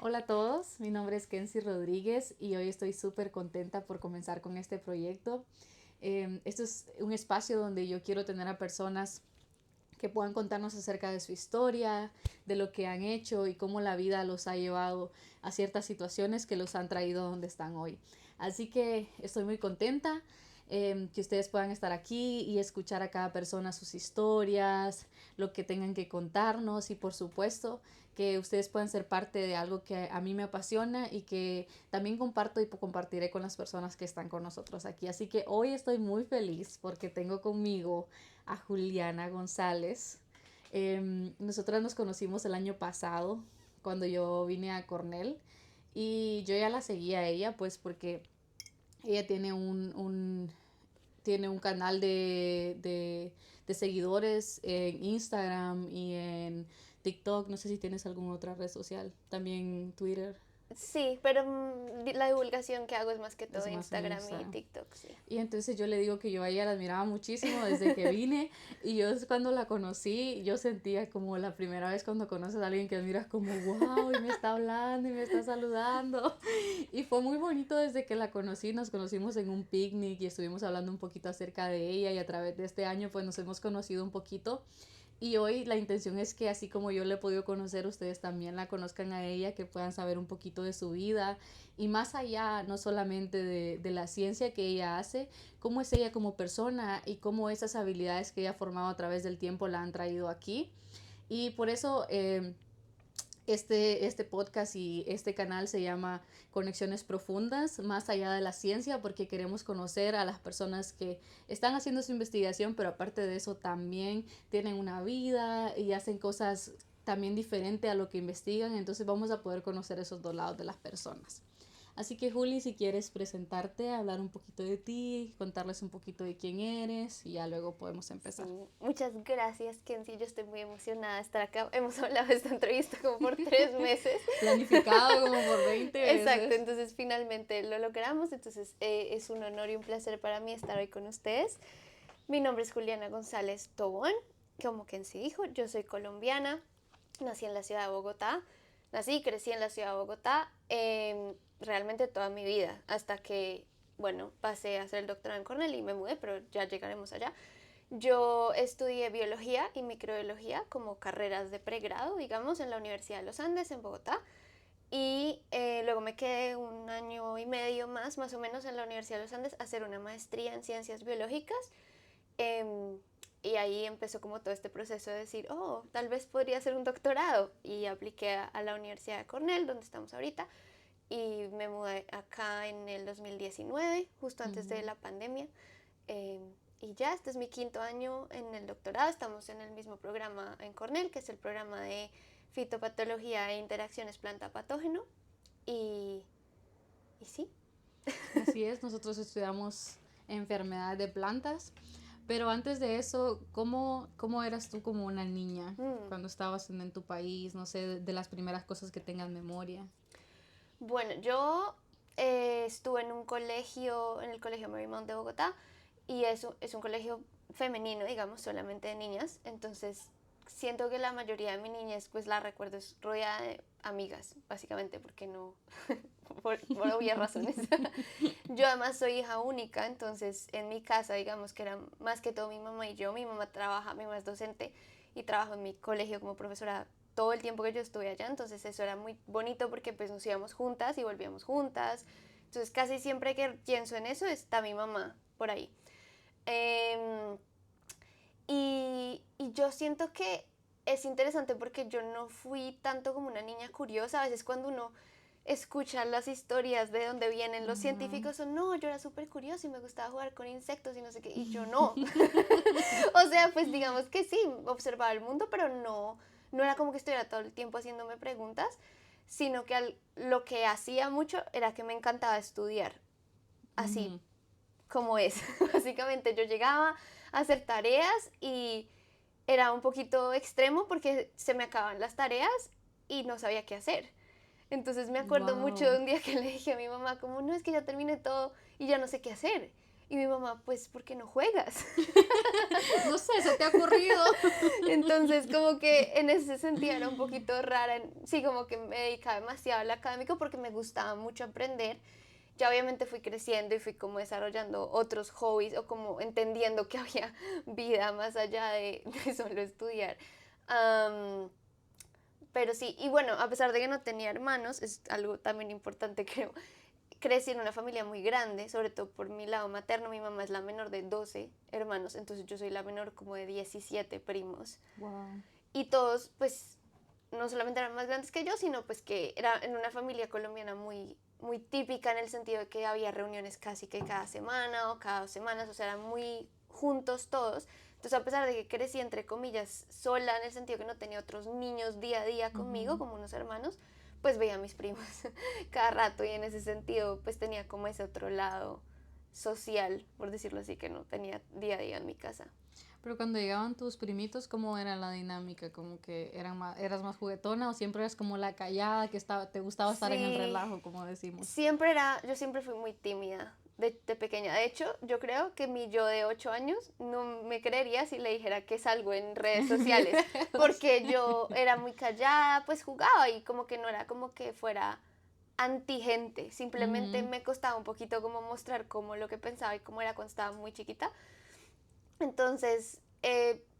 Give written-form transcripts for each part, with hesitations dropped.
Hola a todos, mi nombre es Kenzie Rodríguez y hoy estoy súper contenta por comenzar con este proyecto. Esto es un espacio donde yo quiero tener a personas que puedan contarnos acerca de su historia, de lo que han hecho y cómo la vida los ha llevado a ciertas situaciones que los han traído a donde están hoy. Así que estoy muy contenta que ustedes puedan estar aquí y escuchar a cada persona sus historias, lo que tengan que contarnos y por supuesto que ustedes puedan ser parte de algo que a mí me apasiona y que también comparto y compartiré con las personas que están con nosotros aquí. Así que hoy estoy muy feliz porque tengo conmigo a Juliana González. Nosotras nos conocimos el año pasado cuando yo vine a Cornell y yo ya la seguía a ella pues porque ella tiene un canal de seguidores en Instagram y en TikTok. No sé si tienes alguna otra red social. También Twitter. Sí, pero la divulgación que hago es más que todo Es más en Instagram y Instagram. TikTok, sí. Y entonces yo le digo que yo a ella la admiraba muchísimo desde que vine y yo cuando la conocí, yo sentía como la primera vez cuando conoces a alguien que admiras como wow y me está hablando y me está saludando. Y fue muy bonito desde que la conocí, nos conocimos en un picnic y estuvimos hablando un poquito acerca de ella y a través de este año pues nos hemos conocido un poquito. Y hoy la intención es que así como yo le he podido conocer, ustedes también la conozcan a ella, que puedan saber un poquito de su vida y más allá, no solamente de la ciencia que ella hace, cómo es ella como persona y cómo esas habilidades que ella ha formado a través del tiempo la han traído aquí. Y por eso este podcast y este canal se llama Conexiones Profundas, más allá de la ciencia, porque queremos conocer a las personas que están haciendo su investigación, pero aparte de eso también tienen una vida y hacen cosas también diferentes a lo que investigan, entonces vamos a poder conocer esos dos lados de las personas. Así que Juli, si quieres presentarte, hablar un poquito de ti, contarles un poquito de quién eres y ya luego podemos Sí, empezar. muchas gracias, Kenzie. Yo estoy muy emocionada de estar acá. Hemos hablado de esta entrevista como por 3 meses. Planificado como por 20 Exacto, veces. entonces finalmente lo logramos. Entonces es un honor y un placer para mí estar hoy con ustedes. Mi nombre es Juliana González Tobón. Como Kenzie dijo, yo soy colombiana. Nací en la ciudad de Bogotá. Nací y crecí en la ciudad de Bogotá realmente toda mi vida, hasta que, bueno, pasé a hacer el doctorado en Cornell y me mudé, pero ya llegaremos allá. Yo estudié biología y microbiología como carreras de pregrado, digamos, en la Universidad de los Andes, en Bogotá. Y luego me quedé un año y medio más o menos, en la Universidad de los Andes a hacer una maestría en ciencias biológicas. Eh, y ahí empezó como todo este proceso de decir, oh, tal vez podría hacer un doctorado. Y apliqué a la Universidad de Cornell, donde estamos ahorita. Y me mudé acá en el 2019, justo antes de Ujú. la pandemia. Eh, y ya, este es mi quinto año en el doctorado. Estamos en el mismo programa en Cornell, que es el programa de fitopatología e interacciones planta-patógeno. Y, y sí. Así es, nosotros estudiamos enfermedades de plantas, pero antes de eso, ¿cómo eras tú como una niña Mm. cuando estabas en tu país? No sé, de las primeras cosas que tengas memoria. Bueno, yo estuve en un colegio, en el Colegio Marymount de Bogotá, y es un colegio femenino, digamos, solamente de niñas. Entonces, siento que la mayoría de mi niñez, pues la recuerdo es rodeada de amigas, básicamente, porque no, por obvias razones. Yo además soy hija única, entonces en mi casa, digamos que era más que todo mi mamá y yo. Mi mamá trabaja, mi mamá es docente y trabaja en mi colegio como profesora todo el tiempo que yo estuve allá, entonces eso era muy bonito porque pues nos íbamos juntas y volvíamos juntas. Entonces casi siempre que pienso en eso está mi mamá por ahí. Eh, y yo siento que es interesante porque yo no fui tanto como una niña curiosa. A veces cuando uno escucha las historias de dónde vienen los Ujú. científicos, o no, yo era súper curiosa y me gustaba jugar con insectos y no sé qué, y yo no. O sea, pues digamos que sí, observaba el mundo, pero no era como que estuviera todo el tiempo haciéndome preguntas, sino que lo que hacía mucho era que me encantaba estudiar, así Ujú. como es. Básicamente yo llegaba a hacer tareas y era un poquito extremo porque se me acababan las tareas y no sabía qué hacer. Entonces me acuerdo mucho de Wow. un día que le dije a mi mamá como, no, es que ya terminé todo y ya no sé qué hacer. Y mi mamá, pues, ¿por qué no juegas? No sé, ¿se te ha ocurrido? Entonces, como que en ese sentido era un poquito rara. Sí, como que me dedicaba demasiado al académico porque me gustaba mucho aprender. Ya obviamente fui creciendo y fui como desarrollando otros hobbies o como entendiendo que había vida más allá de solo estudiar. Am, pero sí, y bueno, a pesar de que no tenía hermanos, es algo también importante, creo. Crecí en una familia muy grande, sobre todo por mi lado materno. Mi mamá es la menor de 12 hermanos, entonces yo soy la menor como de 17 primos. Wow. Y todos, pues, no solamente eran más grandes que yo, sino pues que era en una familia colombiana muy, muy típica en el sentido de que había reuniones casi que cada semana o cada 2 semanas, o sea, eran muy juntos todos. Entonces, a pesar de que crecí, entre comillas, sola, en el sentido que no tenía otros niños día a día conmigo, Ujú. como unos hermanos, pues veía a mis primos cada rato y en ese sentido, pues tenía como ese otro lado social, por decirlo así, que no tenía día a día en mi casa. Pero cuando llegaban tus primitos, ¿cómo era la dinámica? ¿Como que eras más juguetona o siempre eras como la callada que te gustaba estar en el Sí, relajo, como decimos? yo siempre fui muy tímida de pequeña. De hecho, yo creo que mi yo de 8 años no me creería si le dijera que salgo en redes sociales, porque yo era muy callada, pues jugaba y como que no era como que fuera anti gente, simplemente Ujú. me costaba un poquito como mostrar cómo lo que pensaba y cómo era cuando estaba muy chiquita. Entonces,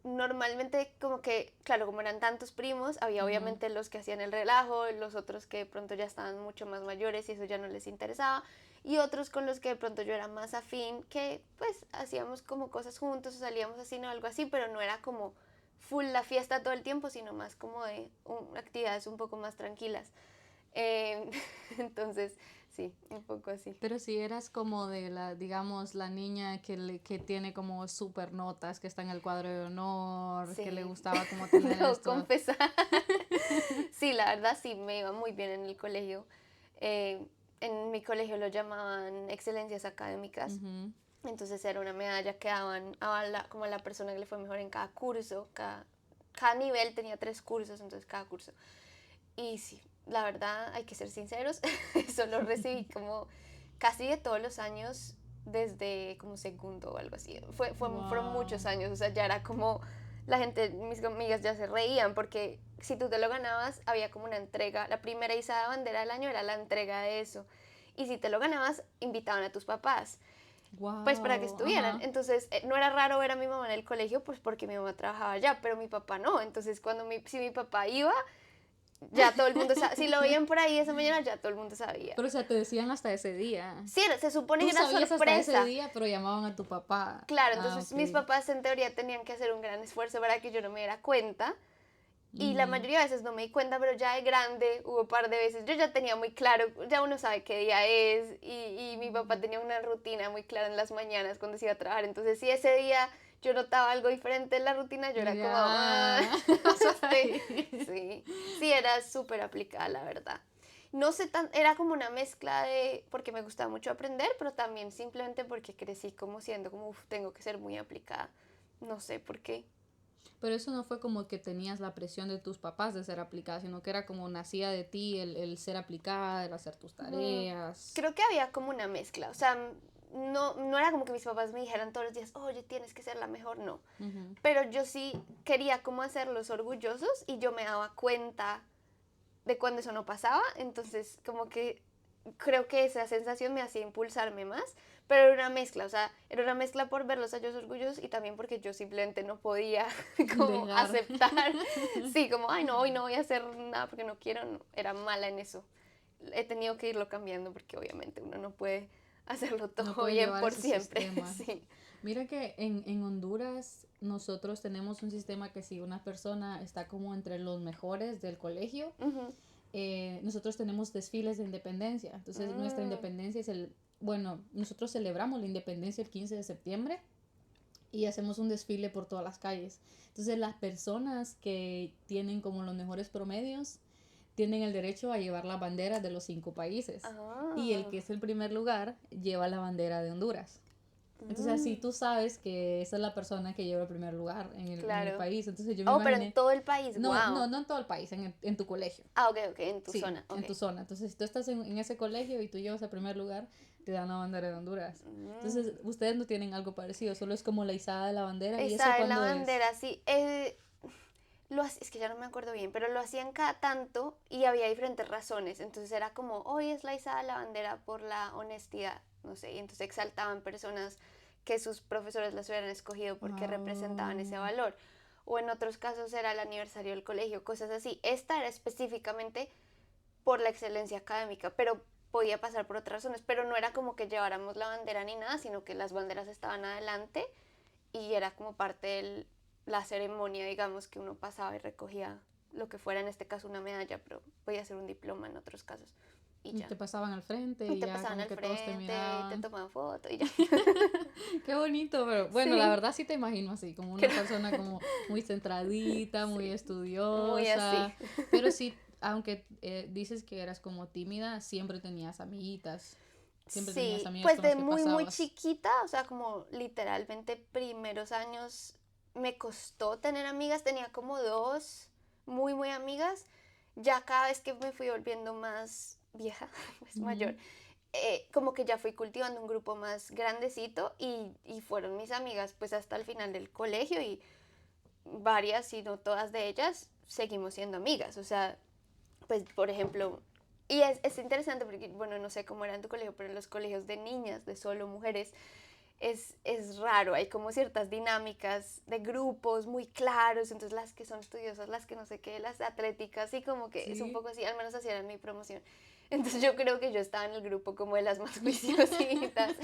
normalmente como que, claro, como eran tantos primos, había Ujú. obviamente los que hacían el relajo, los otros que de pronto ya estaban mucho más mayores y eso ya no les interesaba, y otros con los que de pronto yo era más afín, que pues hacíamos como cosas juntos o salíamos así o algo así, pero no era como full la fiesta todo el tiempo, sino más como de actividades un poco más tranquilas. Eh, entonces, sí, un poco así. Pero si eras como de la, digamos, la niña que tiene como super notas, que está en el cuadro de honor, que le Sí, gustaba como tener debo esto. confesar. Sí, la verdad sí, me iba muy bien en el colegio. Eh, en mi colegio lo llamaban excelencias académicas. Ujú. Entonces era una medalla que daban como a la persona que le fue mejor en cada curso. Cada nivel tenía 3 cursos, entonces cada curso. Y sí, la verdad, hay que ser sinceros, eso lo recibí como casi de todos los años desde como segundo o algo así. Fueron Wow. muchos años, o sea, ya era como la gente, mis amigas ya se reían porque si tú te lo ganabas había como una entrega, la primera izada de bandera del año era la entrega de eso. Y si te lo ganabas, invitaban a tus papás, pues para que Wow. estuvieran. Ajá. Entonces, no era raro ver a mi mamá en el colegio, pues porque mi mamá trabajaba allá, pero mi papá no. Entonces, si mi papá iba, ya todo el mundo sabía. Si lo veían por ahí esa mañana, ya todo el mundo sabía. Pero o sea, te decían hasta ese día. Sí, se supone que Tú era sabías hasta ese sorpresa. día, pero llamaban a tu papá. Claro, Ah, entonces mis ok. papás en teoría tenían que hacer un gran esfuerzo para que yo no me diera cuenta. Y la Ujú. mayoría de veces no me di cuenta, pero ya de grande hubo un par de veces. Yo ya tenía muy claro, ya uno sabe qué día es. Y mi papá tenía una rutina muy clara en las mañanas cuando se iba a trabajar. Entonces, si ese día yo notaba algo diferente en la rutina, yo era como, Ya. sí, sí, era súper aplicada, la verdad. No sé era como una mezcla de, porque me gustaba mucho aprender, pero también simplemente porque crecí como siendo como, "Uf, tengo que ser muy aplicada". No sé por qué. Pero eso no fue como que tenías la presión de tus papás de ser aplicada, sino que era como nacía de ti el ser aplicada, el hacer tus Mm, tareas. Creo que había como una mezcla, o sea, no era como que mis papás me dijeran todos los días, oye, tienes que ser la mejor, no. Ujú. Pero yo sí quería como hacerlos orgullosos y yo me daba cuenta de cuando eso no pasaba, entonces como que creo que esa sensación me hacía impulsarme más, pero era una mezcla, o sea, era una mezcla por verlos a ellos orgullosos y también porque yo simplemente no podía como Dejar. aceptar, sí, como, ay no, hoy no voy a hacer nada porque no quiero, no, era mala en eso. He tenido que irlo cambiando porque obviamente uno no puede hacerlo No todo puedes bien llevar por ese siempre, sistema. sí. Mira que en Honduras nosotros tenemos un sistema que si una persona está como entre los mejores del colegio, Ujú. nosotros tenemos desfiles de independencia. Entonces nuestra Mm, independencia es bueno, nosotros celebramos la independencia el 15 de septiembre y hacemos un desfile por todas las calles. Entonces las personas que tienen como los mejores promedios tienen el derecho a llevar la bandera de los 5 países. Y el ah, que es el primer lugar lleva la bandera de Honduras. Entonces así tú sabes que esa es la persona que lleva el primer lugar en el Claro. país. Entonces yo me Oh, pero en imaginé, todo el país, no, wow. no, no en todo el país, en tu colegio. Ah, ok, ok, en tu Sí, zona, ok. en tu zona. Entonces si tú estás en ese colegio y tú llevas el primer lugar, te dan la bandera de Honduras. Entonces Mm. ustedes no tienen algo parecido, solo es como la izada de la bandera. ¿Y eso Esa es la cuándo es? bandera, sí. Es que ya no me acuerdo bien, pero lo hacían cada tanto y había diferentes razones. Entonces era como, hoy es la izada de la bandera por la honestidad, no sé. Y entonces exaltaban personas que sus profesores las hubieran escogido porque representaban ese Ah, valor. O en otros casos era el aniversario del colegio, cosas así. Esta era específicamente por la excelencia académica, pero podía pasar por otras razones. Pero no era como que lleváramos la bandera ni nada, sino que las banderas estaban adelante y era como parte de la ceremonia, digamos, que uno pasaba y recogía lo que fuera, en este caso una medalla, pero podía ser un diploma en otros casos. Y y ya. te pasaban al frente Y y te ya pasaban como al que todos te frente, te miraban. tomaban foto y ya. Qué bonito, pero bueno, la Sí, verdad sí te imagino así, como una creo. persona como muy centradita, muy Sí, muy así. estudiosa, pero sí, aunque dices que eras como tímida, siempre tenías Sí, amigas pues con las de que muy, muy pasabas. chiquita, o sea, como literalmente primeros años me costó tener amigas, tenía como dos muy, muy amigas. Ya cada vez que me fui volviendo más vieja, pues mayor, Ujú. como que ya fui cultivando un grupo más grandecito y fueron mis amigas pues hasta el final del colegio y varias, si no todas de ellas, seguimos siendo amigas. O sea, pues por ejemplo, y es interesante porque, bueno, no sé cómo era en tu colegio, pero en los colegios de niñas, de solo mujeres, es raro, hay como ciertas dinámicas de grupos muy claros, entonces las que son estudiosas, las que no sé qué, las atléticas, y como que es un Sí. poco así, al menos así era en mi promoción. Entonces yo creo que yo estaba en el grupo como de las más juiciositas,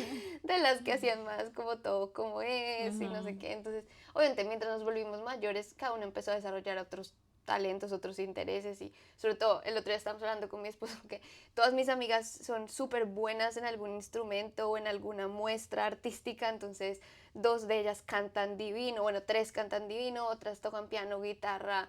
de las que hacían más como todo como es y no Ajá. sé qué. Entonces, obviamente mientras nos volvimos mayores, cada uno empezó a desarrollar otros talentos, otros intereses y sobre todo el otro día estábamos hablando con mi esposo que todas mis amigas son súper buenas en algún instrumento o en alguna muestra artística, entonces dos de ellas cantan divino, bueno, tres cantan divino, otras tocan piano, guitarra,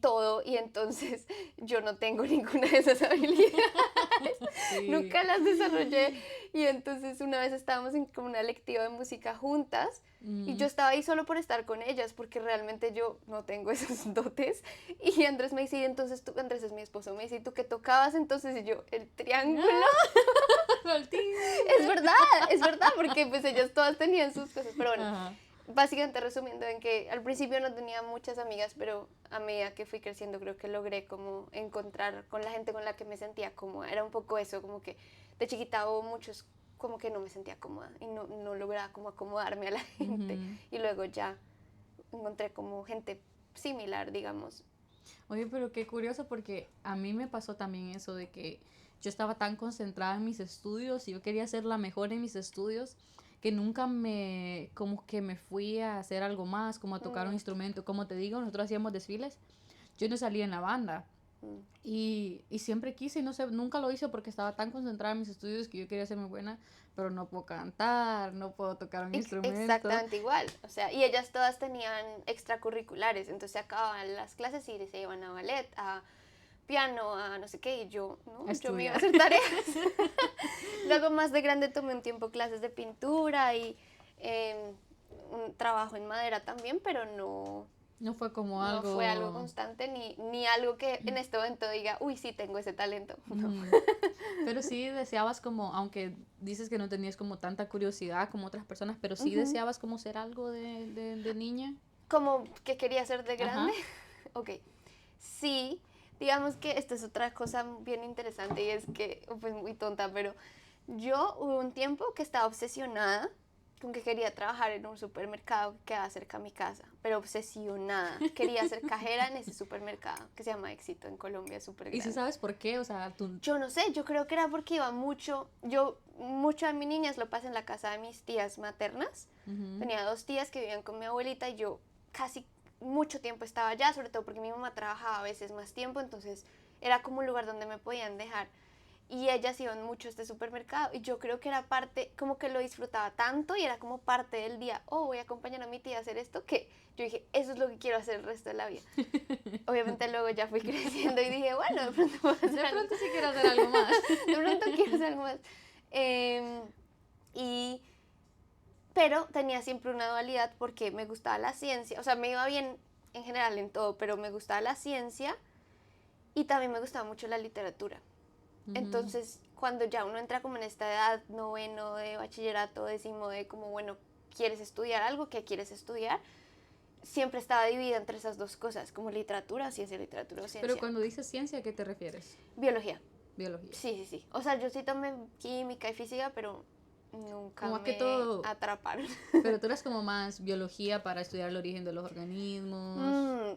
todo, y entonces yo no tengo ninguna de esas habilidades, Sí. nunca las desarrollé, y entonces una vez estábamos en como una lectiva de música juntas, y yo Mm. estaba ahí solo por estar con ellas, porque realmente yo no tengo esos dotes. Y Andrés me dice, y entonces tú, Andrés es mi esposo, me dice, ¿y tú qué tocabas entonces? Y yo, el triángulo. Es verdad, porque pues ellas todas tenían sus cosas. Pero bueno, Ajá. básicamente resumiendo en que al principio no tenía muchas amigas, pero a medida que fui creciendo creo que logré como encontrar con la gente con la que me sentía cómoda. Era un poco eso, como que de chiquita hubo muchos como que no me sentía cómoda y no lograba como acomodarme a la gente. Ujú. Y luego ya encontré como gente similar, digamos. Oye, pero qué curioso porque a mí me pasó también eso de que yo estaba tan concentrada en mis estudios y yo quería ser la mejor en mis estudios que nunca como que me fui a hacer algo más, como a tocar un Mm, instrumento. Como te digo, nosotros hacíamos desfiles, yo no salía en la banda. mm. Y siempre quise, y no sé, nunca lo hice porque estaba tan concentrada en mis estudios que yo quería ser muy buena, pero no puedo cantar, no puedo tocar un instrumento. Exactamente igual, o sea, y ellas todas tenían extracurriculares, entonces se acababan las clases y se iban a ballet, a piano, a no sé qué, y yo, A no, yo me iba a estudiar. hacer tareas. Luego más de grande tomé un tiempo clases de pintura y un trabajo en madera también, pero No fue como no fue algo algo... constante ni algo que en este momento diga, uy, sí, tengo ese talento. No. Ujú. Pero sí deseabas como, aunque dices que no tenías como tanta curiosidad como otras personas, pero sí Ujú. deseabas como ser algo de niña. Como que quería ser de grande. Ajá. Ok, sí, digamos que esta es otra cosa bien interesante y es que, pues muy tonta, pero yo hubo un tiempo que estaba obsesionada con que quería trabajar en un supermercado que quedaba cerca de mi casa, pero obsesionada. Quería ser cajera en ese supermercado que se llama Éxito en Colombia, es súper Y si grande. sabes por qué, o sea, tú... Yo no sé, yo creo que era porque iba mucho, yo mucho de mi niñez lo pasé en la casa de mis tías maternas. Ujú. Tenía dos tías que vivían con mi abuelita y yo casi mucho tiempo estaba allá, sobre todo porque mi mamá trabajaba a veces más tiempo, entonces era como un lugar donde me podían dejar. Y ellas iban mucho a este supermercado y yo creo que era parte, como que lo disfrutaba tanto y era como parte del día, oh, voy a acompañar a mi tía a hacer esto, que yo dije, eso es lo que quiero hacer el resto de la vida. Obviamente luego ya fui creciendo y dije, bueno, de pronto puedo hacer De algo. pronto sí quiero hacer algo más. De pronto quiero hacer algo más. Y pero tenía siempre una dualidad porque me gustaba la ciencia, o sea, me iba bien en general en todo, pero me gustaba la ciencia y también me gustaba mucho la literatura. Entonces, cuando ya uno entra como en esta edad, noveno de bachillerato, décimo de como, bueno, ¿quieres estudiar algo? ¿Qué quieres estudiar? Siempre estaba dividida entre esas dos cosas, como literatura, literatura o ciencia. Pero cuando dices ciencia, ¿a qué te refieres? Biología. Biología. Sí. O sea, yo sí tomé química y física, pero nunca Como me que todo, atraparon. pero tú eras como más biología para estudiar el origen de los organismos.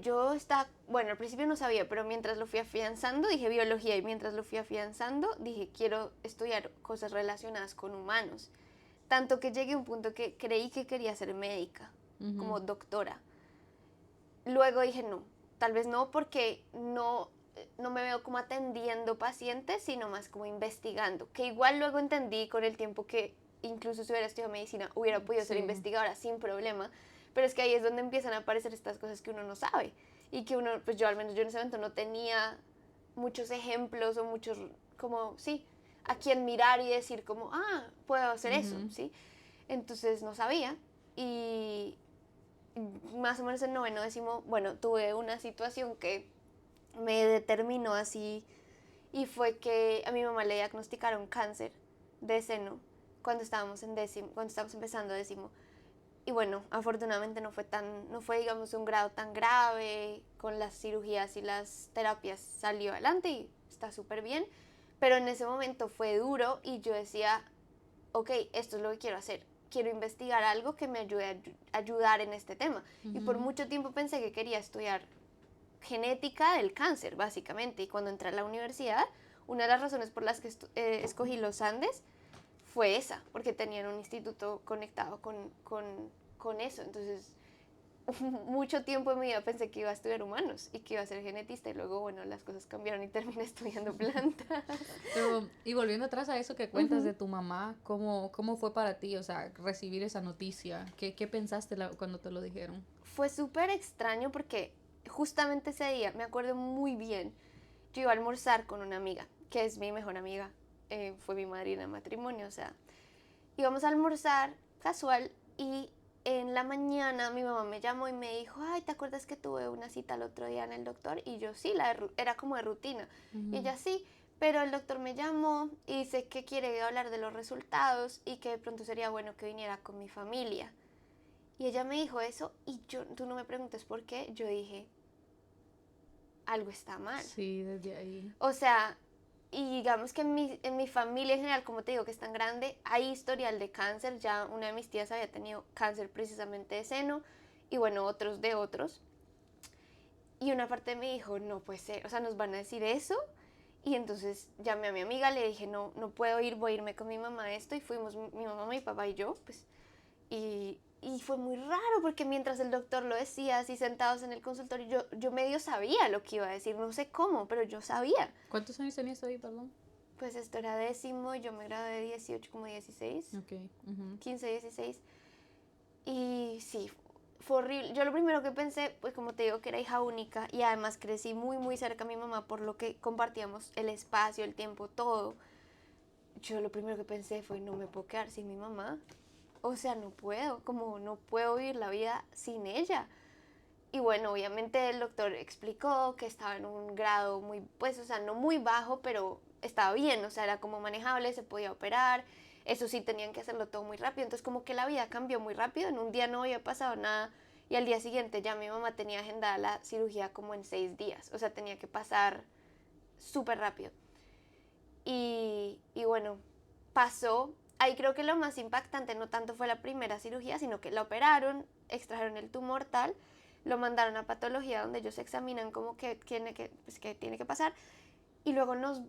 Yo estaba, bueno, al principio no sabía, pero mientras lo fui afianzando dije biología y mientras lo fui afianzando dije quiero estudiar cosas relacionadas con humanos. Tanto que llegué a un punto que creí que quería ser médica, como doctora. Luego dije no, tal vez no porque no me veo como atendiendo pacientes, sino más como investigando. Que igual luego entendí con el tiempo que incluso si hubiera estudiado medicina hubiera podido ser investigadora sin problema. Pero es que ahí es donde empiezan a aparecer estas cosas que uno no sabe. Y que uno, pues yo al menos yo en ese momento no tenía muchos ejemplos o muchos, como, sí, a quien mirar y decir como, puedo hacer eso, ¿sí? Entonces no sabía. Y más o menos en noveno décimo, bueno, tuve una situación que me determinó así y fue que a mi mamá le diagnosticaron cáncer de seno cuando estábamos cuando estábamos empezando décimo. Y bueno, afortunadamente no fue digamos un grado tan grave, con las cirugías y las terapias salió adelante y está súper bien, pero en ese momento fue duro y yo decía, ok, esto es lo que quiero hacer, quiero investigar algo que me ayude a ayudar en este tema. Y por mucho tiempo pensé que quería estudiar genética del cáncer, básicamente. Y cuando entré a la universidad, una de las razones por las que escogí los Andes fue esa, porque tenían un instituto conectado con eso. Entonces, mucho tiempo en mi vida pensé que iba a estudiar humanos y que iba a ser genetista. Y luego, bueno, las cosas cambiaron y terminé estudiando plantas. Pero, y volviendo atrás a eso que cuentas de tu mamá, ¿cómo fue para ti, o sea, recibir esa noticia? ¿Qué pensaste cuando te lo dijeron? Fue súper extraño porque justamente ese día, me acuerdo muy bien, yo iba a almorzar con una amiga, que es mi mejor amiga, fue mi madrina de matrimonio, o sea, íbamos a almorzar casual y en la mañana mi mamá me llamó y me dijo, ay, ¿te acuerdas que tuve una cita el otro día en el doctor? Y yo sí, era como de rutina. Y ella sí, pero el doctor me llamó y dice que quiere hablar de los resultados y que de pronto sería bueno que viniera con mi familia. Y ella me dijo eso y tú no me preguntes por qué, yo dije, algo está mal. Sí, desde ahí. O sea, y digamos que en mi familia en general, como te digo que es tan grande, hay historial de cáncer. Ya una de mis tías había tenido cáncer precisamente de seno y bueno, otros de otros. Y una parte me dijo, no puede ser, o sea, nos van a decir eso. Y entonces llamé a mi amiga, le dije, no puedo ir, voy a irme con mi mamá a esto. Y fuimos mi mamá, mi papá y yo, pues. Y fue muy raro porque mientras el doctor lo decía, así sentados en el consultorio, yo medio sabía lo que iba a decir, no sé cómo, pero yo sabía. ¿Cuántos años tenías ahí, perdón? Pues esto era décimo, yo me gradué de 18, como 16, Ok. 15, 16. Y sí, fue horrible. Yo lo primero que pensé, pues como te digo, que era hija única y además crecí muy, muy cerca a mi mamá por lo que compartíamos el espacio, el tiempo, todo. Yo lo primero que pensé fue, no me puedo quedar sin mi mamá. O sea, no puedo, como no puedo vivir la vida sin ella. Y bueno, obviamente el doctor explicó que estaba en un grado muy, pues, o sea, no muy bajo, pero estaba bien, o sea, era como manejable, se podía operar. Eso sí, tenían que hacerlo todo muy rápido. Entonces, como que la vida cambió muy rápido. En un día no había pasado nada. Y al día siguiente ya mi mamá tenía agendada la cirugía como en 6 días. O sea, tenía que pasar súper rápido. Y bueno, pasó. Ahí creo que lo más impactante no tanto fue la primera cirugía, sino que la operaron, extrajeron el tumor tal, lo mandaron a patología donde ellos examinan como que tiene que pasar. Y luego nos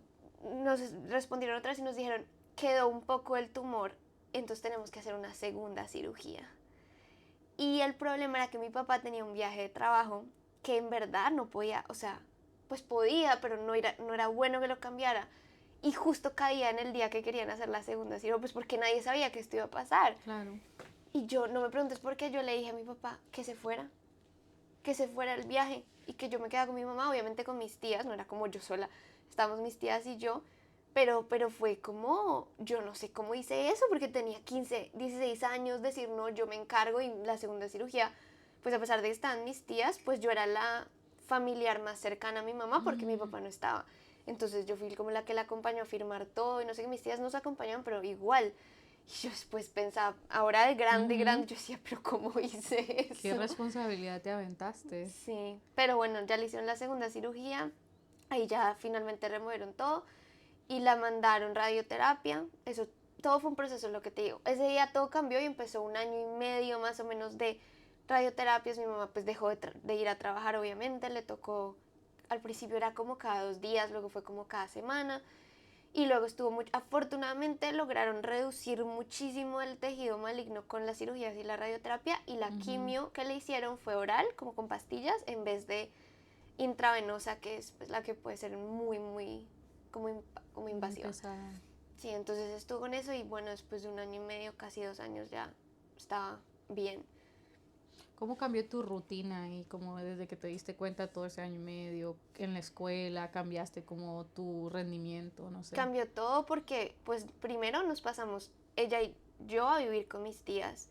respondieron otra vez y nos dijeron, quedó un poco el tumor, entonces tenemos que hacer una segunda cirugía. Y el problema era que mi papá tenía un viaje de trabajo que en verdad no podía, o sea, pues podía, pero no era bueno que lo cambiara. Y justo caía en el día que querían hacer la segunda cirugía, pues porque nadie sabía que esto iba a pasar. Claro. Y yo, no me preguntes por qué, yo le dije a mi papá que se fuera el viaje y que yo me quedara con mi mamá, obviamente con mis tías, no era como yo sola, estábamos mis tías y yo, pero fue como, yo no sé cómo hice eso, porque tenía 15, 16 años, decir, no, yo me encargo, y la segunda cirugía, pues a pesar de que estaban mis tías, pues yo era la familiar más cercana a mi mamá, porque mi papá no estaba. Entonces yo fui como la que la acompañó a firmar todo, y no sé qué, mis tías nos acompañaban, pero igual. Y yo después pensaba, ahora de grande, Ujú. grande, yo decía, pero ¿cómo hice Qué eso? responsabilidad te aventaste. Sí, pero bueno, ya le hicieron la segunda cirugía, ahí ya finalmente removieron todo y la mandaron radioterapia. Eso, todo fue un proceso, lo que te digo. Ese día todo cambió y empezó un año y medio más o menos de radioterapias. Mi mamá pues dejó de ir a trabajar, obviamente, le tocó, al principio era como cada 2 días, luego fue como cada semana. Y luego estuvo muy, afortunadamente lograron reducir muchísimo el tejido maligno con las cirugías y la radioterapia, y la Ujú. quimio que le hicieron fue oral, como con pastillas, en vez de intravenosa, que es pues, la que puede ser muy, muy como, como Muy invasiva. pesada. Sí, entonces estuvo con eso y bueno, después de un año y medio, casi 2 años ya estaba bien. ¿Cómo cambió tu rutina y como desde que te diste cuenta todo ese año y medio en la escuela, cambiaste como tu rendimiento, no sé? Cambió todo porque pues primero nos pasamos ella y yo a vivir con mis tías,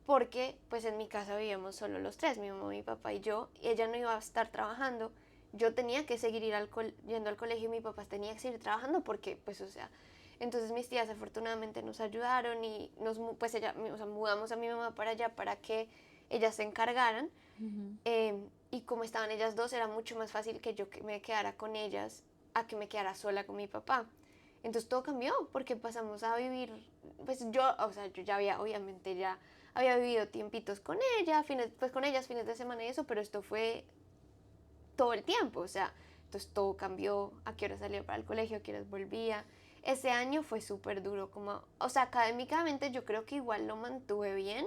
porque pues en mi casa vivíamos solo los tres, mi mamá, mi papá y yo, y ella no iba a estar trabajando, yo tenía que seguir yendo al colegio, y mi papá tenía que seguir trabajando porque pues o sea, entonces mis tías afortunadamente nos ayudaron y pues ella, o sea, mudamos a mi mamá para allá para que ellas se encargaran. Ujú. Y como estaban ellas dos, era mucho más fácil que yo me quedara con ellas a que me quedara sola con mi papá. Entonces todo cambió porque pasamos a vivir, pues yo, o sea, yo ya había, obviamente ya había vivido tiempitos con ella, pues con ellas fines de semana y eso, pero esto fue todo el tiempo, o sea, entonces todo cambió, a qué hora salía para el colegio, a qué hora volvía. Ese año fue súper duro, como, o sea, académicamente yo creo que igual lo mantuve bien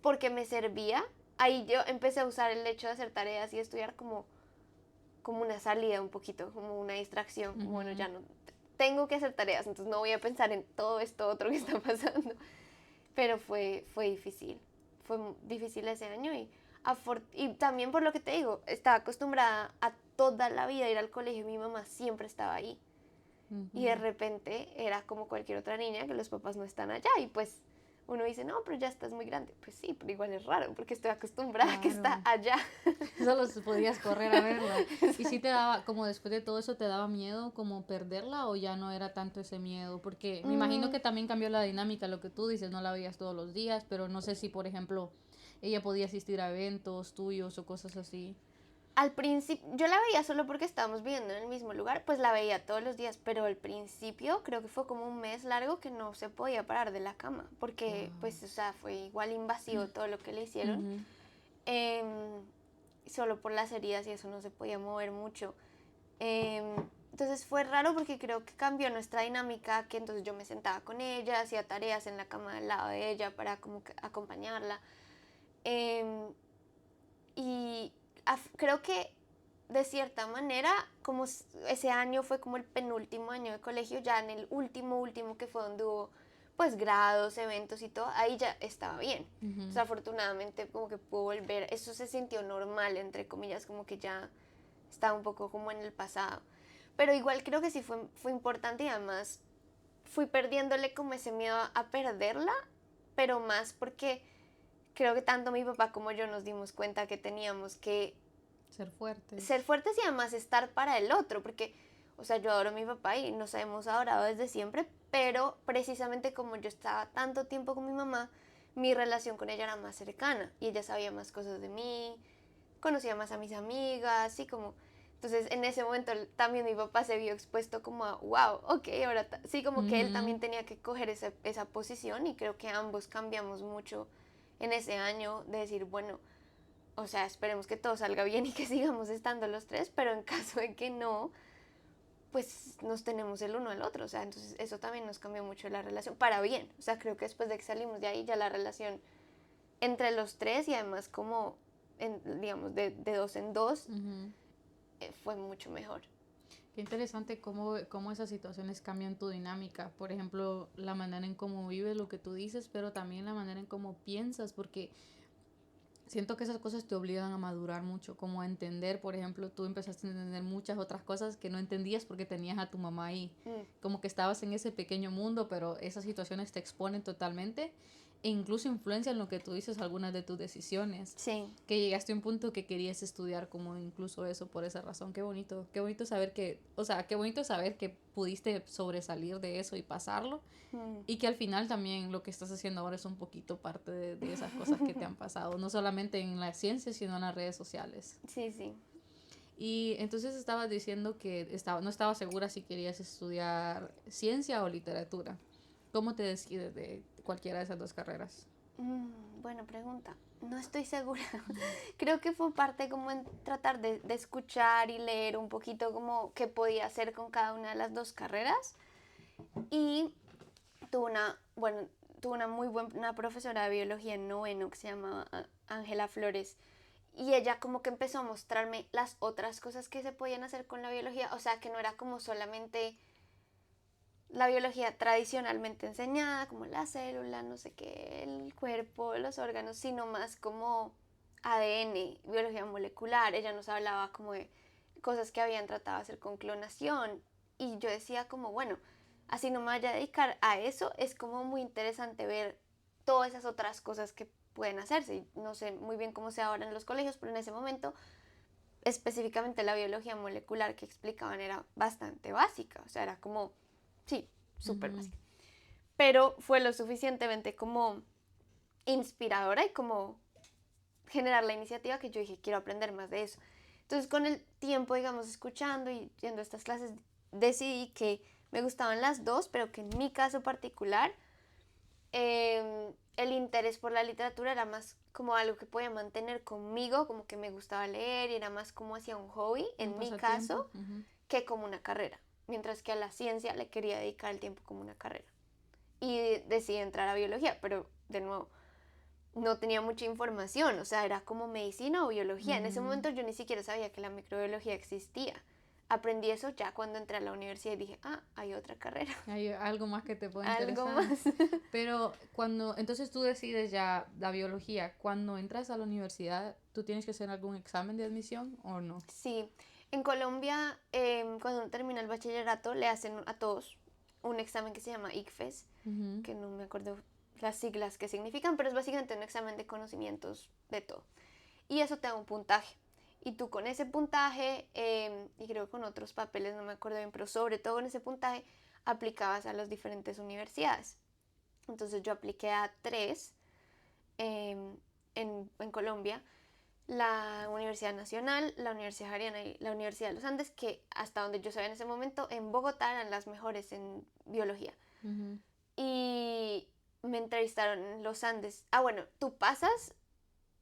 porque me servía. Ahí yo empecé a usar el hecho de hacer tareas y estudiar como una salida un poquito, como una distracción, como bueno, Ujú. ya no tengo que hacer tareas, entonces no voy a pensar en todo esto otro que está pasando. Pero fue difícil, fue difícil ese año y también por lo que te digo, estaba acostumbrada a toda la vida ir al colegio, mi mamá siempre estaba ahí y de Ujú. repente era como cualquier otra niña que los papás no están allá y pues uno dice, no, pero ya estás muy grande. Pues sí, pero igual es raro porque estoy acostumbrada a que está Claro. allá. Solo podías correr a verla. ¿Y si te daba, como después de todo eso, te daba miedo como perderla o ya no era tanto ese miedo? Porque me imagino Mm, que también cambió la dinámica, lo que tú dices, no la veías todos los días, pero no sé si, por ejemplo, ella podía asistir a eventos tuyos o cosas así. Al principio, yo la veía solo porque estábamos viviendo en el mismo lugar, pues la veía todos los días, pero al principio creo que fue como un mes largo que no se podía parar de la cama, porque Wow. pues, o sea, fue igual invasivo todo lo que le hicieron, Ujú. em, solo por las heridas y eso no se podía mover mucho. Em, entonces fue raro porque creo que cambió nuestra dinámica, que entonces yo me sentaba con ella, hacía tareas en la cama al lado de ella para como que acompañarla. Em, y creo que de cierta manera, como ese año fue como el penúltimo año de colegio, ya en el último que fue donde hubo pues grados, eventos y todo, ahí ya estaba bien. O Ujú. sea, afortunadamente como que pudo volver, eso se sintió normal, entre comillas, como que ya estaba un poco como en el pasado. Pero igual creo que sí fue importante y además fui perdiéndole como ese miedo a perderla, pero más porque creo que tanto mi papá como yo nos dimos cuenta que teníamos que Ser ser fuertes. fuertes y además estar para el otro, porque, o sea, yo adoro a mi papá y nos hemos adorado desde siempre, pero precisamente como yo estaba tanto tiempo con mi mamá, mi relación con ella era más cercana y ella sabía más cosas de mí, conocía más a mis amigas y como... Entonces en ese momento también mi papá se vio expuesto como a, wow, ok, ahora sí, como que él Ujú. también tenía que coger esa posición y creo que ambos cambiamos mucho en ese año de decir, bueno, o sea, esperemos que todo salga bien y que sigamos estando los tres, pero en caso de que no, pues nos tenemos el uno al otro, o sea, entonces eso también nos cambió mucho la relación, para bien, o sea, creo que después de que salimos de ahí ya la relación entre los tres y además como, digamos, de dos en dos, Ujú. fue mucho mejor. Qué interesante cómo esas situaciones cambian tu dinámica. Por ejemplo, la manera en cómo vives lo que tú dices, pero también la manera en cómo piensas, porque siento que esas cosas te obligan a madurar mucho, como a entender, por ejemplo, tú empezaste a entender muchas otras cosas que no entendías porque tenías a tu mamá ahí, como que estabas en ese pequeño mundo, pero esas situaciones te exponen totalmente e incluso influencian lo que tú dices, algunas de tus decisiones. Sí. Que llegaste a un punto que querías estudiar como incluso eso por esa razón. Qué bonito saber que, o sea, qué bonito saber que pudiste sobresalir de eso y pasarlo. Y que al final también lo que estás haciendo ahora es un poquito parte de esas cosas que te han pasado, no solamente en la ciencia, sino en las redes sociales. Sí, sí. Y entonces estabas diciendo que no estaba segura si querías estudiar ciencia o literatura. ¿Cómo te decides de cualquiera de esas dos carreras? Buena pregunta. No estoy segura. Creo que fue parte como en tratar de escuchar y leer un poquito como qué podía hacer con cada una de las dos carreras. Y bueno, tuve una muy buena profesora de biología en noveno que se llamaba Ángela Flores. Y ella como que empezó a mostrarme las otras cosas que se podían hacer con la biología. O sea, que no era como solamente la biología tradicionalmente enseñada, como la célula, no sé qué, el cuerpo, los órganos, sino más como ADN, biología molecular. Ella nos hablaba como de cosas que habían tratado de hacer con clonación. Y yo decía como, bueno, así no me vaya a dedicar a eso, es como muy interesante ver todas esas otras cosas que pueden hacerse. No sé muy bien cómo sea ahora en los colegios, pero en ese momento específicamente la biología molecular que explicaban era bastante básica, o sea, era como, sí, súper básica. Pero fue lo suficientemente como inspiradora y como generar la iniciativa que yo dije, quiero aprender más de eso. Entonces, con el tiempo, digamos, escuchando y yendo a estas clases, decidí que me gustaban las dos, pero que en mi caso particular, el interés por la literatura era más como algo que podía mantener conmigo, como que me gustaba leer y era más como hacia un hobby, en mi caso, que como una carrera. Mientras que a la ciencia le quería dedicar el tiempo como una carrera. Y decidí entrar a biología, pero de nuevo, no tenía mucha información, o sea, era como medicina o biología. En ese momento yo ni siquiera sabía que la microbiología existía. Aprendí eso ya cuando entré a la universidad y dije, hay otra carrera. Hay algo más que te puede Algo interesar. más. Pero entonces tú decides ya la biología, cuando entras a la universidad, ¿tú tienes que hacer algún examen de admisión o no? Sí, en Colombia, cuando uno termina el bachillerato, le hacen a todos un examen que se llama ICFES, que no me acuerdo las siglas que significan, pero es básicamente un examen de conocimientos de todo. Y eso te da un puntaje. Y tú con ese puntaje, y creo que con otros papeles, no me acuerdo bien, pero sobre todo con ese puntaje, aplicabas a las diferentes universidades. Entonces yo apliqué a 3 en Colombia, la Universidad Nacional, la Universidad Javeriana y la Universidad de los Andes, que hasta donde yo sabía en ese momento, en Bogotá eran las mejores en biología. Y me entrevistaron en los Andes. Bueno, tú pasas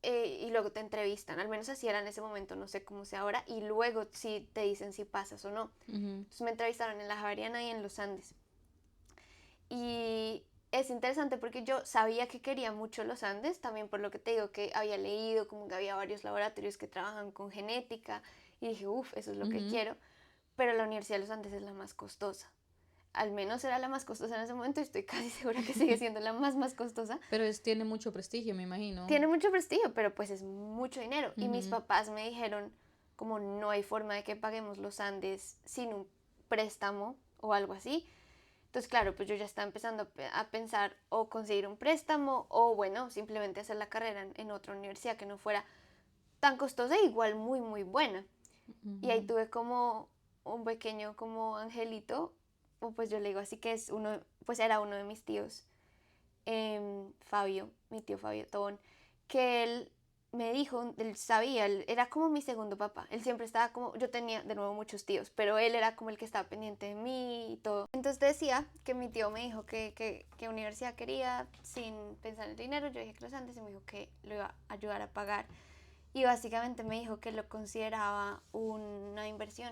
y luego te entrevistan, al menos así era en ese momento, no sé cómo sea ahora, y luego sí te dicen si pasas o no. Entonces me entrevistaron en la Javeriana y en los Andes. Y es interesante porque yo sabía que quería mucho los Andes, también por lo que te digo que había leído, como que había varios laboratorios que trabajan con genética, y dije, eso es lo que quiero, pero la Universidad de los Andes es la más costosa. Al menos era la más costosa en ese momento y estoy casi segura que sigue siendo la más costosa. Pero tiene mucho prestigio, me imagino. Tiene mucho prestigio, pero pues es mucho dinero. Y mis papás me dijeron, como no hay forma de que paguemos los Andes sin un préstamo o algo así. Entonces, claro, pues yo ya estaba empezando a pensar o conseguir un préstamo o, bueno, simplemente hacer la carrera en otra universidad que no fuera tan costosa e igual muy, muy buena. Y ahí tuve como un pequeño como angelito, o pues yo le digo así que pues era uno de mis tíos, Fabio, mi tío Fabio Tobón, que él me dijo, él sabía, él era como mi segundo papá. Él siempre estaba como, yo tenía de nuevo muchos tíos, pero él era como el que estaba pendiente de mí y todo. Entonces decía que mi tío me dijo que universidad quería sin pensar en el dinero. Yo dije que los Andes y me dijo que lo iba a ayudar a pagar. Y básicamente me dijo que lo consideraba una inversión.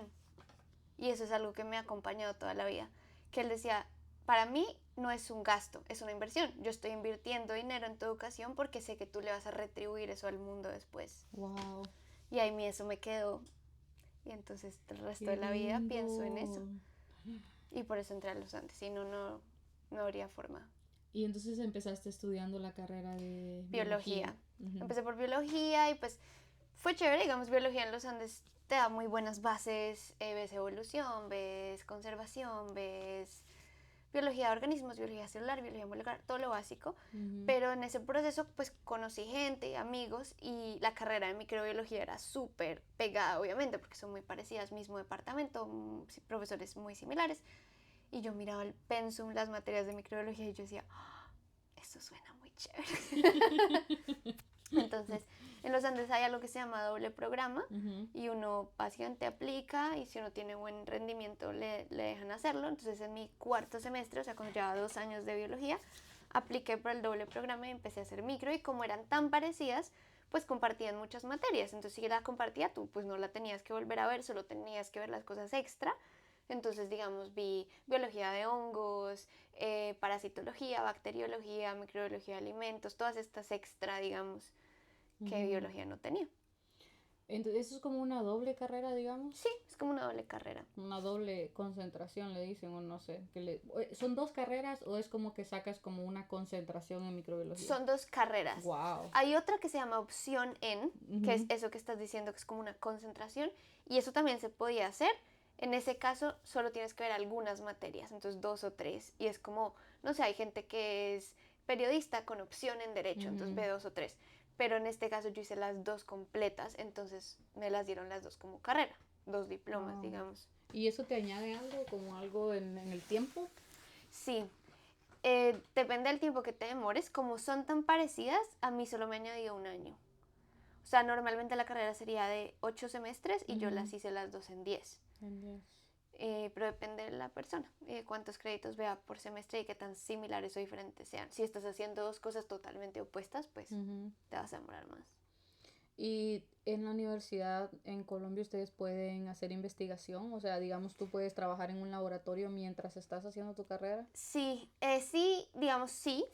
Y eso es algo que me ha acompañado toda la vida. Que él decía, para mí no es un gasto, es una inversión. Yo estoy invirtiendo dinero en tu educación porque sé que tú le vas a retribuir eso al mundo después. Wow. Y ahí eso me quedó. Y entonces el resto de la vida pienso en eso. Y por eso entré a los Andes. Si no, no habría forma. Y entonces empezaste estudiando la carrera de Biología. Ujú. Empecé por biología y pues fue chévere, digamos, biología en los Andes te da muy buenas bases, ves evolución, ves conservación, ves biología de organismos, biología celular, biología molecular, todo lo básico. Ujú. Pero en ese proceso pues conocí gente, amigos y la carrera de microbiología era súper pegada, obviamente, porque son muy parecidas, mismo departamento, profesores muy similares. Y yo miraba el pensum, las materias de microbiología y yo decía, "Ah, esto suena muy chévere". Entonces, en los Andes hay algo que se llama doble programa Ujú. y uno básicamente aplica y si uno tiene buen rendimiento le dejan hacerlo. Entonces, en mi cuarto semestre, o sea, cuando llevaba 2 años de biología, apliqué para el doble programa y empecé a hacer micro y como eran tan parecidas, pues compartían muchas materias. Entonces, si la compartía, tú pues no la tenías que volver a ver, solo tenías que ver las cosas extra. Entonces, digamos, vi biología de hongos, parasitología, bacteriología, microbiología de alimentos, todas estas extra, digamos, que Ujú. biología no tenía. Entonces, eso es como una doble carrera, digamos. Sí, es como una doble carrera. Una doble concentración, le dicen, o no sé. ¿Son dos carreras o es como que sacas como una concentración en microbiología? Son dos carreras. Wow. Hay otra que se llama opción en, que es Ujú. eso que estás diciendo, que es como una concentración, y eso también se podía hacer. En ese caso, solo tienes que ver algunas materias, entonces 2 o 3, y es como, no sé, hay gente que es periodista con opción en derecho, entonces Ujú. ve 2 o 3. Pero en este caso yo hice las dos completas, entonces me las dieron las dos como carrera, 2 diplomas, Ah. digamos. ¿Y eso te añade algo, como algo en el tiempo? Sí, depende del tiempo que te demores. Como son tan parecidas, a mí solo me añadió un año. O sea, normalmente la carrera sería de 8 semestres y yo Ujú. las hice las dos en 10. En 10. Pero depende de la persona, cuántos créditos vea por semestre y qué tan similares o diferentes sean. Si estás haciendo dos cosas totalmente opuestas, pues Ujú. te vas a demorar más. Y en la universidad en Colombia ustedes pueden hacer investigación, o sea, digamos, tú puedes trabajar en un laboratorio mientras estás haciendo tu carrera. Sí, sí, digamos sí,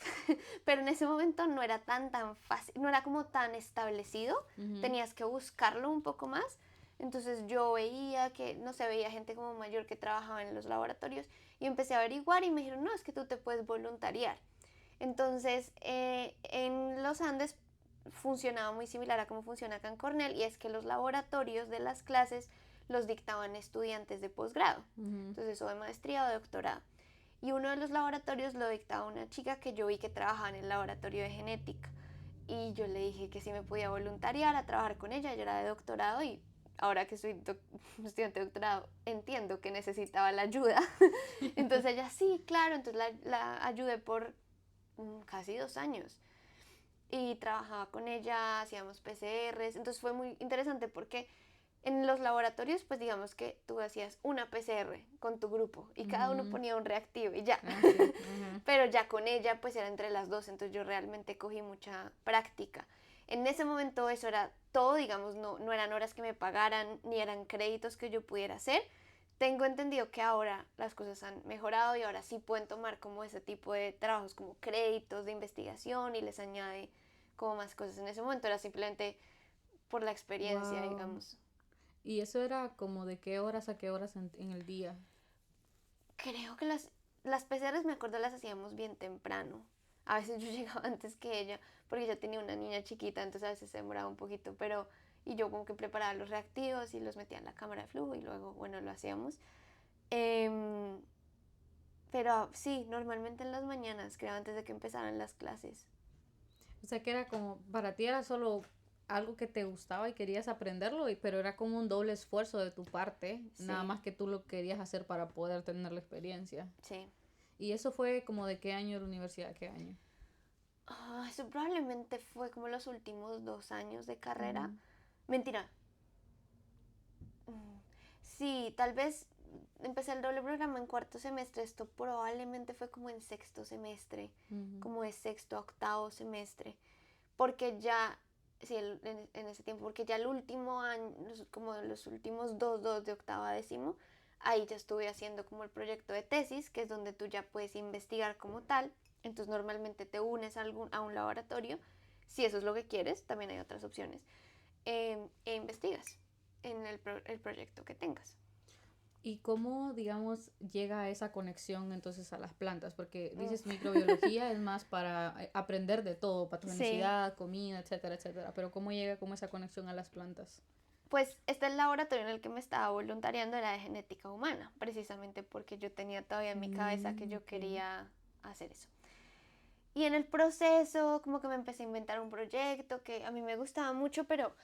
pero en ese momento no era tan fácil, no era como tan establecido, Ujú. tenías que buscarlo un poco más. Entonces yo veía que, no sé, veía gente como mayor que trabajaba en los laboratorios y empecé a averiguar y me dijeron, no, es que tú te puedes voluntariar. Entonces, en los Andes funcionaba muy similar a cómo funciona acá en Cornell y es que los laboratorios de las clases los dictaban estudiantes de posgrado, Ujú. entonces o de maestría o de doctorado. Y uno de los laboratorios lo dictaba una chica que yo vi que trabajaba en el laboratorio de genética. Y yo le dije que si me podía voluntariar a trabajar con ella, ella era de doctorado y ahora que soy estudiante de doctorado entiendo que necesitaba la ayuda. Entonces ella, sí, claro, entonces la ayudé por casi 2 años. Y trabajaba con ella, hacíamos PCRs, entonces fue muy interesante porque en los laboratorios, pues digamos que tú hacías una PCR con tu grupo y cada uno Ujú. ponía un reactivo y ya. Ah, sí. Ajá. Pero ya con ella, pues era entre las dos, entonces yo realmente cogí mucha práctica. En ese momento eso era todo, digamos, no eran horas que me pagaran ni eran créditos que yo pudiera hacer. Tengo entendido que ahora las cosas han mejorado y ahora sí pueden tomar como ese tipo de trabajos como créditos de investigación y les añade como más cosas. En ese momento era simplemente por la experiencia, Wow. digamos. ¿Y eso era como de qué horas a qué horas en el día? Creo que las PCRs, me acuerdo, las hacíamos bien temprano. A veces yo llegaba antes que ella, porque yo tenía una niña chiquita, entonces a veces se demoraba un poquito, pero y yo como que preparaba los reactivos y los metía en la cámara de flujo y luego, bueno, lo hacíamos. Em, pero sí, normalmente en las mañanas, creo, antes de que empezaran las clases. O sea, que era como, para ti era solo algo que te gustaba y querías aprenderlo, pero era como un doble esfuerzo de tu parte, nada Sí, más que tú lo querías hacer para poder tener la experiencia. sí. ¿Y eso fue como de qué año de la universidad? ¿Qué año? Eso probablemente fue como los últimos 2 años de carrera. Ujú. Mentira, sí, tal vez empecé el doble programa en cuarto semestre, esto probablemente fue como en sexto semestre, Ujú. como de sexto a octavo semestre, porque ya, sí, en ese tiempo, porque ya el último año, como los últimos dos de octavo a décimo, ahí ya estuve haciendo como el proyecto de tesis, que es donde tú ya puedes investigar como tal, entonces normalmente te unes a un laboratorio, si eso es lo que quieres, también hay otras opciones, e investigas en el proyecto que tengas. ¿Y cómo, digamos, llega esa conexión entonces a las plantas? Porque dices microbiología es más para aprender de todo, Sí. patogenicidad, comida, etcétera, etcétera. Pero ¿cómo llega como esa conexión a las plantas? Pues este laboratorio en el que me estaba voluntariando era de genética humana, precisamente porque yo tenía todavía en mi cabeza que yo Ok. quería hacer eso. Y en el proceso como que me empecé a inventar un proyecto que a mí me gustaba mucho, pero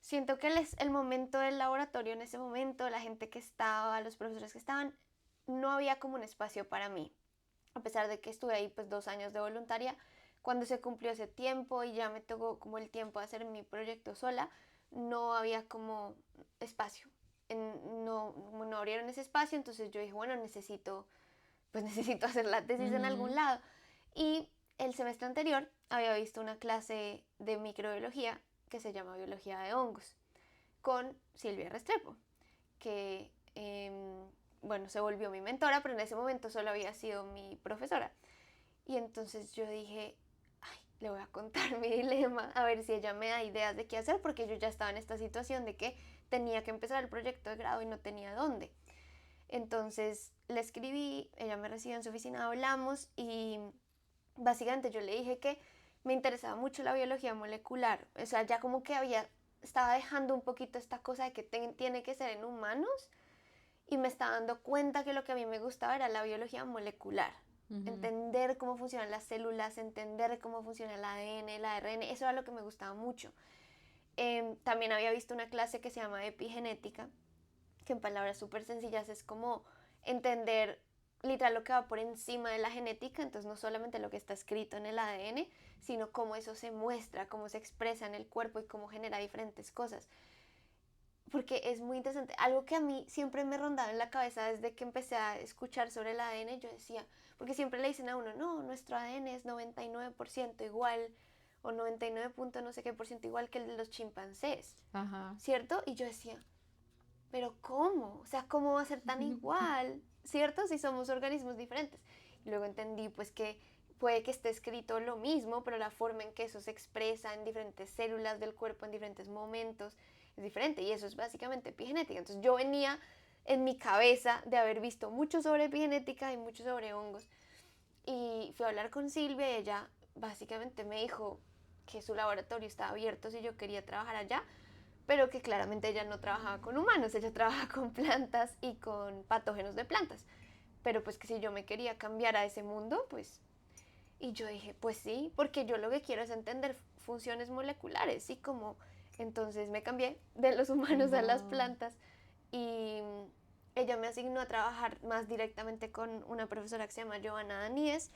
siento que el momento del laboratorio en ese momento, la gente que estaba, los profesores que estaban, no había como un espacio para mí. A pesar de que estuve ahí pues 2 años de voluntaria, cuando se cumplió ese tiempo y ya me tocó como el tiempo de hacer mi proyecto sola, no había como espacio. No abrieron ese espacio, entonces yo dije, bueno, pues necesito hacer la tesis en algún Ujú. lado. Y el semestre anterior había visto una clase de microbiología que se llama Biología de Hongos con Silvia Restrepo, que bueno, se volvió mi mentora, pero en ese momento solo había sido mi profesora. Y entonces yo dije, ay, le voy a contar mi dilema, a ver si ella me da ideas de qué hacer, porque yo ya estaba en esta situación de que tenía que empezar el proyecto de grado y no tenía dónde. Entonces le escribí, ella me recibió en su oficina, hablamos y básicamente yo le dije que me interesaba mucho la biología molecular, o sea, ya como que estaba dejando un poquito esta cosa de que tiene que ser en humanos y me estaba dando cuenta que lo que a mí me gustaba era la biología molecular. Ujú. Entender cómo funcionan las células, entender cómo funciona el ADN, el ARN, eso era lo que me gustaba mucho. También había visto una clase que se llama epigenética, que en palabras súper sencillas es como entender literal lo que va por encima de la genética, entonces no solamente lo que está escrito en el ADN, sino cómo eso se muestra, cómo se expresa en el cuerpo y cómo genera diferentes cosas. Porque es muy interesante. Algo que a mí siempre me rondaba en la cabeza desde que empecé a escuchar sobre el ADN, yo decía, porque siempre le dicen a uno, no, nuestro ADN es 99% igual o 99 punto no sé qué por ciento igual que el de los chimpancés, Ajá. ¿cierto? Y yo decía, pero ¿cómo? O sea, ¿cómo va a ser tan igual? ¿Cierto? Si somos organismos diferentes. Y luego entendí pues que puede que esté escrito lo mismo, pero la forma en que eso se expresa en diferentes células del cuerpo en diferentes momentos es diferente. Y eso es básicamente epigenética. Entonces yo venía en mi cabeza de haber visto mucho sobre epigenética y mucho sobre hongos. Y fui a hablar con Silvia y ella básicamente me dijo que su laboratorio estaba abierto si yo quería trabajar allá, pero que claramente ella no trabajaba con humanos, ella trabaja con plantas y con patógenos de plantas. Pero pues que si yo me quería cambiar a ese mundo, pues... Y yo dije, pues sí, porque yo lo que quiero es entender funciones moleculares, ¿sí? Como entonces me cambié de los humanos a las Wow. plantas y ella me asignó a trabajar más directamente con una profesora que se llama Giovanna Daníez,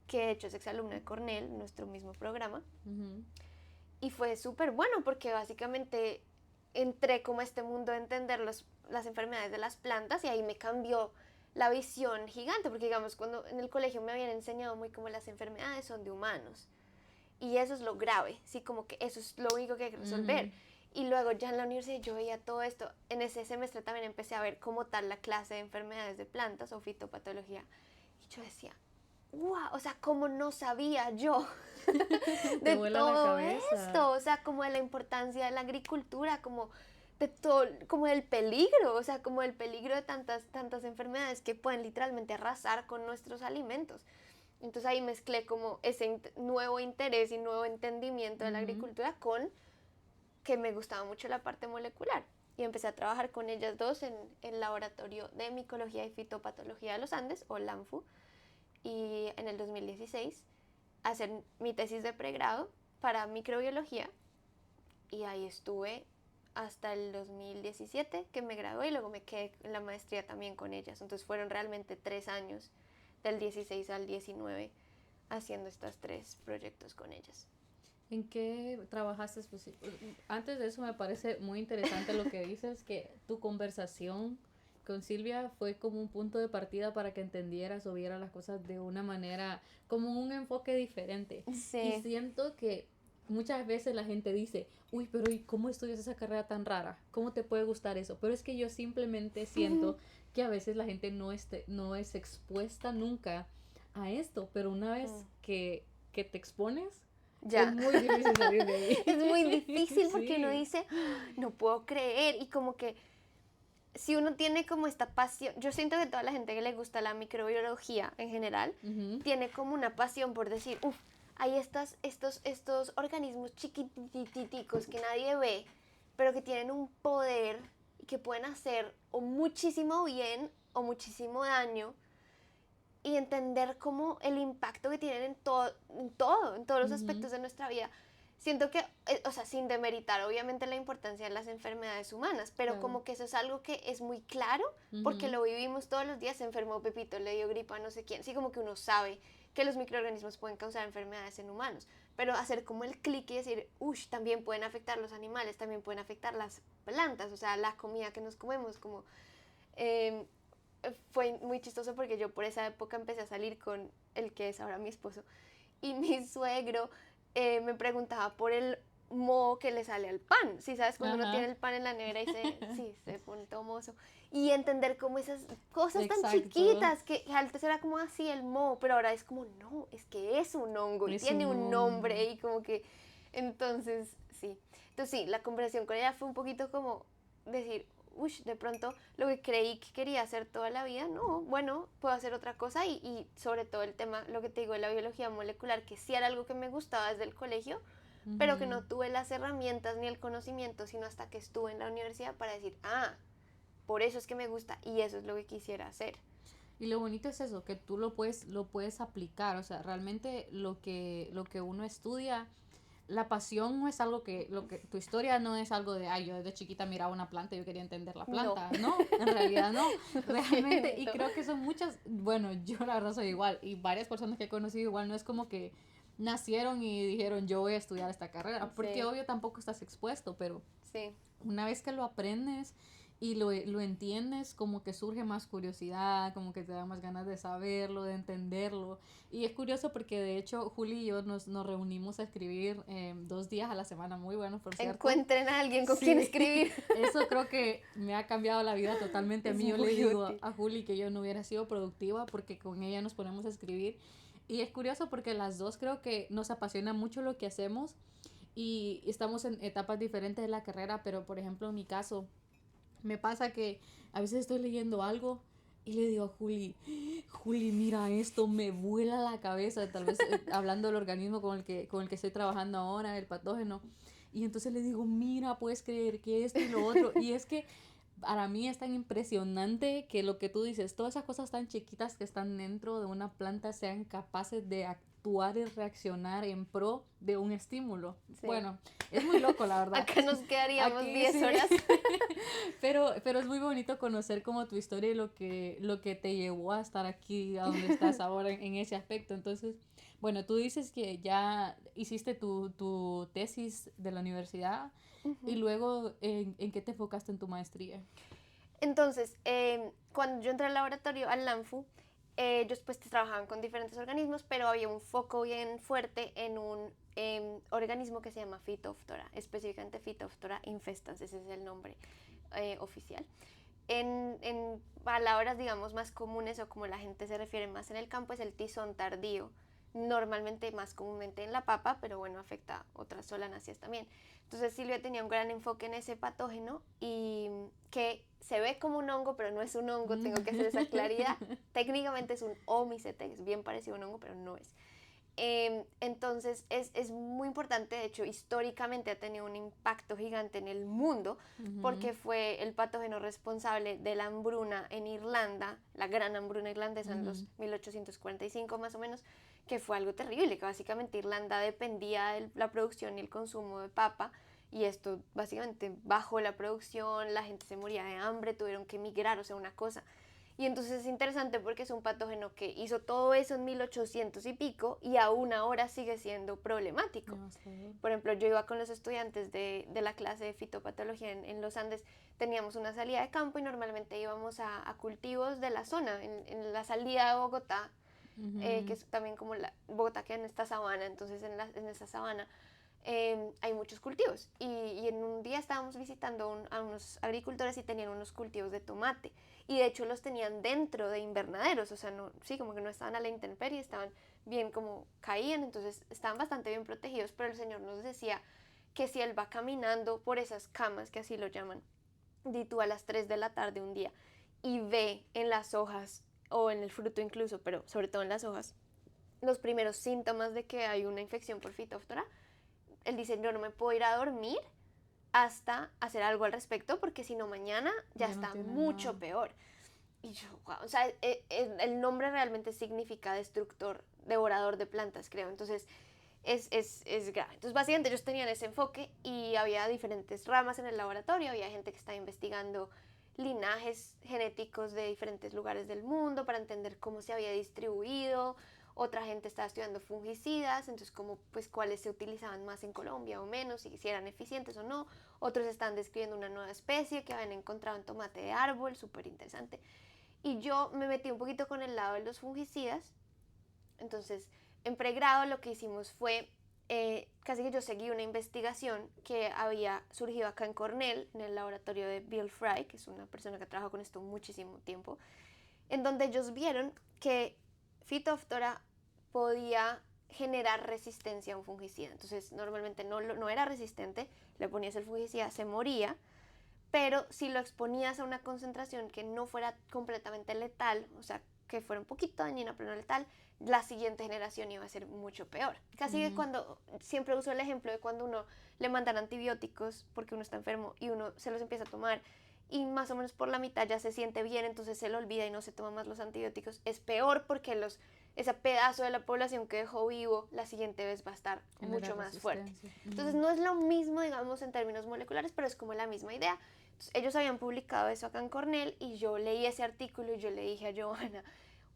que de hecho es exalumna de Cornell, nuestro mismo programa. Y fue súper bueno porque básicamente entré como a este mundo de entender las enfermedades de las plantas y ahí me cambió la visión gigante, porque digamos, cuando en el colegio me habían enseñado muy como las enfermedades son de humanos y eso es lo grave, sí, como que eso es lo único que hay que resolver. Y luego ya en la universidad yo veía todo esto, en ese semestre también empecé a ver como tal la clase de enfermedades de plantas o fitopatología y yo decía, wow, o sea, como no sabía yo Te de vuela la todo cabeza. esto, o sea, como de la importancia de la agricultura, como de todo, como del peligro, o sea, como del peligro de tantas enfermedades que pueden literalmente arrasar con nuestros alimentos. Entonces ahí mezclé como ese nuevo interés y nuevo entendimiento de la Ujú. agricultura con que me gustaba mucho la parte molecular. Y empecé a trabajar con ellas dos en el Laboratorio de Micología y Fitopatología de los Andes, o LAMFU, y en el 2016 hacer mi tesis de pregrado para microbiología y ahí estuve hasta el 2017 que me gradué y luego me quedé en la maestría también con ellas. Entonces fueron realmente 3 años, del 16 al 19, haciendo estos 3 proyectos con ellas. ¿En qué trabajaste? Antes de eso me parece muy interesante lo que dices, que tu conversación con Silvia fue como un punto de partida para que entendieras o vieras las cosas de una manera, como un enfoque diferente. Y Sí. siento que muchas veces la gente dice, uy, pero ¿y cómo estudias esa carrera tan rara? ¿Cómo te puede gustar eso? Pero es que yo simplemente siento que a veces la gente no es expuesta nunca a esto, pero una vez que te expones, es Ya. muy difícil salir de Es muy ahí. difícil porque uno Sí. dice, "Ah, no puedo creer", y como que si uno tiene como esta pasión, yo siento que toda la gente que le gusta la microbiología en general, tiene como una pasión por decir, uff, hay estos organismos chiquititicos que nadie ve, pero que tienen un poder y que pueden hacer o muchísimo bien o muchísimo daño, y entender como el impacto que tienen en todos los aspectos de nuestra vida. Siento que, o sea, sin demeritar obviamente la importancia de las enfermedades humanas, pero Claro. como que eso es algo que es muy claro, porque lo vivimos todos los días. Se enfermó Pepito, le dio gripa a no sé quién, sí, como que uno sabe que los microorganismos pueden causar enfermedades en humanos, pero hacer como el clic y decir, uff, también pueden afectar los animales, también pueden afectar las plantas, o sea, la comida que nos comemos, como... Eh, fue muy chistoso porque yo por esa época empecé a salir con el que es ahora mi esposo, y mi suegro me preguntaba por el moho que le sale al pan. ¿Sí sabes? Cuando uno tiene el pan en la nevera y se pone todo mozo. Y entender como esas cosas tan chiquitas que antes era como así el moho, pero ahora es como, no, es que es un hongo y tiene un nombre y como que... Entonces, sí. Entonces, sí, la conversación con ella fue un poquito como decir, uy, de pronto lo que creí que quería hacer toda la vida, no, bueno, puedo hacer otra cosa, y sobre todo el tema, lo que te digo, de la biología molecular, que sí era algo que me gustaba desde el colegio, pero que no tuve las herramientas ni el conocimiento, sino hasta que estuve en la universidad para decir, ah, por eso es que me gusta y eso es lo que quisiera hacer. Y lo bonito es eso, que tú lo puedes aplicar, o sea, realmente lo que uno estudia, la pasión no es algo tu historia no es algo de, ay, yo desde chiquita miraba una planta y yo quería entender la planta, no, en realidad no, realmente, y creo que son muchas, bueno, yo la verdad soy igual, y varias personas que he conocido igual, no es como que nacieron y dijeron, yo voy a estudiar esta carrera, porque obvio tampoco estás expuesto, pero una vez que lo aprendes y lo entiendes, como que surge más curiosidad, como que te da más ganas de saberlo, de entenderlo. Y es curioso porque de hecho Juli y yo nos reunimos a escribir 2 días a la semana, muy buenos por cierto. Encuentren a alguien con quien escribir. Eso creo que me ha cambiado la vida totalmente. A mí yo le digo a Juli que yo no hubiera sido productiva porque con ella nos ponemos a escribir. Y es curioso porque las dos creo que nos apasiona mucho lo que hacemos y estamos en etapas diferentes de la carrera, pero por ejemplo en mi caso me pasa que a veces estoy leyendo algo y le digo a Juli, mira esto, me vuela la cabeza, tal vez hablando del organismo con el que estoy trabajando ahora, el patógeno, y entonces le digo, mira, puedes creer que esto y lo otro, y es que para mí es tan impresionante que lo que tú dices, todas esas cosas tan chiquitas que están dentro de una planta sean capaces de actuar y reaccionar en pro de un estímulo. Sí. Bueno, es muy loco, la verdad. Acá nos quedaríamos 10 horas. pero es muy bonito conocer como tu historia y lo que te llevó a estar aquí, a donde estás ahora en ese aspecto. Entonces, bueno, tú dices que ya hiciste tu tesis de la universidad. Y luego, ¿en qué te enfocaste en tu maestría? Entonces, cuando yo entré al laboratorio, al LANFU, ellos pues trabajaban con diferentes organismos, pero había un foco bien fuerte en un organismo que se llama Phytophthora, específicamente Phytophthora infestans, ese es el nombre oficial. En palabras, digamos, más comunes, o como la gente se refiere más en el campo, es el tizón tardío, normalmente más comúnmente en la papa, pero bueno, afecta a otras solanáceas también. Entonces Silvia tenía un gran enfoque en ese patógeno, y que se ve como un hongo, pero no es un hongo, tengo que hacer esa claridad. Técnicamente es un omicete, es bien parecido a un hongo, pero no es. Entonces es muy importante, de hecho históricamente ha tenido un impacto gigante en el mundo, porque fue el patógeno responsable de la hambruna en Irlanda, la gran hambruna irlandesa en los 1845 más o menos, que fue algo terrible, que básicamente Irlanda dependía de la producción y el consumo de papa, y esto básicamente bajó la producción, la gente se moría de hambre, tuvieron que emigrar, o sea, una cosa. Y entonces es interesante porque es un patógeno que hizo todo eso en 1800 y pico y aún ahora sigue siendo problemático. Por ejemplo, yo iba con los estudiantes de la clase de fitopatología en los Andes, teníamos una salida de campo y normalmente íbamos a cultivos de la zona, en la salida de Bogotá, que es también como Bogotá queda en esta sabana, entonces en esa sabana hay muchos cultivos, y en un día estábamos visitando a unos agricultores y tenían unos cultivos de tomate, y de hecho los tenían dentro de invernaderos, o sea, no, sí, como que no estaban a la intemperie, estaban bien, como caían, entonces estaban bastante bien protegidos, pero el Señor nos decía que si Él va caminando por esas camas, que así lo llaman, di tú a las 3 de la tarde un día y ve en las hojas o en el fruto incluso, pero sobre todo en las hojas, los primeros síntomas de que hay una infección por Phytophthora, él dice, yo no me puedo ir a dormir hasta hacer algo al respecto porque si no mañana ya Ya no está tiene mucho nada. peor. Y yo, wow, o sea, el nombre realmente significa destructor, devorador de plantas, creo. Entonces, es grave. Entonces, básicamente ellos tenían ese enfoque y había diferentes ramas en el laboratorio. Había gente que estaba investigando linajes genéticos de diferentes lugares del mundo para entender cómo se había distribuido. Otra gente estaba estudiando fungicidas, entonces como pues cuáles se utilizaban más en Colombia o menos, y si eran eficientes o no. Otros están describiendo una nueva especie que habían encontrado en tomate de árbol, súper interesante. Y yo me metí un poquito con el lado de los fungicidas. Entonces, en pregrado lo que hicimos fue, casi que yo seguí una investigación que había surgido acá en Cornell, en el laboratorio de Bill Fry, que es una persona que ha trabajado con esto muchísimo tiempo, en donde ellos vieron que Phytophthora podía generar resistencia a un fungicida. Entonces, normalmente no era resistente, le ponías el fungicida, se moría, pero si lo exponías a una concentración que no fuera completamente letal, o sea, que fuera un poquito dañina pero no letal, la siguiente generación iba a ser mucho peor. Casi que cuando, siempre uso el ejemplo de cuando uno le mandan antibióticos porque uno está enfermo y uno se los empieza a tomar y más o menos por la mitad ya se siente bien, entonces se le olvida y no se toma más los antibióticos. Es peor porque ese pedazo de la población que dejó vivo, la siguiente vez va a estar Genera mucho más fuerte. resistencia. Entonces no es lo mismo, digamos, en términos moleculares, pero es como la misma idea. Entonces, ellos habían publicado eso acá en Cornell y yo leí ese artículo y yo le dije a Johanna,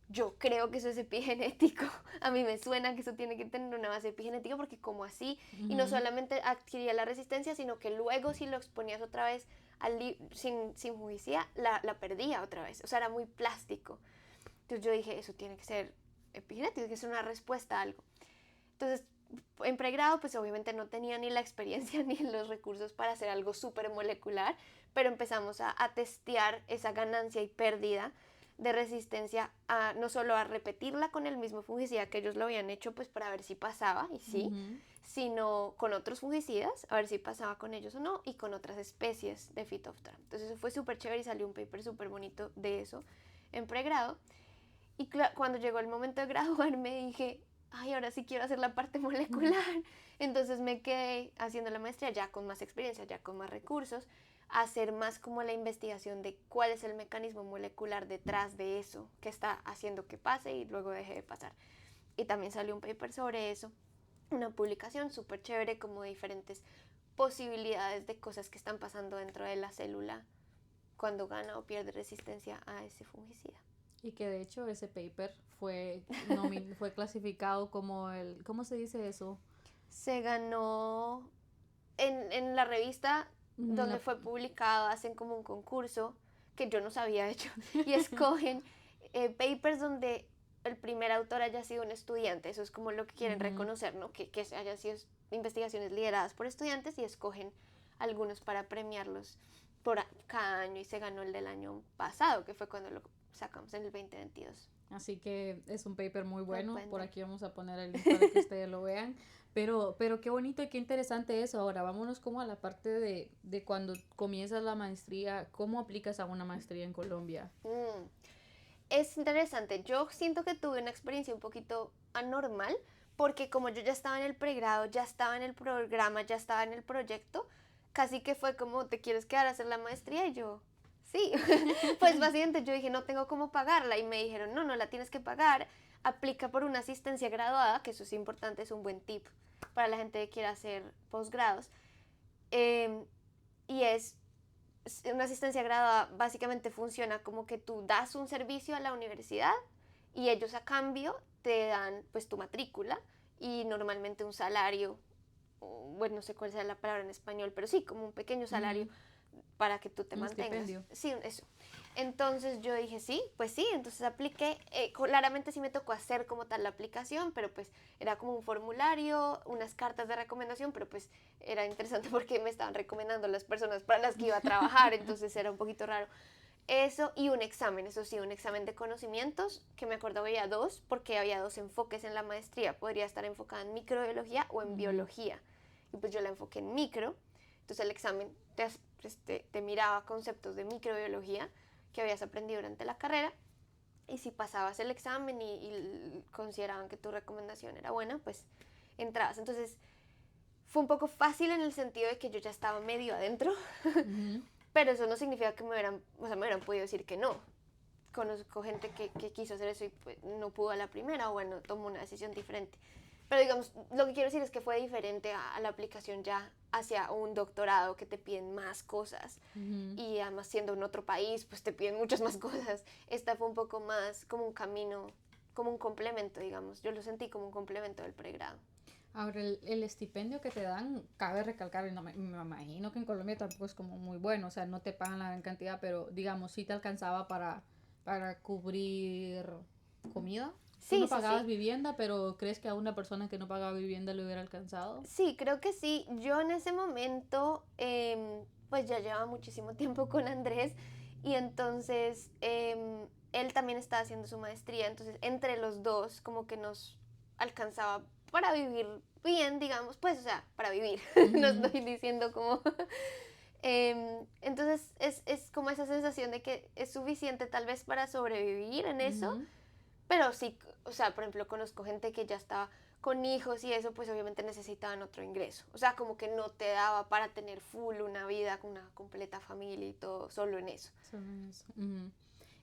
yo creo que eso es epigenético. A mí me suena que eso tiene que tener una base epigenética porque como así, y no solamente adquiría la resistencia, sino que luego si lo exponías otra vez sin fungicida, la perdía otra vez. O sea, era muy plástico. Entonces yo dije, eso tiene que ser epigenético, tiene que ser una respuesta a algo. Entonces, en pregrado, pues obviamente no tenía ni la experiencia ni los recursos para hacer algo súper molecular, pero empezamos a testear esa ganancia y pérdida de resistencia no solo a repetirla con el mismo fungicida que ellos lo habían hecho pues para ver si pasaba, y sí, sino con otros fungicidas, a ver si pasaba con ellos o no, y con otras especies de Phytophthora. Entonces eso fue súper chévere y salió un paper súper bonito de eso en pregrado. Y cuando llegó el momento de graduarme dije, ay, ahora sí quiero hacer la parte molecular. Entonces me quedé haciendo la maestría ya con más experiencia, ya con más recursos, hacer más como la investigación de cuál es el mecanismo molecular detrás de eso que está haciendo que pase y luego deje de pasar. Y también salió un paper sobre eso, una publicación súper chévere como de diferentes posibilidades de cosas que están pasando dentro de la célula cuando gana o pierde resistencia a ese fungicida. Y que de hecho ese paper fue clasificado como el, ¿cómo se dice eso? Se ganó en la revista donde La- fue publicado, hacen como un concurso que yo no sabía de hecho, y escogen papers donde el primer autor haya sido un estudiante. Eso es como lo que quieren reconocer, ¿no? Que hayan sido investigaciones lideradas por estudiantes y escogen algunos para premiarlos por cada año, y se ganó el del año pasado, que fue cuando lo sacamos en el 2022. Así que es un paper muy bueno. Por Sorprendente. aquí vamos a poner el link para que ustedes lo vean. Pero qué bonito y qué interesante eso. Ahora vámonos como a la parte de cuando comienzas la maestría. ¿Cómo aplicas a una maestría en Colombia? Es interesante. Yo siento que tuve una experiencia un poquito anormal porque como yo ya estaba en el pregrado, ya estaba en el programa, ya estaba en el proyecto, casi que fue como, ¿te quieres quedar a hacer la maestría? Y yo, sí. Pues básicamente yo dije, no tengo cómo pagarla, y me dijeron, no, no la tienes que pagar, aplica por una asistencia graduada, que eso es importante, es un buen tip para la gente que quiera hacer posgrados. Y es una asistencia graduada, básicamente funciona como que tú das un servicio a la universidad y ellos a cambio te dan pues tu matrícula y normalmente un salario, bueno, no sé cuál sea la palabra en español, pero sí, como un pequeño salario para que tú te Un mantengas. estipendio. Sí, eso. Entonces yo dije, sí, pues sí, entonces apliqué. Claramente sí me tocó hacer como tal la aplicación, pero pues era como un formulario, unas cartas de recomendación, pero pues era interesante porque me estaban recomendando las personas para las que iba a trabajar, entonces era un poquito raro. Eso y un examen, eso sí, un examen de conocimientos, que me acuerdo había dos, porque había dos enfoques en la maestría. Podría estar enfocada en microbiología o en biología. Y pues yo la enfoqué en micro. Entonces el examen te miraba conceptos de microbiología que habías aprendido durante la carrera, y si pasabas el examen y consideraban que tu recomendación era buena, pues entrabas. Entonces fue un poco fácil en el sentido de que yo ya estaba medio adentro, Ujú. pero eso no significa que me hubieran podido decir que no. Conozco gente que quiso hacer eso y pues, no pudo a la primera, o bueno, tomó una decisión diferente. Pero digamos, lo que quiero decir es que fue diferente a la aplicación ya hacia un doctorado, que te piden más cosas. Ujú. Y además siendo en otro país, pues te piden muchas más cosas. Esta fue un poco más como un camino, como un complemento, digamos. Yo lo sentí como un complemento del pregrado. Ahora, el estipendio que te dan, cabe recalcar, y no me imagino que en Colombia tampoco es como muy bueno, o sea, no te pagan la gran cantidad, pero digamos, sí te alcanzaba para cubrir comida. Tú Sí, no sí, pagabas sí. vivienda, pero ¿crees que a una persona que no pagaba vivienda le hubiera alcanzado? Sí, creo que sí. Yo en ese momento, pues ya llevaba muchísimo tiempo con Andrés, y entonces él también estaba haciendo su maestría, entonces entre los dos como que nos alcanzaba para vivir bien, digamos, pues, o sea, para vivir. No Ujú. estoy diciendo como... entonces es como esa sensación de que es suficiente tal vez para sobrevivir en eso, Ujú. pero sí, o sea, por ejemplo, conozco gente que ya estaba con hijos y eso, pues obviamente necesitaban otro ingreso. O sea, como que no te daba para tener full una vida con una completa familia y todo, solo en eso. Solo eso. Ujú.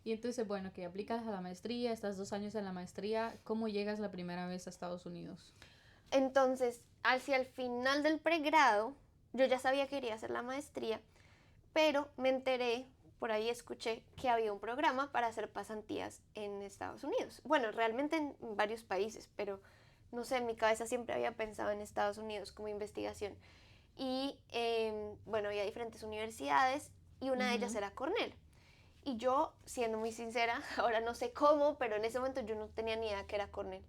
Y entonces, bueno, que aplicas a la maestría, estás 2 años en la maestría, ¿cómo llegas la primera vez a Estados Unidos? Entonces, hacia el final del pregrado, yo ya sabía que quería hacer la maestría, pero me enteré, por ahí escuché que había un programa para hacer pasantías en Estados Unidos. Bueno, realmente en varios países, pero no sé, en mi cabeza siempre había pensado en Estados Unidos como investigación. Y bueno, había diferentes universidades y una de ellas Ujú. era Cornell. Y yo, siendo muy sincera, ahora no sé cómo, pero en ese momento yo no tenía ni idea que era Cornell.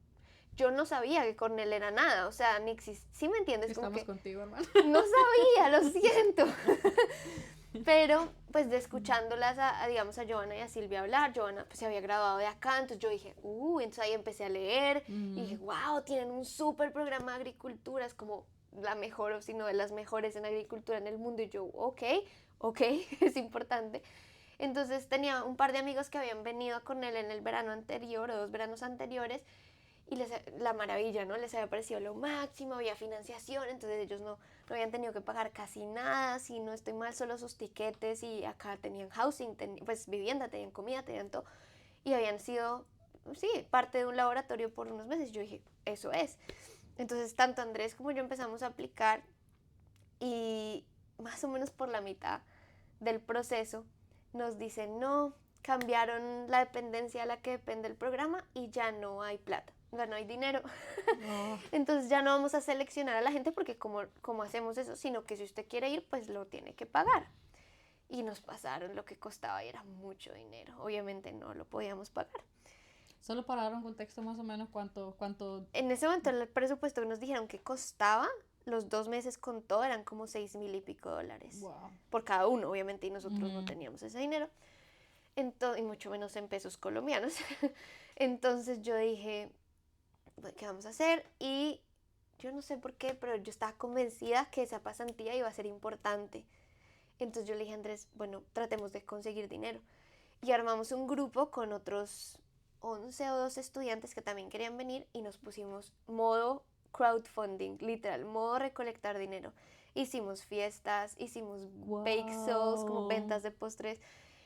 Yo no sabía que Cornell era nada, o sea, ni existía. ¿Sí me entiendes? Como Estamos que contigo, hermano. no sabía, lo siento. Pero pues de escuchándolas digamos, a Joana y a Silvia hablar, Joana pues se había graduado de acá, entonces yo dije, entonces ahí empecé a leer y dije, Ujú. wow, tienen un súper programa de agricultura, es como la mejor, o si no de las mejores en agricultura en el mundo, y yo, ok, es importante. Entonces tenía un par de amigos que habían venido con él en el verano anterior o 2 veranos anteriores, y la maravilla, ¿no? Les había parecido lo máximo, había financiación, entonces ellos no habían tenido que pagar casi nada, si no estoy mal, solo sus tiquetes, y acá tenían housing, pues vivienda, tenían comida, tenían todo, y habían sido, sí, parte de un laboratorio por unos meses. Yo dije, eso es. Entonces tanto Andrés como yo empezamos a aplicar, y más o menos por la mitad del proceso nos dicen, no, cambiaron la dependencia a la que depende el programa y ya no hay plata, ya no hay dinero. Oh, Entonces ya no vamos a seleccionar a la gente, porque como hacemos eso, sino que si usted quiere ir, pues lo tiene que pagar. Y nos pasaron lo que costaba y era mucho dinero. Obviamente no lo podíamos pagar. solo para dar un contexto más o menos cuánto. En ese momento el presupuesto que nos dijeron que costaba, los 2 meses con todo, eran como 6,000 y pico dólares Wow. por cada uno, obviamente, y nosotros no Ujú. teníamos ese dinero. Y mucho menos en pesos colombianos. Entonces yo dije, ¿qué vamos a hacer? Y yo no sé por qué, pero yo estaba convencida que esa pasantía iba a ser importante. Entonces yo le dije a Andrés, bueno, tratemos de conseguir dinero. Y armamos un grupo con otros 11 o 12 estudiantes que también querían venir, y nos pusimos modo crowdfunding, literal, modo recolectar dinero. Hicimos fiestas, hicimos bake sales, como Wow. ventas de postres,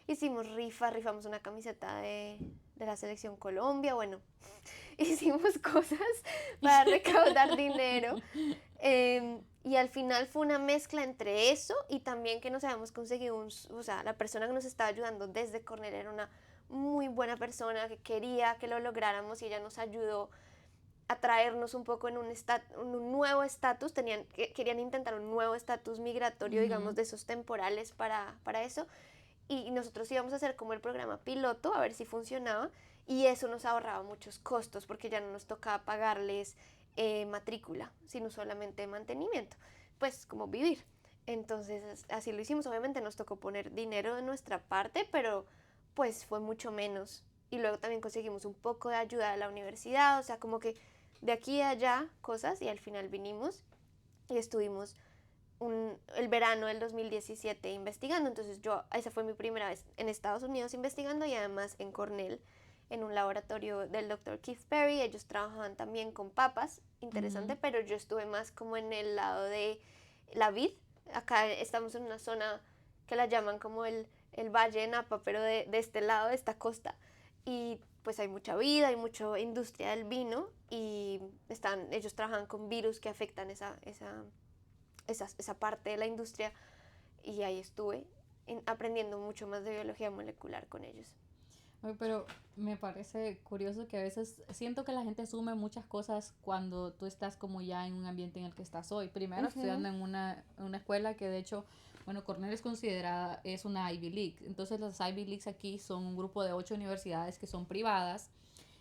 hicimos rifamos una camiseta de la selección Colombia, bueno, hicimos cosas para recaudar dinero. Y al final fue una mezcla entre eso y también que nos habíamos conseguido o sea, la persona que nos estaba ayudando desde Cornell era una muy buena persona que quería que lo lográramos, y ella nos ayudó a traernos un poco en un nuevo estatus. Querían intentar un nuevo estatus migratorio, digamos, Ujú. de esos temporales para eso, y nosotros íbamos a hacer como el programa piloto a ver si funcionaba, y eso nos ahorraba muchos costos porque ya no nos tocaba pagarles matrícula, sino solamente mantenimiento, pues como vivir. Entonces así lo hicimos. Obviamente nos tocó poner dinero de nuestra parte, pero pues fue mucho menos. Y luego también conseguimos un poco de ayuda de la universidad, o sea, como que de aquí a allá cosas, y al final vinimos y estuvimos el verano del 2017 investigando. Entonces esa fue mi primera vez en Estados Unidos investigando y además en Cornell, en un laboratorio del Dr. Keith Perry. Ellos trabajaban también con papas, interesante, pero yo estuve más como en el lado de la vid. Acá estamos en una zona que la llaman como el Valle de Napa, pero de este lado, de esta costa. Y pues hay mucha vida, hay mucha industria del vino y ellos trabajan con virus que afectan esa parte de la industria y ahí estuve aprendiendo mucho más de biología molecular con ellos. Pero me parece curioso que a veces siento que la gente asume muchas cosas cuando tú estás como ya en un ambiente en el que estás hoy. Primero estudiando en una escuela que de hecho, bueno, Cornell es una Ivy League. Entonces las Ivy Leagues aquí son un grupo de 8 universidades que son privadas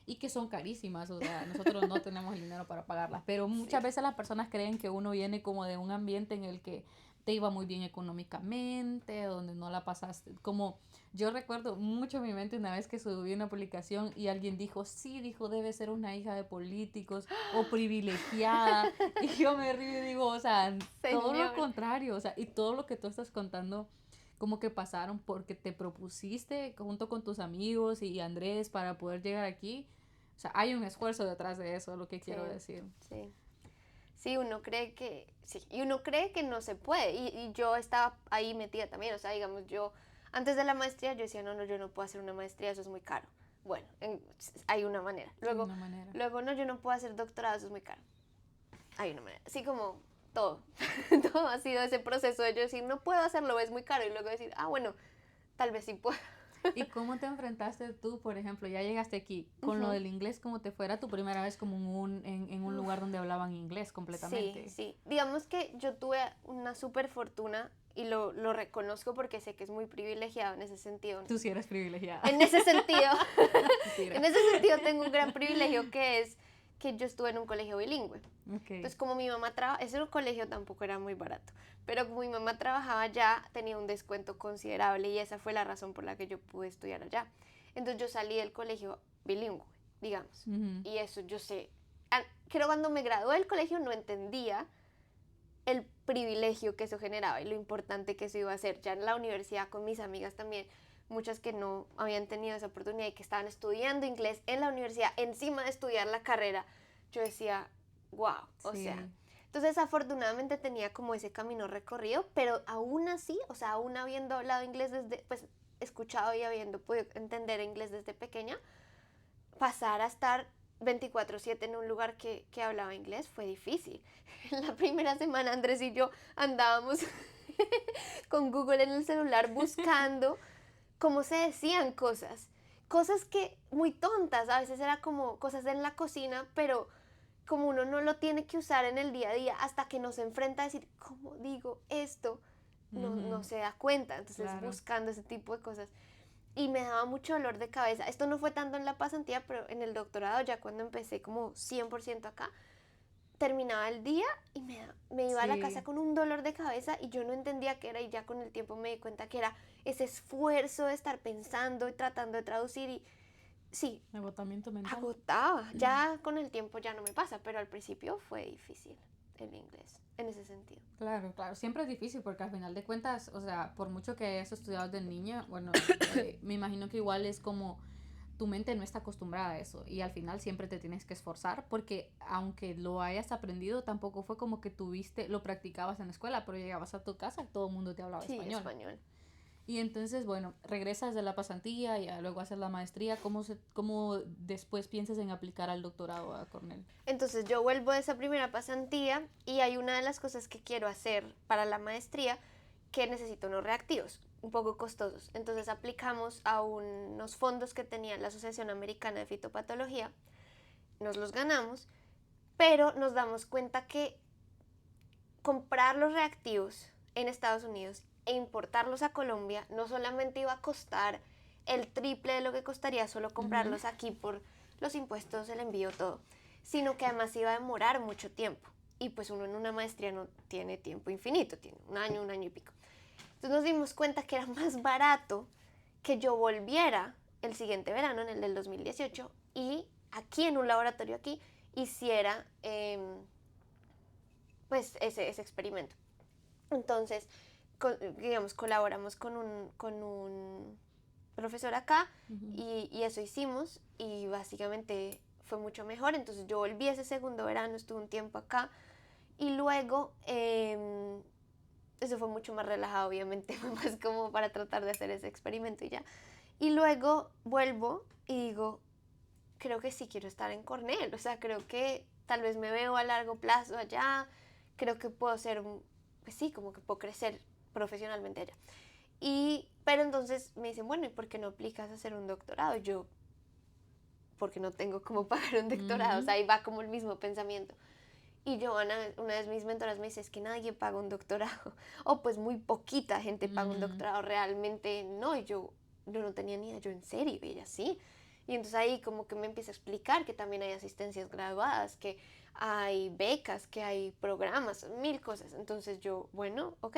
y que son carísimas, o sea, nosotros no tenemos el dinero para pagarlas, pero muchas veces las personas creen que uno viene como de un ambiente en el que te iba muy bien económicamente, donde no la pasaste, como yo recuerdo mucho en mi mente una vez que subí una publicación y alguien dijo, sí, dijo, debe ser una hija de políticos o privilegiada, y yo me río y digo, o sea, todo lo contrario, o sea, y todo lo que tú estás contando como que pasaron porque te propusiste junto con tus amigos y Andrés para poder llegar aquí. O sea, hay un esfuerzo detrás de eso, lo que quiero decir. Sí. Sí, uno cree que, sí, y uno cree que no se puede, y yo estaba ahí metida también, o sea, digamos, yo, antes de la maestría, yo decía, no, yo no puedo hacer una maestría, eso es muy caro. Bueno, hay una manera. Luego, no, yo no puedo hacer doctorado, eso es muy caro. Hay una manera. Así como todo, todo ha sido ese proceso de yo decir, no puedo hacerlo, es muy caro, y luego decir, bueno, tal vez sí puedo. ¿Y cómo te enfrentaste tú, por ejemplo, ya llegaste aquí, con lo del inglés, como te fuera tu primera vez como en un lugar donde hablaban inglés completamente? Sí. Digamos que yo tuve una súper fortuna y lo reconozco porque sé que es muy privilegiado en ese sentido. Tú sí eres privilegiada. En ese sentido, en ese sentido tengo un gran privilegio que es que yo estuve en un colegio bilingüe. Okay. Entonces, como mi mamá trabajaba, ese colegio tampoco era muy barato, pero como mi mamá trabajaba allá, tenía un descuento considerable y esa fue la razón por la que yo pude estudiar allá. Entonces, yo salí del colegio bilingüe, digamos, y eso yo sé. Creo cuando me gradué del colegio no entendía el privilegio que eso generaba y lo importante que eso iba a ser. Ya en la universidad con mis amigas también, muchas que no habían tenido esa oportunidad y que estaban estudiando inglés en la universidad encima de estudiar la carrera, yo decía, wow, o sea. Entonces afortunadamente tenía como ese camino recorrido, pero aún así, o sea, aún habiendo hablado inglés desde, pues escuchado y habiendo podido entender inglés desde pequeña, pasar a estar 24/7 en un lugar que hablaba inglés fue difícil. La primera semana Andrés y yo andábamos con Google en el celular buscando cómo se decían cosas que muy tontas, a veces era como cosas en la cocina, pero como uno no lo tiene que usar en el día a día hasta que nos enfrenta a decir, ¿cómo digo esto? No se da cuenta, entonces buscando ese tipo de cosas. Y me daba mucho dolor de cabeza. Esto no fue tanto en la pasantía, pero en el doctorado, ya cuando empecé como 100% acá, terminaba el día y me iba a la casa con un dolor de cabeza y yo no entendía qué era y ya con el tiempo me di cuenta que era ese esfuerzo de estar pensando y tratando de traducir y sí. Agotamiento mental. Agotaba. Ya con el tiempo ya no me pasa, pero al principio fue difícil el inglés en ese sentido. Claro, siempre es difícil porque al final de cuentas, o sea, por mucho que hayas estudiado de niña, bueno, me imagino que igual es como tu mente no está acostumbrada a eso y al final siempre te tienes que esforzar porque aunque lo hayas aprendido, tampoco fue como que lo practicabas en la escuela, pero llegabas a tu casa y todo el mundo te hablaba español. Y entonces, bueno, regresas de la pasantía y luego haces la maestría. ¿Cómo después piensas en aplicar al doctorado a Cornell? Entonces yo vuelvo de esa primera pasantía y hay una de las cosas que quiero hacer para la maestría que necesito unos reactivos un poco costosos. Entonces aplicamos a unos fondos que tenía la Asociación Americana de Fitopatología, nos los ganamos, pero nos damos cuenta que comprar los reactivos en Estados Unidos e importarlos a Colombia no solamente iba a costar el triple de lo que costaría solo comprarlos aquí por los impuestos, el envío, todo, sino que además iba a demorar mucho tiempo. Y pues uno en una maestría no tiene tiempo infinito, tiene un año y pico. Entonces nos dimos cuenta que era más barato que yo volviera el siguiente verano, en el del 2018, y aquí en un laboratorio aquí hiciera pues ese experimento. Entonces, digamos, colaboramos con un profesor acá Ujú. y eso hicimos y básicamente fue mucho mejor. Entonces yo volví ese segundo verano, estuve un tiempo acá y luego eso fue mucho más relajado, obviamente, fue más como para tratar de hacer ese experimento y ya. Y luego vuelvo y digo, creo que sí quiero estar en Cornell, o sea, creo que tal vez me veo a largo plazo allá, creo que puedo ser, pues sí, como que puedo crecer profesionalmente allá. Pero entonces me dicen, bueno, ¿y por qué no aplicas a hacer un doctorado? Y yo, porque no tengo cómo pagar un doctorado, o Ujú. sea, ahí va como el mismo pensamiento. Y Joana, una de mis mentoras, me dice, es que nadie paga un doctorado, o pues muy poquita gente paga un Ujú. doctorado, realmente no, y yo no tenía ni idea, yo en serio, y ella sí. Y entonces ahí como que me empieza a explicar que también hay asistencias graduadas, que hay becas, que hay programas, mil cosas. Entonces yo, bueno, ok.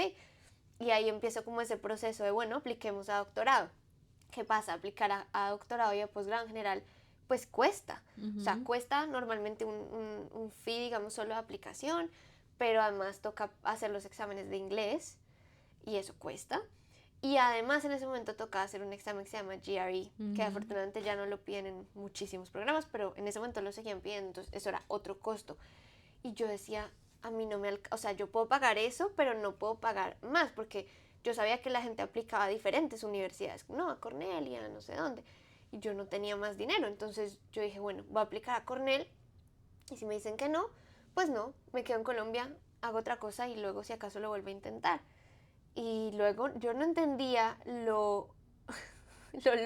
Y ahí empiezo como ese proceso de, bueno, apliquemos a doctorado. ¿Qué pasa? Aplicar a doctorado y a posgrado en general, pues cuesta. O sea, Ujú. cuesta normalmente un fee, digamos, solo de aplicación, pero además toca hacer los exámenes de inglés y eso cuesta. Y además en ese momento toca hacer un examen que se llama GRE, que Ujú. afortunadamente ya no lo piden en muchísimos programas, pero en ese momento lo seguían pidiendo, entonces eso era otro costo. Y yo decía, a mí no me o sea, yo puedo pagar eso, pero no puedo pagar más, porque yo sabía que la gente aplicaba a diferentes universidades, no, a Cornell y a no sé dónde, y yo no tenía más dinero, entonces yo dije, bueno, voy a aplicar a Cornell, y si me dicen que no, pues no, me quedo en Colombia, hago otra cosa y luego si acaso lo vuelvo a intentar. Y luego yo no entendía lo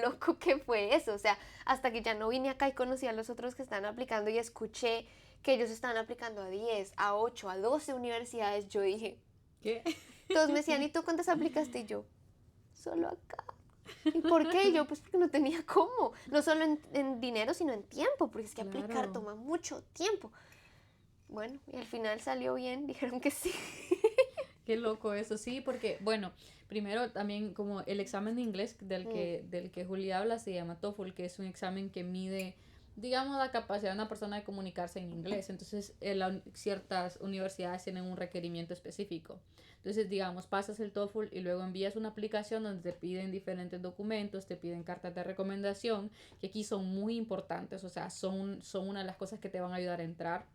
loco que fue eso, o sea, hasta que ya no vine acá y conocí a los otros que están aplicando y escuché que ellos estaban aplicando a 10, a 8, a 12 universidades, yo dije, ¿Qué? todos me decían, ¿y tú cuántas aplicaste? Y yo, solo acá. ¿Y por qué? Y yo, pues porque no tenía cómo, no solo en dinero, sino en tiempo, porque es que aplicar Claro. toma mucho tiempo. Bueno, y al final salió bien, dijeron que sí. Qué loco eso, sí, porque, bueno, primero también como el examen de inglés Mm, del que Julia habla se llama TOEFL, que es un examen que mide, digamos, la capacidad de una persona de comunicarse en inglés. Entonces, ciertas universidades tienen un requerimiento específico. Entonces, digamos, pasas el TOEFL y luego envías una aplicación donde te piden diferentes documentos, te piden cartas de recomendación, que aquí son muy importantes, o sea, son una de las cosas que te van a ayudar a entrar.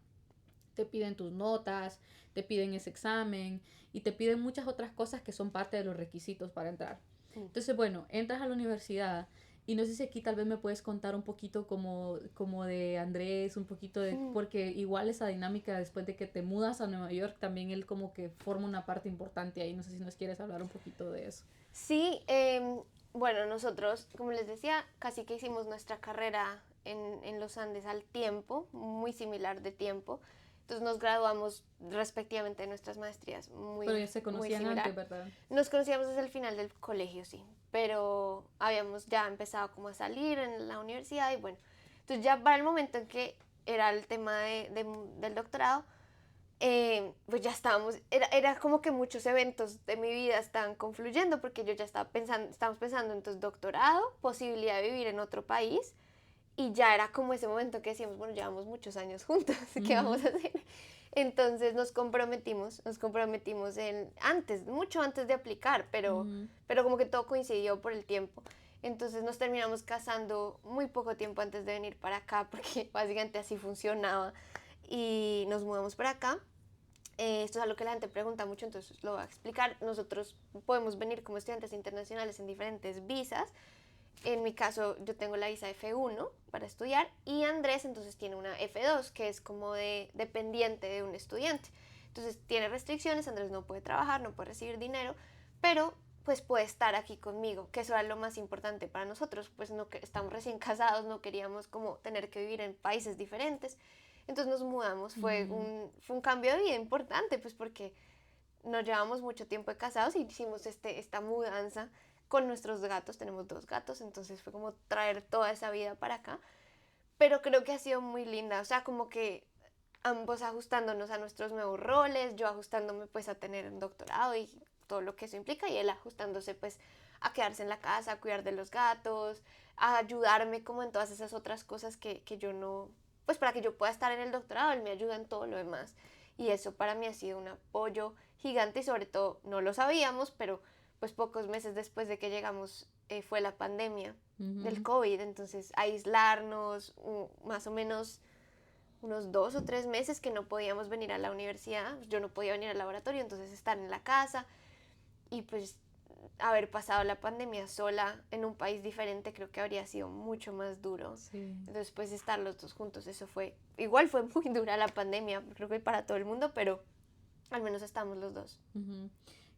Te piden tus notas, te piden ese examen y te piden muchas otras cosas que son parte de los requisitos para entrar. mm, Entonces, bueno, entras a la universidad y no sé si aquí tal vez me puedes contar un poquito como de Andrés, un poquito de, mm. porque igual esa dinámica después de que te mudas a Nueva York, también él como que forma una parte importante ahí. No sé si nos quieres hablar un poquito de eso. Sí, bueno, nosotros, como les decía, casi que hicimos nuestra carrera en los Andes al tiempo, muy similar de tiempo. Entonces nos graduamos respectivamente de nuestras maestrías, Pero muy, ya se muy conocían similar. antes, ¿verdad? Nos conocíamos desde el final del colegio, sí, pero habíamos ya empezado como a salir en la universidad y bueno, entonces ya para el momento en que era el tema del doctorado, pues ya estábamos, era como que muchos eventos de mi vida estaban confluyendo porque yo ya estaba pensando, estábamos pensando entonces doctorado, posibilidad de vivir en otro país y ya era como ese momento que decíamos, bueno, llevamos muchos años juntos, ¿qué vamos Ujú. a hacer? Entonces nos comprometimos antes, mucho antes de aplicar, Ujú. pero como que todo coincidió por el tiempo. Entonces nos terminamos casando muy poco tiempo antes de venir para acá, porque básicamente así funcionaba. Y nos mudamos para acá. Esto es algo que la gente pregunta mucho, entonces lo voy a explicar. Nosotros podemos venir como estudiantes internacionales en diferentes visas. En mi caso, yo tengo la visa F1 para estudiar y Andrés entonces tiene una F2, que es como de dependiente de un estudiante. Entonces tiene restricciones, Andrés no puede trabajar, no puede recibir dinero, pero pues puede estar aquí conmigo, que eso era lo más importante para nosotros, pues no, que estamos recién casados, no queríamos como tener que vivir en países diferentes. Entonces nos mudamos, Ujú. fue un cambio de vida importante, pues porque nos llevamos mucho tiempo de casados y hicimos esta mudanza con nuestros gatos, tenemos 2 gatos, entonces fue como traer toda esa vida para acá, pero creo que ha sido muy linda, o sea, como que ambos ajustándonos a nuestros nuevos roles, yo ajustándome pues a tener un doctorado y todo lo que eso implica y él ajustándose pues a quedarse en la casa, a cuidar de los gatos, a ayudarme como en todas esas otras cosas que yo no, pues para que yo pueda estar en el doctorado, él me ayuda en todo lo demás. y eso para mí ha sido un apoyo gigante y sobre todo no lo sabíamos, pero pues pocos meses después de que llegamos fue la pandemia del COVID, entonces aislarnos más o menos unos 2 o 3 meses que no podíamos venir a la universidad, yo no podía venir al laboratorio, entonces estar en la casa y pues haber pasado la pandemia sola en un país diferente creo que habría sido mucho más duro. Sí. Entonces pues estar los dos juntos, eso fue, igual fue muy dura la pandemia, creo que para todo el mundo, pero al menos estamos los dos.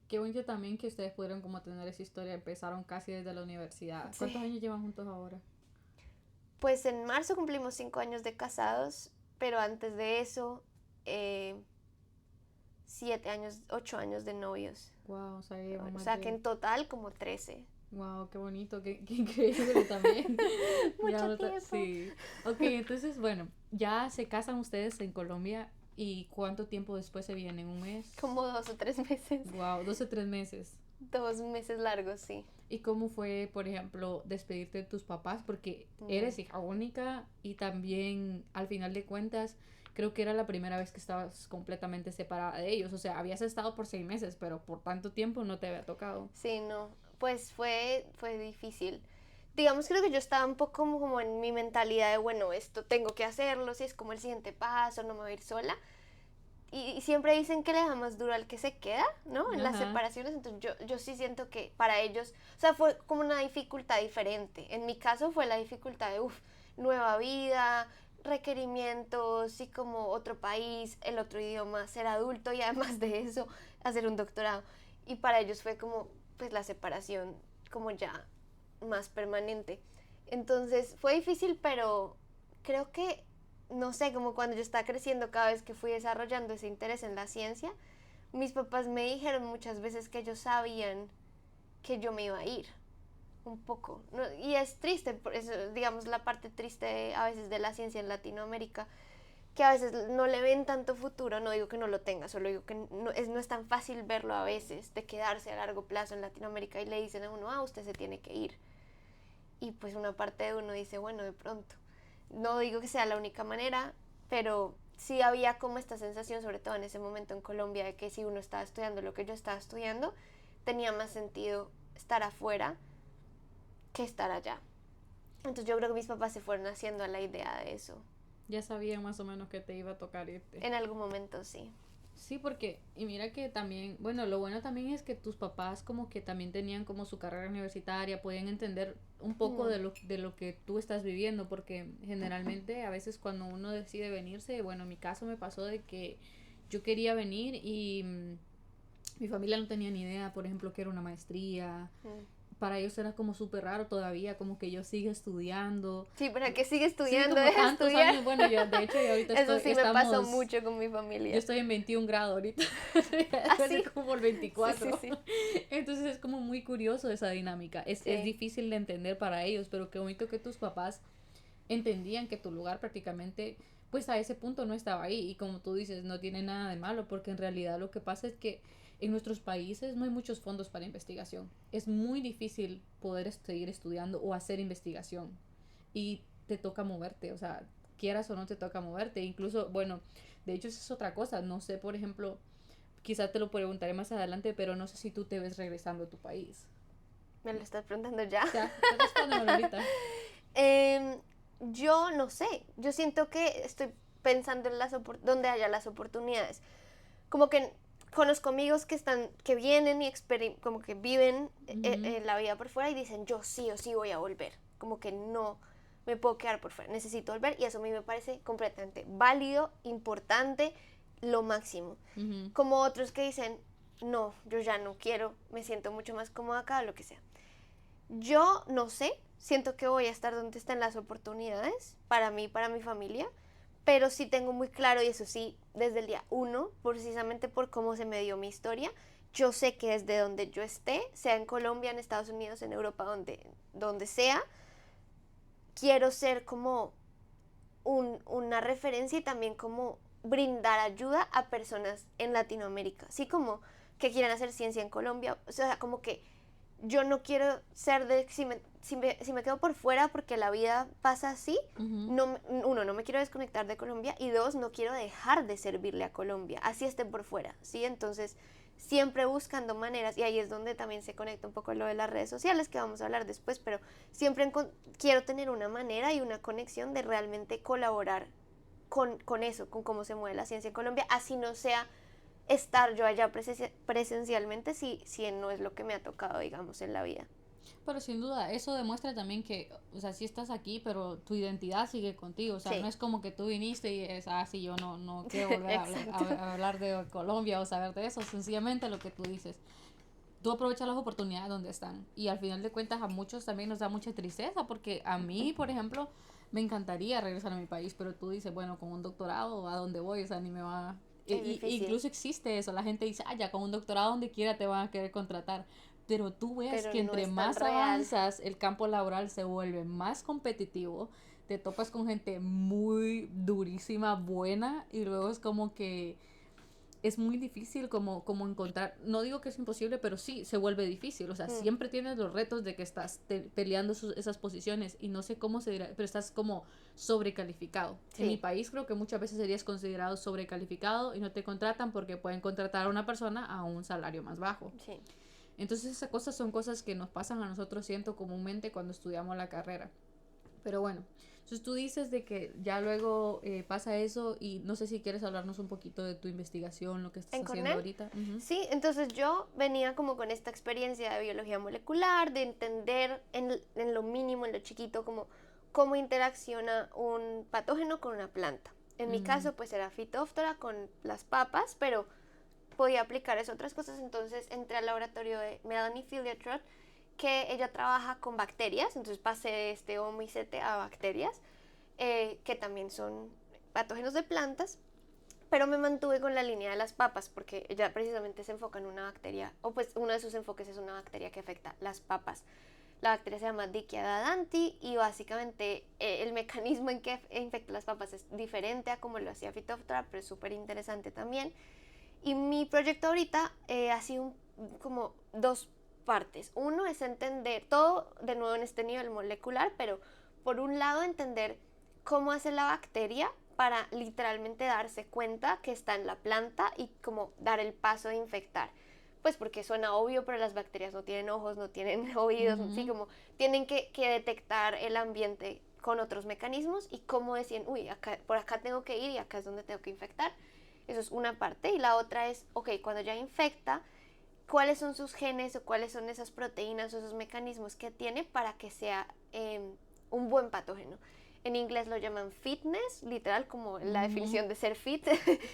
Qué bonito también que ustedes pudieron como tener esa historia, empezaron casi desde la universidad. Sí. ¿Cuántos años llevan juntos ahora? Pues en marzo cumplimos 5 años de casados, pero antes de eso, 7 años, 8 años de novios. Wow, o sea, llevan O más sea, de... que en total como 13. Wow, qué bonito, qué increíble también. Mucho tiempo. Sí. Ok, entonces, bueno, ya se casan ustedes en Colombia y ¿cuánto tiempo después se vienen? ¿Un mes? Como 2 o 3 meses. Wow, 2 o 3 meses. 2 meses largos, sí. ¿Y cómo fue, por ejemplo, despedirte de tus papás? Porque eres hija única y también, al final de cuentas, creo que era la primera vez que estabas completamente separada de ellos. O sea, habías estado por 6 meses, pero por tanto tiempo no te había tocado. Sí, no. Pues fue difícil. Digamos, creo que yo estaba un poco como en mi mentalidad de, bueno, esto tengo que hacerlo, si es como el siguiente paso, no me voy a ir sola. Y siempre dicen que le da más duro al que se queda, ¿no? En las separaciones, entonces yo sí siento que para ellos, o sea, fue como una dificultad diferente. En mi caso fue la dificultad de, nueva vida, requerimientos y como otro país, el otro idioma, ser adulto y además de eso, hacer un doctorado. Y para ellos fue como, pues la separación como ya más permanente. Entonces fue difícil, pero creo que no sé, como cuando yo estaba creciendo, cada vez que fui desarrollando ese interés en la ciencia, mis papás me dijeron muchas veces que ellos sabían que yo me iba a ir, un poco. ¿No? Y es triste, por eso, digamos, la parte triste a veces de la ciencia en Latinoamérica, que a veces no le ven tanto futuro, no digo que no lo tenga, solo digo que no es tan fácil verlo a veces, de quedarse a largo plazo en Latinoamérica y le dicen a uno, usted se tiene que ir. Y pues una parte de uno dice, bueno, de pronto. No digo que sea la única manera, pero sí había como esta sensación, sobre todo en ese momento en Colombia, de que si uno estaba estudiando lo que yo estaba estudiando, tenía más sentido estar afuera que estar allá. Entonces yo creo que mis papás se fueron haciendo a la idea de eso. Ya sabían más o menos que te iba a tocar irte. En algún momento sí. Sí, porque, y mira que también, bueno, lo bueno también es que tus papás como que también tenían como su carrera universitaria, podían entender un poco de lo que tú estás viviendo, porque generalmente a veces cuando uno decide venirse, bueno, en mi caso me pasó de que yo quería venir y mi familia no tenía ni idea, por ejemplo, que era una maestría. Para ellos era como súper raro todavía, como que yo siga estudiando. Sí, ¿para qué sigue estudiando? Sí, como Deja tantos estudiar. años. Bueno, yo de hecho yo ahorita Eso sí me pasó mucho con mi familia. Yo estoy en 21 grados ahorita. ¿Sí? Como el 24. Sí. Entonces es como muy curioso esa dinámica. Es difícil de entender para ellos, pero qué bonito que tus papás entendían que tu lugar prácticamente, pues a ese punto no estaba ahí. Y como tú dices, no tiene nada de malo, porque en realidad lo que pasa es que en nuestros países no hay muchos fondos para investigación. Es muy difícil poder seguir estudiando o hacer investigación. Y te toca moverte, o sea, quieras o no te toca moverte. Incluso, bueno, de hecho esa es otra cosa. No sé, por ejemplo, quizás te lo preguntaré más adelante, pero no sé si tú te ves regresando a tu país. ¿Me lo estás preguntando ya? Ya, respóndemelo ahorita. Yo no sé. Yo siento que estoy pensando en donde haya las oportunidades. Como que conozco amigos que vienen y como que viven la vida por fuera y dicen, yo sí o sí voy a volver. Como que no me puedo quedar por fuera, necesito volver, y eso a mí me parece completamente válido, importante, lo máximo. Como otros que dicen, no, yo ya no quiero, me siento mucho más cómoda acá, lo que sea. Yo no sé, siento que voy a estar donde estén las oportunidades para mí, para mi familia, pero sí tengo muy claro, y eso sí, desde el día 1, precisamente por cómo se me dio mi historia, yo sé que desde donde yo esté, sea en Colombia, en Estados Unidos, en Europa, donde sea, quiero ser como una referencia y también como brindar ayuda a personas en Latinoamérica, así como que quieran hacer ciencia en Colombia, o sea, como que yo no quiero ser si me quedo por fuera porque la vida pasa así, Ujú. no me quiero desconectar de Colombia, y dos, no quiero dejar de servirle a Colombia, así esté por fuera, ¿sí? Entonces, siempre buscando maneras, y ahí es donde también se conecta un poco lo de las redes sociales, que vamos a hablar después, pero siempre quiero tener una manera y una conexión de realmente colaborar con eso, con cómo se mueve la ciencia en Colombia, así no sea estar yo allá presencialmente, si no es lo que me ha tocado, digamos, en la vida. Pero sin duda, eso demuestra también que, o sea, sí estás aquí, pero tu identidad sigue contigo. O sea, no Sí, es como que tú viniste y es, sí, yo no quiero volver exacto. a hablar de Colombia o saber de eso. Sencillamente lo que tú dices. Tú aprovechas las oportunidades donde están. Y al final de cuentas a muchos también nos da mucha tristeza porque a mí, por ejemplo, me encantaría regresar a mi país, pero tú dices, bueno, con un doctorado, ¿a dónde voy? O sea, ni me va... Es difícil, Incluso existe eso, la gente dice, ya con un doctorado donde quiera te van a querer contratar. Pero tú ves pero que no entre es tan más real. avanzas, el campo laboral se vuelve más competitivo, te topas con gente muy durísima, buena, y luego es como que es muy difícil como encontrar, no digo que es imposible, pero sí se vuelve difícil, o sea, Mm, siempre tienes los retos de que estás peleando esas posiciones y no sé cómo se dirá, pero estás como sobrecalificado. En mi sí, país creo que muchas veces serías considerado sobrecalificado y no te contratan porque pueden contratar a una persona a un salario más bajo. sí. Entonces esas cosas son cosas que nos pasan a nosotros, siento, comúnmente cuando estudiamos la carrera. Pero bueno, entonces tú dices de que ya luego pasa eso y no sé si quieres hablarnos un poquito de tu investigación, lo que estás ¿En haciendo Cornell? ahorita. Ujú. Sí, entonces yo venía como con esta experiencia de biología molecular, de entender en lo mínimo, en lo chiquito, como cómo interacciona un patógeno con una planta. En mi Mm, caso, pues era Phytophthora con las papas, pero podía aplicar eso a otras cosas, entonces entré al laboratorio de Melanie Filiatrott, que ella trabaja con bacterias, entonces pasé de este Homo icete a bacterias, que también son patógenos de plantas, pero me mantuve con la línea de las papas porque ella precisamente se enfoca en una bacteria, o pues uno de sus enfoques es una bacteria que afecta las papas. La bacteria se llama Dickia dadanti y básicamente el mecanismo en que infecta las papas es diferente a como lo hacía Phytophthora, pero es súper interesante también. Y mi proyecto ahorita ha sido como dos partes. Uno es entender todo de nuevo en este nivel molecular, pero por un lado entender cómo hace la bacteria para literalmente darse cuenta que está en la planta y como dar el paso de infectar. Pues porque suena obvio, pero las bacterias no tienen ojos, no tienen oídos, ¿sí? ujú. Como tienen que detectar el ambiente con otros mecanismos y cómo decían, uy, acá, por acá tengo que ir y acá es donde tengo que infectar. Eso es una parte. Y la otra es, ok, cuando ya infecta, ¿cuáles son sus genes o cuáles son esas proteínas o esos mecanismos que tiene para que sea un buen patógeno? En inglés lo llaman fitness, literal como la Ujú. definición de ser fit.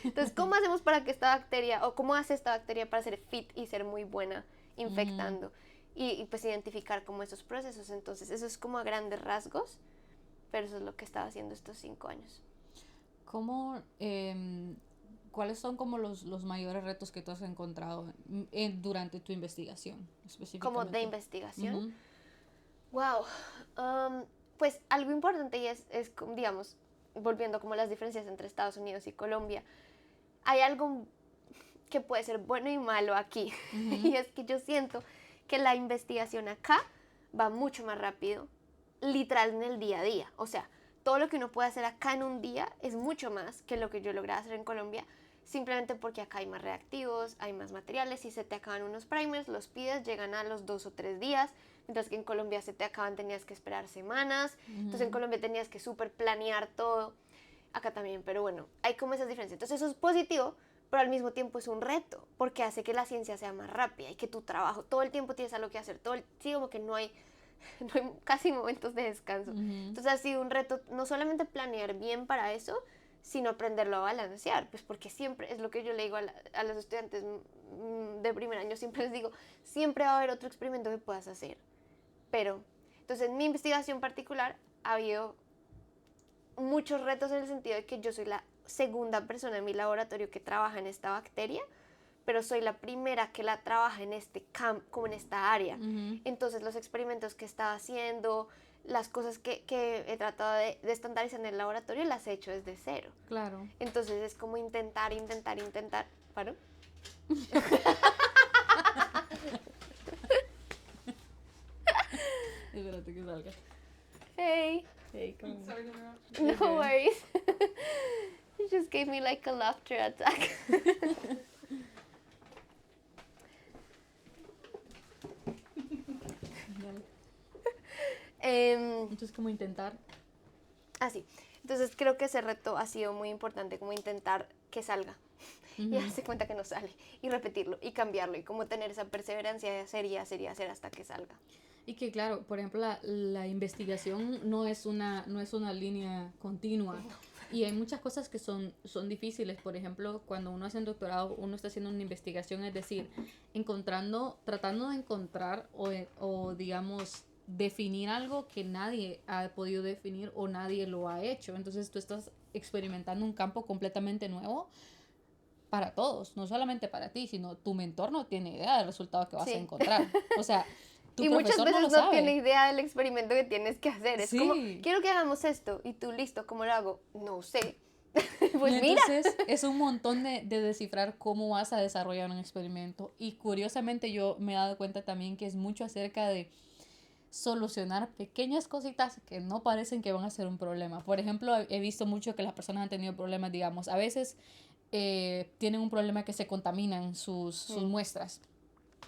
Entonces, ¿cómo hacemos para que esta bacteria, o cómo hace esta bacteria para ser fit y ser muy buena Ujú. infectando? Y pues identificar como esos procesos. Entonces, eso es como a grandes rasgos, pero eso es lo que estaba haciendo estos 5 años. ¿Cómo, cuáles son como los mayores retos que tú has encontrado durante tu investigación Como de específicamente? investigación. Ujú. Wow. Pues algo importante y digamos, volviendo como las diferencias entre Estados Unidos y Colombia, hay algo que puede ser bueno y malo aquí. Ujú. Y es que yo siento que la investigación acá va mucho más rápido, literal en el día a día. O sea, todo lo que uno puede hacer acá en un día es mucho más que lo que yo logré hacer en Colombia, simplemente porque acá hay más reactivos, hay más materiales. Si se te acaban unos primers, los pides, llegan a los 2 o 3 días, mientras que en Colombia se te acaban, tenías que esperar semanas. Entonces en Ujú. Colombia tenías que súper planear todo, acá también, pero bueno, hay como esas diferencias. Entonces eso es positivo, pero al mismo tiempo es un reto, porque hace que la ciencia sea más rápida y que tu trabajo, todo el tiempo tienes algo que hacer, sí, como que no hay, no hay casi momentos de descanso. Ujú. Entonces ha sido un reto no solamente planear bien para eso, sino aprenderlo a balancear, pues porque siempre, es lo que yo le digo a los estudiantes de primer año, siempre les digo, siempre va a haber otro experimento que puedas hacer, pero, entonces en mi investigación particular ha habido muchos retos en el sentido de que yo soy la segunda persona en mi laboratorio que trabaja en esta bacteria, pero soy la primera que la trabaja en este campo, como en esta área. Ujú. Entonces los experimentos que estaba haciendo, las cosas que he tratado de estandarizar en el laboratorio, las he hecho desde cero. Claro. Entonces es como intentar. ¿Paro? Espérate que salga. Hey. Hey, come on. Sorry, Laura. No worries. You just gave me like a laughter attack. Dale. Entonces, como intentar. Así. Entonces creo que ese reto ha sido muy importante, como intentar que salga. Y darse cuenta que no sale. Y repetirlo y cambiarlo. Y como tener esa perseverancia de hacer y hacer y hacer hasta que salga. Y que claro, por ejemplo, la investigación no es una línea continua. Y hay muchas cosas que son difíciles. Por ejemplo, cuando uno hace un doctorado, uno está haciendo una investigación, es decir, tratando de encontrar o digamos, definir algo que nadie ha podido definir o nadie lo ha hecho. Entonces tú estás experimentando un campo completamente nuevo para todos, no solamente para ti, sino tu mentor no tiene idea del resultado que vas Sí. a encontrar. O sea, tu y muchas profesor veces no lo no sabe. tiene idea del experimento que tienes que hacer. Es Sí. como, quiero que hagamos esto. Y tú, listo, ¿cómo lo hago? No sé. Y Pues mira. entonces es un montón de descifrar cómo vas a desarrollar un experimento. Y curiosamente yo me he dado cuenta también que es mucho acerca de solucionar pequeñas cositas que no parecen que van a ser un problema. Por ejemplo, he visto mucho que las personas han tenido problemas, digamos, a veces tienen un problema que se contaminan sus muestras.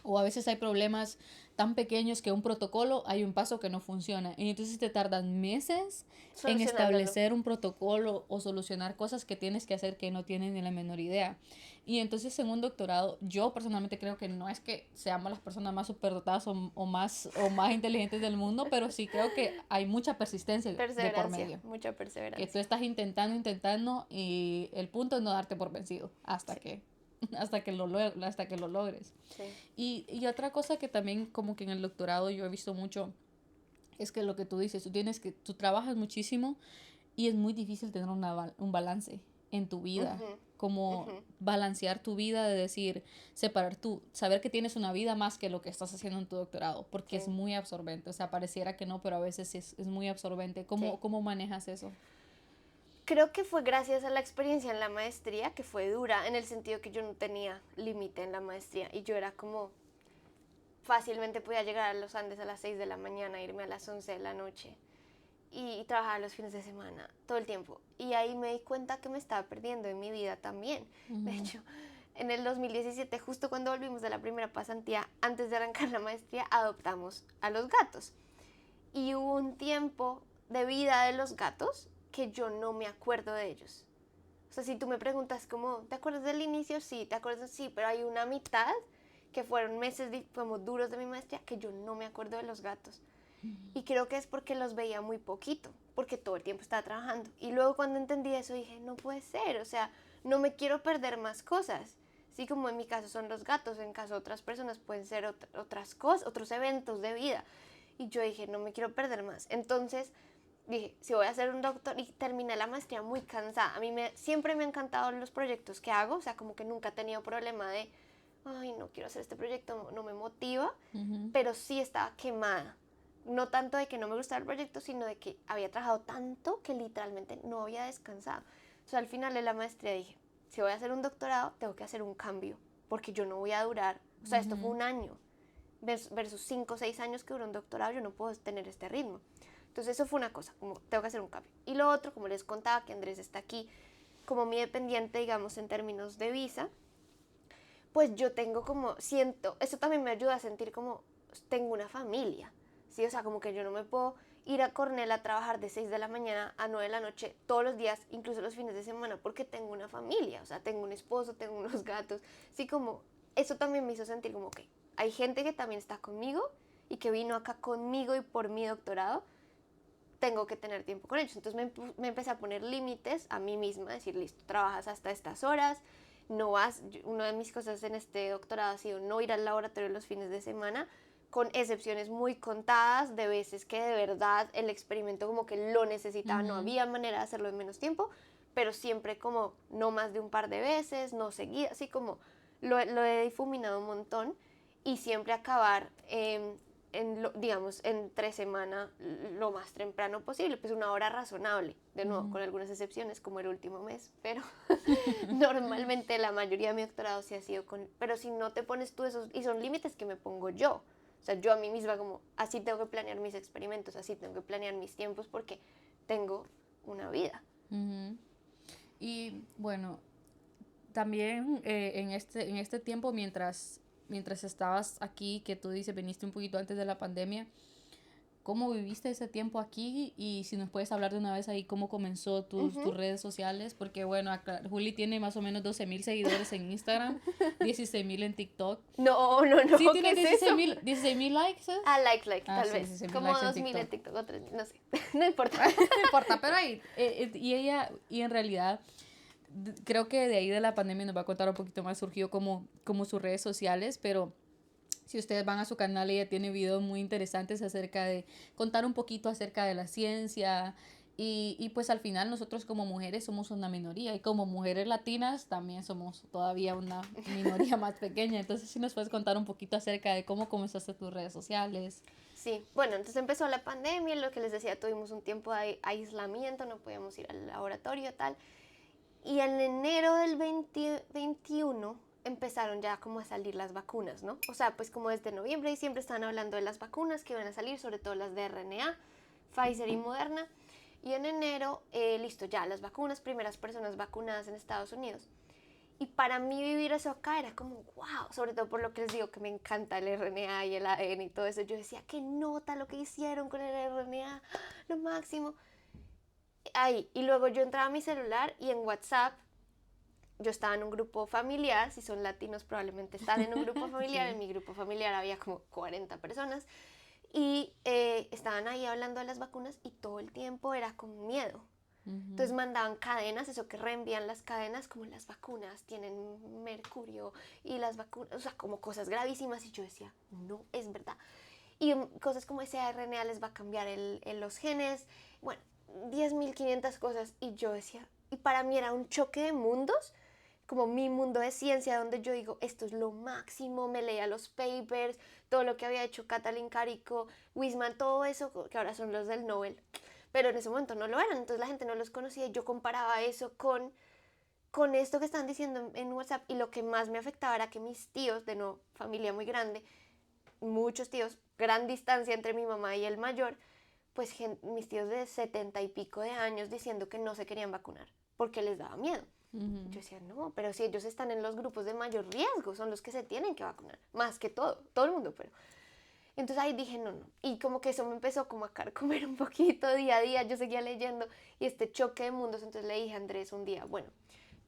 O a veces hay problemas tan pequeños que un protocolo hay un paso que no funciona. Y entonces te tardan meses en Solucionándolo. establecer un protocolo o solucionar cosas que tienes que hacer que no tienen ni la menor idea. Y entonces en un doctorado, yo personalmente creo que no es que seamos las personas más superdotadas o más inteligentes del mundo, pero sí creo que hay mucha persistencia de por Perseverancia, medio. mucha Que perseverancia. tú estás intentando y el punto es no darte por vencido hasta que lo logres. Sí. Y otra cosa que también como que en el doctorado yo he visto mucho es que lo que tú dices, tú trabajas muchísimo y es muy difícil tener un balance en tu vida, como balancear tu vida, de decir, saber que tienes una vida más que lo que estás haciendo en tu doctorado, porque es muy absorbente, o sea, pareciera que no, pero a veces es muy absorbente. ¿Cómo manejas eso? Creo que fue gracias a la experiencia en la maestría, que fue dura, en el sentido que yo no tenía límite en la maestría y yo era como, fácilmente podía llegar a los Andes a las 6 de la mañana, irme a las 11 de la noche y trabajar los fines de semana, todo el tiempo. Y ahí me di cuenta que me estaba perdiendo en mi vida también. De hecho, en el 2017, justo cuando volvimos de la primera pasantía, antes de arrancar la maestría, adoptamos a los gatos. Y hubo un tiempo de vida de los gatos que yo no me acuerdo de ellos. O sea, si tú me preguntas como, ¿te acuerdas del inicio? Sí, ¿te acuerdas? Sí, pero hay una mitad que fueron meses como duros de mi maestría que yo no me acuerdo de los gatos. Y creo que es porque los veía muy poquito, porque todo el tiempo estaba trabajando. Y luego cuando entendí eso dije, no puede ser, o sea, no me quiero perder más cosas. Sí, como en mi caso son los gatos, en caso de otras personas pueden ser otras cosas, otros eventos de vida. Y yo dije, no me quiero perder más. Entonces dije, si voy a ser un doctor, y terminé la maestría muy cansada. A mí siempre me han encantado los proyectos que hago, o sea, como que nunca he tenido problema de, ay, no quiero hacer este proyecto, no me motiva, pero sí estaba quemada. No tanto de que no me gustaba el proyecto, sino de que había trabajado tanto que literalmente no había descansado. Entonces al final de la maestría dije, si voy a hacer un doctorado, tengo que hacer un cambio, porque yo no voy a durar, o sea, esto fue un año, versus 5 o 6 años que duró un doctorado, yo no puedo tener este ritmo. Entonces eso fue una cosa, como tengo que hacer un cambio. Y lo otro, como les contaba, que Andrés está aquí como mi dependiente, digamos, en términos de visa, pues yo tengo como, siento, eso también me ayuda a sentir como, tengo una familia, ¿sí? O sea, como que yo no me puedo ir a Cornell a trabajar de 6 de la mañana a 9 de la noche todos los días, incluso los fines de semana, porque tengo una familia, o sea, tengo un esposo, tengo unos gatos, sí, como, eso también me hizo sentir como que hay gente que también está conmigo y que vino acá conmigo y por mi doctorado, tengo que tener tiempo con ellos. Entonces me empecé a poner límites a mí misma, decir, listo, trabajas hasta estas horas, no vas, una de mis cosas en este doctorado ha sido no ir al laboratorio los fines de semana, con excepciones muy contadas de veces que de verdad el experimento como que lo necesitaba, no había manera de hacerlo en menos tiempo, pero siempre como no más de un par de veces, no seguida, así como lo he difuminado un montón y siempre acabar digamos, entre semana lo más temprano posible, pues una hora razonable, de nuevo, con algunas excepciones como el último mes, pero normalmente la mayoría de mi doctorado sí ha sido pero si no te pones tú esos, y son límites que me pongo yo, O sea, yo a mí misma como, así tengo que planear mis experimentos, así tengo que planear mis tiempos porque tengo una vida. Ujú. Y bueno, también en este tiempo, mientras estabas aquí, que tú dices, viniste un poquito antes de la pandemia, ¿cómo viviste ese tiempo aquí? Y si nos puedes hablar de una vez ahí cómo comenzó tus redes sociales, porque bueno, acá Juli tiene más o menos 12,000 seguidores en Instagram, 16,000 en TikTok. No, Sí, ¿qué tienes es eso? 16,000 likes, ¿es? Ah, like, Ah, tal sí, vez. 16,000 Como likes en 2000 en TikTok. TikTok o 3000, no sé. No importa. No importa, pero ahí, y en realidad, creo que de ahí de la pandemia nos va a contar un poquito más, surgió como sus redes sociales, pero si ustedes van a su canal, ella tiene videos muy interesantes acerca de contar un poquito acerca de la ciencia. Y pues al final nosotros como mujeres somos una minoría y como mujeres latinas también somos todavía una minoría más pequeña. Entonces, si nos puedes contar un poquito acerca de cómo comenzaste tus redes sociales. Sí, bueno, entonces empezó la pandemia, lo que les decía, tuvimos un tiempo de aislamiento, no podíamos ir al laboratorio, tal. Y en enero del 2021 empezaron ya como a salir las vacunas, ¿no? O sea, pues como desde noviembre y diciembre estaban hablando de las vacunas que iban a salir, sobre todo las de RNA, Pfizer y Moderna. Y en enero, listo, ya las vacunas, primeras personas vacunadas en Estados Unidos. Y para mí vivir eso acá era como, wow, sobre todo por lo que les digo, que me encanta el RNA y el ADN y todo eso. Yo decía, qué nota lo que hicieron con el RNA, lo máximo. Ahí, y luego yo entraba a mi celular y en WhatsApp, yo estaba en un grupo familiar, si son latinos probablemente están en un grupo familiar, Sí. en mi grupo familiar había como 40 personas y estaban ahí hablando de las vacunas y todo el tiempo era con miedo. Entonces mandaban cadenas, eso que reenvían las cadenas, como las vacunas tienen mercurio y las vacunas, o sea, como cosas gravísimas. Y yo decía, no, es verdad. Y cosas como ese RNA les va a cambiar los genes, bueno, 10.500 cosas. Y yo decía, y para mí era un choque de mundos, como mi mundo de ciencia, donde yo digo, esto es lo máximo, me leía los papers, todo lo que había hecho Katalin Karikó, Wisman, todo eso, que ahora son los del Nobel, pero en ese momento no lo eran, entonces la gente no los conocía y yo comparaba eso con esto que están diciendo en WhatsApp y lo que más me afectaba era que mis tíos, de no familia muy grande, muchos tíos, gran distancia entre mi mamá y el mayor, pues mis tíos de 70 y pico de años diciendo que no se querían vacunar porque les daba miedo. Yo decía, no, pero si ellos están en los grupos de mayor riesgo, son los que se tienen que vacunar, más que todo el mundo, pero... Entonces ahí dije, no. Y como que eso me empezó como a carcomer un poquito día a día, yo seguía leyendo y este choque de mundos, entonces le dije a Andrés un día, bueno,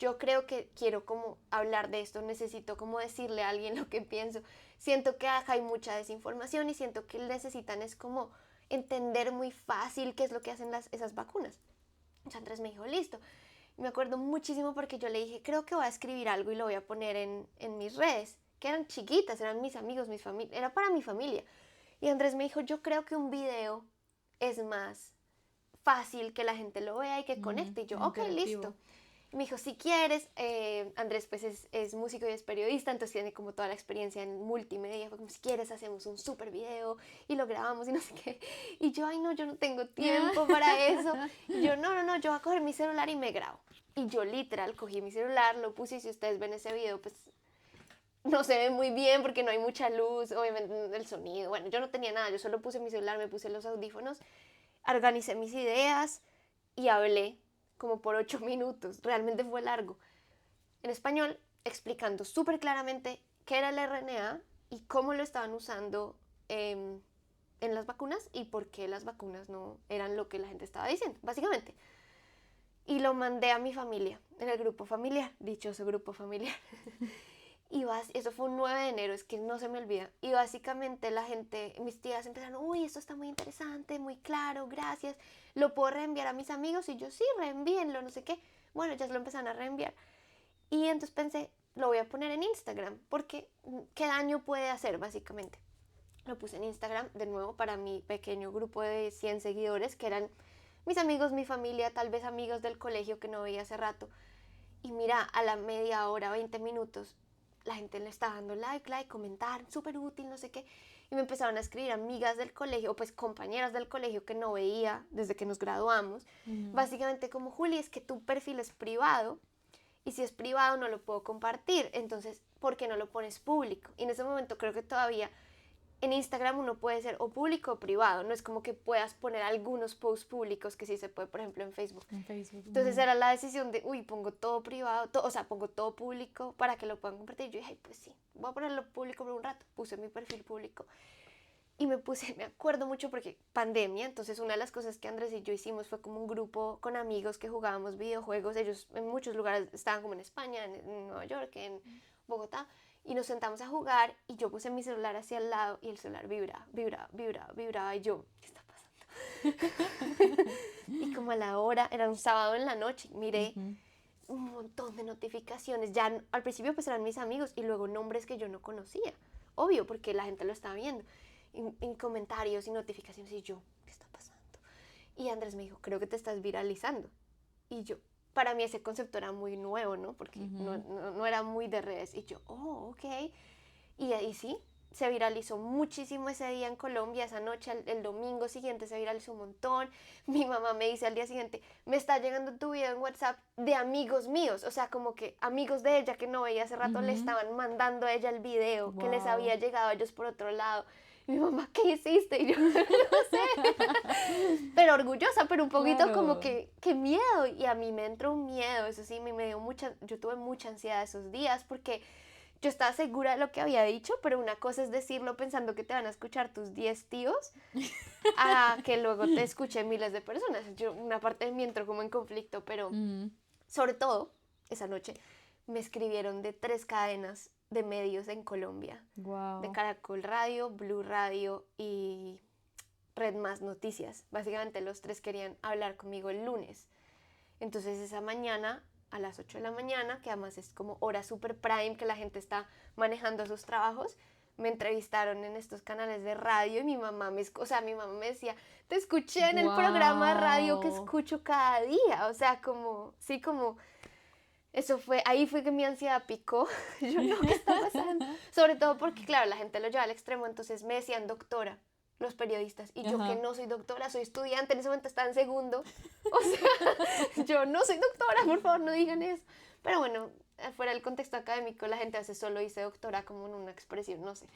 yo creo que quiero como hablar de esto, necesito como decirle a alguien lo que pienso. Siento que acá hay mucha desinformación y siento que necesitan es como entender muy fácil qué es lo que hacen esas vacunas. Entonces Andrés me dijo, listo. Me acuerdo muchísimo porque yo le dije, creo que voy a escribir algo y lo voy a poner en mis redes, que eran chiquitas, eran mis amigos, era para mi familia. Y Andrés me dijo, yo creo que un video es más fácil que la gente lo vea y que conecte. Y yo, ok, listo. Y me dijo, si quieres, Andrés pues es músico y es periodista, entonces tiene como toda la experiencia en multimedia. Fue como, si quieres, hacemos un súper video y lo grabamos y no sé qué. Y yo, ay no, yo no tengo tiempo para eso. Y yo, no, yo voy a coger mi celular y me grabo. Y yo literal cogí mi celular, lo puse y si ustedes ven ese video, pues no se ve muy bien porque no hay mucha luz, obviamente el sonido. Bueno, yo no tenía nada, yo solo puse mi celular, me puse los audífonos, organicé mis ideas y hablé como por 8 minutos, realmente fue largo, en español, explicando súper claramente qué era el RNA y cómo lo estaban usando en las vacunas y por qué las vacunas no eran lo que la gente estaba diciendo, básicamente. Y lo mandé a mi familia, en el grupo familiar, dichoso grupo familiar. Y eso fue un 9 de enero, es que no se me olvida. Y básicamente la gente, mis tías empezaron, uy, esto está muy interesante, muy claro, gracias. ¿Lo puedo reenviar a mis amigos? Y yo, sí, reenvíenlo, no sé qué. Bueno, ya se lo empezaron a reenviar. Y entonces pensé, lo voy a poner en Instagram, porque ¿qué daño puede hacer, básicamente? Lo puse en Instagram, de nuevo, para mi pequeño grupo de 100 seguidores, que eran mis amigos, mi familia, tal vez amigos del colegio que no veía hace rato. Y mira, a la media hora, 20 minutos, la gente le estaba dando like, comentar, súper útil, no sé qué. Y me empezaron a escribir amigas del colegio, pues compañeras del colegio que no veía desde que nos graduamos. Básicamente como, Juli, es que tu perfil es privado y si es privado no lo puedo compartir. Entonces, ¿por qué no lo pones público? Y en ese momento creo que todavía en Instagram uno puede ser o público o privado, no es como que puedas poner algunos posts públicos que sí se puede, por ejemplo, en Facebook. En Facebook. Entonces era la decisión de, pongo todo privado, o sea, pongo todo público para que lo puedan compartir. Yo dije, ay, pues sí, voy a ponerlo público por un rato. Puse mi perfil público y me acuerdo mucho porque pandemia, entonces una de las cosas que Andrés y yo hicimos fue como un grupo con amigos que jugábamos videojuegos. Ellos en muchos lugares estaban como en España, en Nueva York, en Bogotá. Y nos sentamos a jugar y yo puse mi celular hacia el lado y el celular vibraba y yo, ¿qué está pasando? Y como a la hora, era un sábado en la noche, miré un montón de notificaciones. Ya al principio pues eran mis amigos y luego nombres que yo no conocía. Obvio, porque la gente lo estaba viendo. En comentarios y notificaciones y yo, ¿qué está pasando? Y Andrés me dijo, creo que te estás viralizando. Y yo, para mí ese concepto era muy nuevo, ¿no? Porque no era muy de redes. Y yo, ok. Y ahí sí, se viralizó muchísimo ese día en Colombia, esa noche, el domingo siguiente se viralizó un montón. Mi mamá me dice al día siguiente, me está llegando tu video en WhatsApp de amigos míos, o sea, como que amigos de ella que no veía hace rato le estaban mandando a ella el video que les había llegado a ellos por otro lado. Y mi mamá, ¿qué hiciste? Y yo, no sé, pero orgullosa, pero un poquito como que miedo. Y a mí me entró un miedo, eso sí, yo tuve mucha ansiedad esos días porque yo estaba segura de lo que había dicho, pero una cosa es decirlo pensando que te van a escuchar tus 10 tíos, a que luego te escuchen miles de personas. Una parte de mí entró como en conflicto, pero sobre todo, esa noche, me escribieron de 3 cadenas de medios en Colombia. Wow. De Caracol Radio, Blue Radio y Red Más Noticias. Básicamente los 3 querían hablar conmigo el lunes. Entonces esa mañana, a las 8 de la mañana, que además es como hora super prime, que la gente está manejando sus trabajos, me entrevistaron en estos canales de radio y mi mamá me decía, te escuché en el programa de radio que escucho cada día. O sea, como, sí, como... ahí fue que mi ansiedad picó. Yo no, ¿qué está pasando? Sobre todo porque, claro, la gente lo lleva al extremo, entonces me decían doctora, los periodistas, y yo que no soy doctora, soy estudiante, en ese momento estaba en segundo. O sea, yo no soy doctora, por favor, no digan eso. Pero bueno, fuera del contexto académico, la gente hace solo dice doctora como en una expresión, no sé.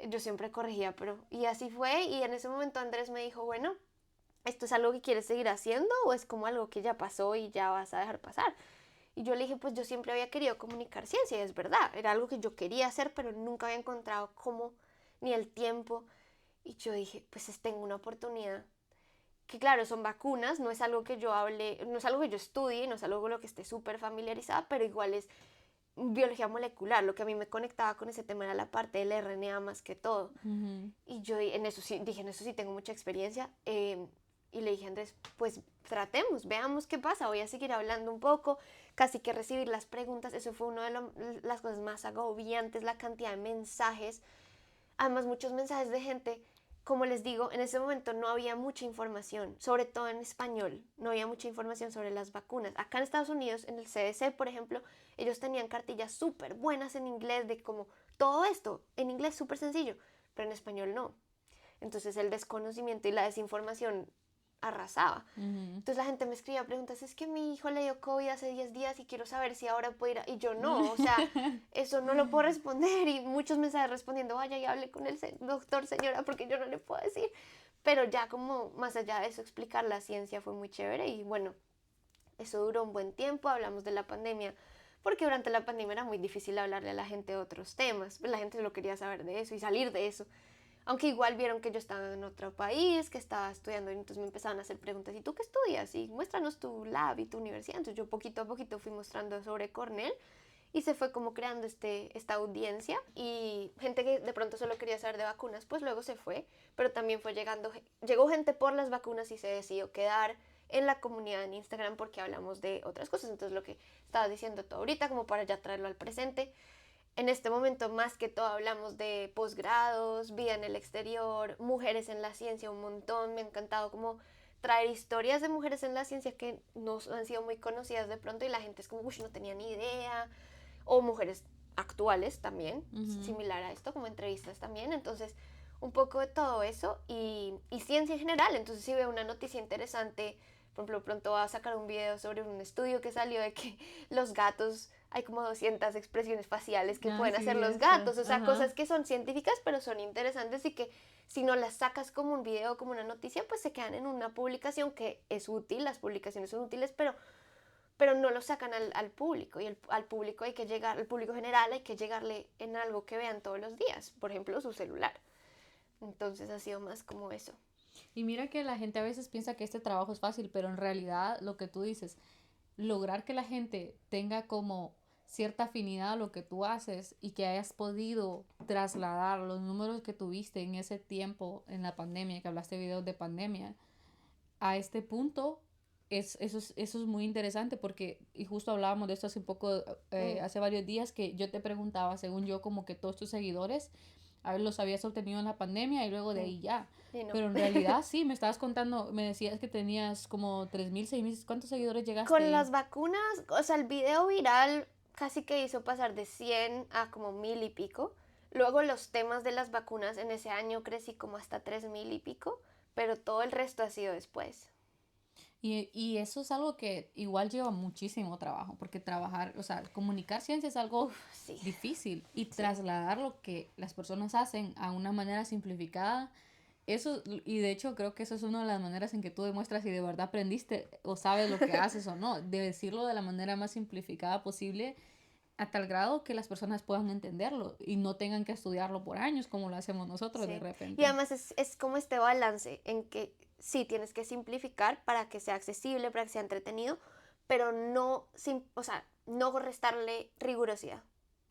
Yo siempre corregía, y así fue, y en ese momento Andrés me dijo, bueno, ¿esto es algo que quieres seguir haciendo o es como algo que ya pasó y ya vas a dejar pasar? Y yo le dije, pues yo siempre había querido comunicar ciencia, y es verdad, era algo que yo quería hacer, pero nunca había encontrado cómo ni el tiempo. Y yo dije, pues tengo una oportunidad. Que claro, son vacunas, no es algo que yo hable, no es algo que yo estudie, no es algo con lo que esté súper familiarizada, pero igual es biología molecular. Lo que a mí me conectaba con ese tema era la parte del RNA más que todo. Y yo en eso sí tengo mucha experiencia. Y le dije a Andrés, pues tratemos, veamos qué pasa, voy a seguir hablando un poco, casi que recibir las preguntas. Eso fue una de las cosas más agobiantes, la cantidad de mensajes, además muchos mensajes de gente. Como les digo, en ese momento no había mucha información, sobre todo en español, no había mucha información sobre las vacunas. Acá en Estados Unidos, en el CDC, por ejemplo, ellos tenían cartillas súper buenas en inglés de como todo esto, en inglés súper sencillo, pero en español no. Entonces el desconocimiento y la desinformación arrasaba. Entonces la gente me escribía preguntas, es que mi hijo le dio COVID hace 10 días y quiero saber si ahora puede ir y yo no, o sea, eso no lo puedo responder. Y muchos mensajes respondiendo, vaya y hable con el doctor, señora, porque yo no le puedo decir. Pero ya como más allá de eso, explicar la ciencia fue muy chévere. Y bueno, eso duró un buen tiempo. Hablamos de la pandemia, porque durante la pandemia era muy difícil hablarle a la gente de otros temas, la gente solo quería saber de eso y salir de eso. Aunque igual vieron que yo estaba en otro país, que estaba estudiando, y entonces me empezaban a hacer preguntas, ¿y tú qué estudias? Y muéstranos tu lab y tu universidad. Entonces yo poquito a poquito fui mostrando sobre Cornell y se fue como creando esta audiencia, y gente que de pronto solo quería saber de vacunas, pues luego se fue, pero también llegó gente por las vacunas y se decidió quedar en la comunidad en Instagram porque hablamos de otras cosas. Entonces lo que estabas diciendo tú ahorita, como para ya traerlo al presente, en este momento más que todo hablamos de posgrados, vida en el exterior, mujeres en la ciencia un montón. Me ha encantado como traer historias de mujeres en la ciencia que no han sido muy conocidas de pronto y la gente es como, uy, no tenía ni idea. O mujeres actuales también, similar a esto, como entrevistas también. Entonces, un poco de todo eso y ciencia en general. Entonces, si veo una noticia interesante, por ejemplo, pronto voy a sacar un video sobre un estudio que salió de que los gatos hay como 200 expresiones faciales que Ah, pueden sí, hacer los eso. gatos, o sea, Ajá. cosas que son científicas pero son interesantes y que si no las sacas como un video, como una noticia, pues se quedan en una publicación que es útil, las publicaciones son útiles, pero no lo sacan al público y al público hay que llegar, al público general hay que llegarle en algo que vean todos los días, por ejemplo su celular. Entonces ha sido más como eso. Y mira que la gente a veces piensa que este trabajo es fácil, pero en realidad lo que tú dices, lograr que la gente tenga como cierta afinidad a lo que tú haces y que hayas podido trasladar los números que tuviste en ese tiempo en la pandemia, que hablaste de videos de pandemia, a este punto, eso es muy interesante porque, y justo hablábamos de esto hace un poco, Mm, hace varios días, que yo te preguntaba, según yo, como que todos tus seguidores, a ver, los habías obtenido en la pandemia y luego de mm, ahí ya. y no. Pero en realidad sí, me estabas contando, me decías que tenías como 3.000 6.000, ¿cuántos seguidores Con llegaste? las vacunas, o sea, el video viral casi que hizo pasar de 100 a como 1000 y pico. Luego los temas de las vacunas en ese año crecí como hasta 3000 y pico, pero todo el resto ha sido después. Y eso es algo que igual lleva muchísimo trabajo, porque trabajar, o sea, comunicar ciencia es algo Uf, sí, difícil y sí. trasladar lo que las personas hacen a una manera simplificada, eso, y de hecho creo que eso es una de las maneras en que tú demuestras si de verdad aprendiste o sabes lo que haces o no, de decirlo de la manera más simplificada posible a tal grado que las personas puedan entenderlo y no tengan que estudiarlo por años como lo hacemos nosotros de Sí. Y repente. además es como este balance en que sí tienes que simplificar para que sea accesible, para que sea entretenido, pero no, o sea, no restarle rigurosidad.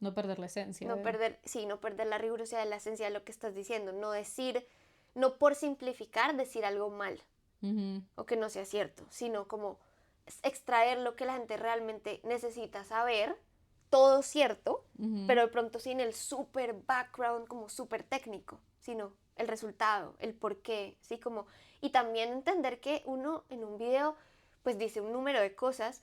No perder la esencia No de... perder, sí, no perder la rigurosidad de la esencia de lo que estás diciendo, no decir, no por simplificar decir algo mal Ujú, o que no sea cierto, sino como extraer lo que la gente realmente necesita saber, todo cierto, ujú, pero de pronto sin el super background como súper técnico, sino el resultado, el porqué, ¿sí? Como, y también entender que uno en un video pues dice un número de cosas,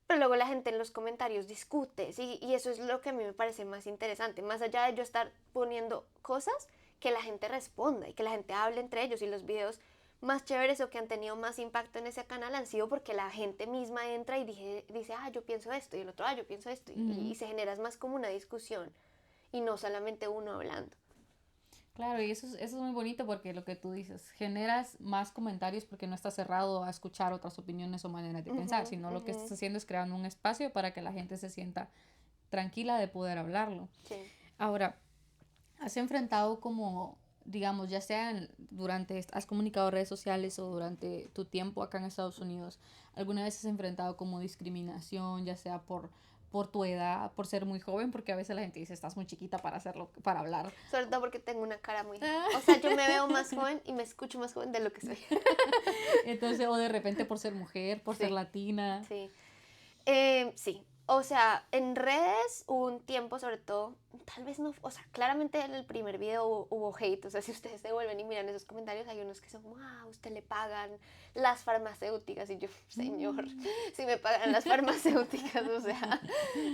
pero luego la gente en los comentarios discute, ¿sí? Y eso es lo que a mí me parece más interesante, más allá de yo estar poniendo cosas, que la gente responda y que la gente hable entre ellos y los videos más chéveres o que han tenido más impacto en ese canal han sido porque la gente misma entra y dice, ah, yo pienso esto, y el otro, ah, yo pienso esto, ujú. y se genera más como una discusión y no solamente uno hablando. Claro, y eso es muy bonito porque lo que tú dices, generas más comentarios porque no estás cerrado a escuchar otras opiniones o maneras de pensar, Ujú, sino lo que ujú, estás haciendo es creando un espacio para que la gente se sienta tranquila de poder hablarlo. sí. Ahora, ¿has enfrentado como, digamos, ya sea durante, has comunicado redes sociales o durante tu tiempo acá en Estados Unidos, alguna vez has enfrentado como discriminación, ya sea por tu edad, por ser muy joven, porque a veces la gente dice, estás muy chiquita para hacerlo, para hablar? Sobre todo porque tengo una cara muy joven. Ah. O sea, yo me veo más joven y me escucho más joven de lo que soy. Entonces, o de repente por ser mujer, por ser Sí, latina. sí. Sí, o sea, en redes hubo un tiempo, sobre todo, tal vez no, o sea, claramente en el primer video hubo hate, o sea, si ustedes se vuelven y miran esos comentarios, hay unos que son como, ah, usted le pagan las farmacéuticas, y yo, señor, Mm. si me pagan las farmacéuticas, o sea,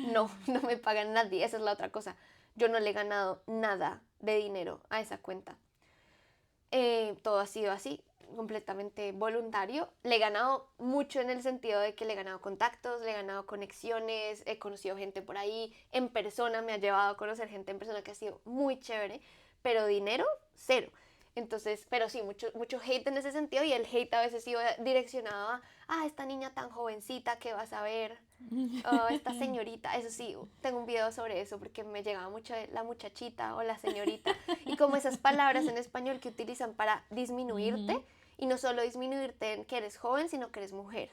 no, no me pagan nadie, esa es la otra cosa, yo no le he ganado nada de dinero a esa cuenta. Todo ha sido así, completamente voluntario. Le he ganado mucho en el sentido de que le he ganado contactos, le he ganado conexiones, he conocido gente por ahí, en persona me ha llevado a conocer gente en persona que ha sido muy chévere, pero dinero, cero. Entonces, pero sí, mucho hate en ese sentido y el hate a veces iba direccionado a, ah, esta niña tan jovencita que vas a ver, oh, esta señorita, eso sí, tengo un video sobre eso porque me llegaba mucho la muchachita o la señorita y como esas palabras en español que utilizan para disminuirte Ujú, y no solo disminuirte en que eres joven, sino que eres mujer.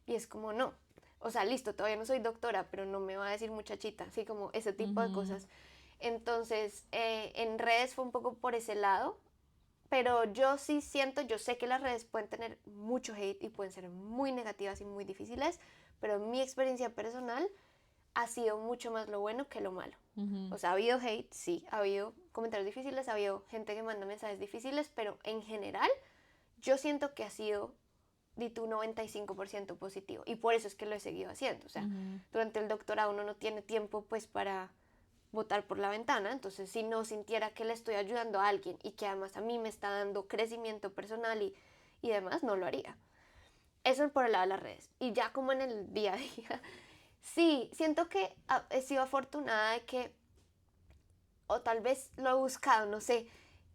Y es como no, o sea, listo, todavía no soy doctora, pero no me va a decir muchachita, así como ese tipo de ujú, cosas. Entonces, en redes fue un poco por ese lado, pero yo sí siento, yo sé que las redes pueden tener mucho hate y pueden ser muy negativas y muy difíciles, pero mi experiencia personal ha sido mucho más lo bueno que lo malo. ujú, O sea, ha habido hate, sí, ha habido comentarios difíciles, ha habido gente que manda mensajes difíciles, pero en general yo siento que ha sido de tu 95% positivo y por eso es que lo he seguido haciendo. O sea, ujú. durante el doctorado uno no tiene tiempo pues para botar por la ventana, entonces si no sintiera que le estoy ayudando a alguien y que además a mí me está dando crecimiento personal y demás, no lo haría. Eso por el lado de las redes. Y ya como en el día a día, Sí, siento que he sido afortunada de que, o tal vez lo he buscado, no sé,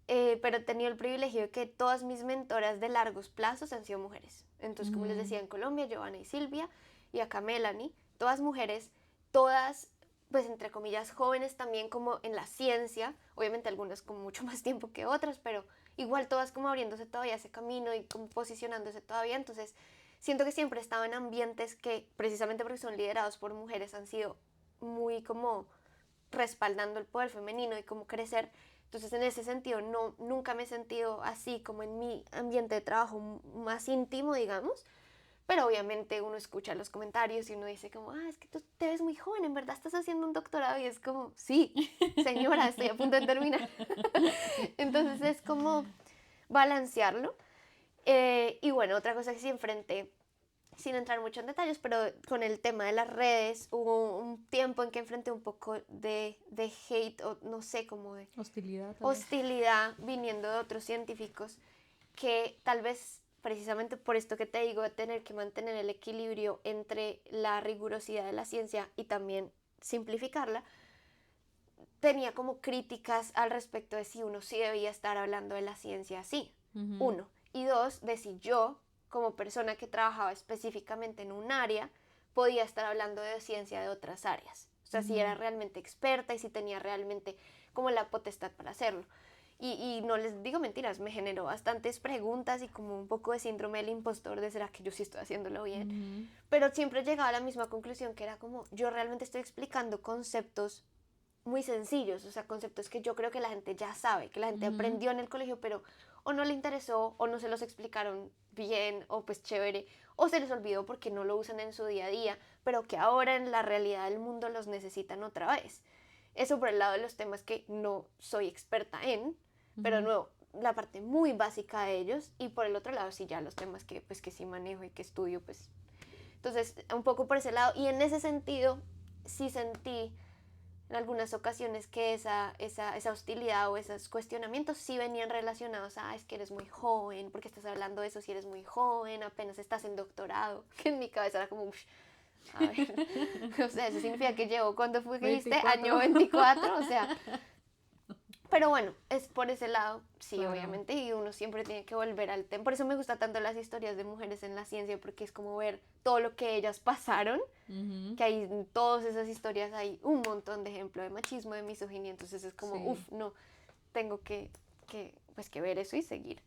pero he tenido el privilegio de que todas mis mentoras de largos plazos han sido mujeres. Entonces, como les decía, en Colombia, Giovanna y Silvia, y acá Melanie, todas mujeres, todas, pues entre comillas, jóvenes también como en la ciencia, obviamente algunas con mucho más tiempo que otras, pero igual todas como abriéndose todavía ese camino y como posicionándose todavía. Entonces, siento que siempre he estado en ambientes que, precisamente porque son liderados por mujeres, han sido muy como respaldando el poder femenino y como crecer. Entonces, en ese sentido, no, nunca me he sentido así como en mi ambiente de trabajo más íntimo, digamos. Pero obviamente uno escucha los comentarios y uno dice como, es que tú te ves muy joven, en verdad estás haciendo un doctorado. Y es como, sí, señora, estoy a punto de terminar. Entonces es como balancearlo. Y bueno, otra cosa que sí enfrenté, sin entrar mucho en detalles, pero con el tema de las redes, hubo un tiempo en que enfrenté un poco de hate, o no sé, como de Hostilidad, tal vez. hostilidad viniendo de otros científicos que tal vez precisamente por esto que te digo, de tener que mantener el equilibrio entre la rigurosidad de la ciencia y también simplificarla, tenía como críticas al respecto de si uno sí debía estar hablando de la ciencia así, uno. Y dos, de si yo, como persona que trabajaba específicamente en un área, podía estar hablando de ciencia de otras áreas. O sea, si era realmente experta y si tenía realmente como la potestad para hacerlo. Y no les digo mentiras, me generó bastantes preguntas y como un poco de síndrome del impostor de ¿será que yo sí estoy haciéndolo bien? Pero siempre llegaba a la misma conclusión que era como yo realmente estoy explicando conceptos muy sencillos, o sea, conceptos que yo creo que la gente ya sabe, que la gente aprendió en el colegio, pero o no le interesó, o no se los explicaron bien, o pues chévere, o se les olvidó porque no lo usan en su día a día, pero que ahora en la realidad del mundo los necesitan otra vez. Eso por el lado de los temas que no soy experta en, pero nuevo, la parte muy básica de ellos, y por el otro lado sí ya los temas que pues que sí manejo y que estudio, pues. Entonces, un poco por ese lado, y en ese sentido sí sentí en algunas ocasiones que esa hostilidad o esos cuestionamientos sí venían relacionados a, es que eres muy joven, porque estás hablando de eso si eres muy joven, apenas estás en doctorado, que en mi cabeza era como, a ver, o sea, eso significa que llevo, ¿cuándo fue que dijiste? 24. Año 24, o sea, pero bueno, es por ese lado, sí, Claro. obviamente, y uno siempre tiene que volver al tema. Por eso me gusta tanto las historias de mujeres en la ciencia, porque es como ver todo lo que ellas pasaron, que hay en todas esas historias hay un montón de ejemplos de machismo, de misoginia, entonces es como, Sí. no, tengo pues, que ver eso y seguir.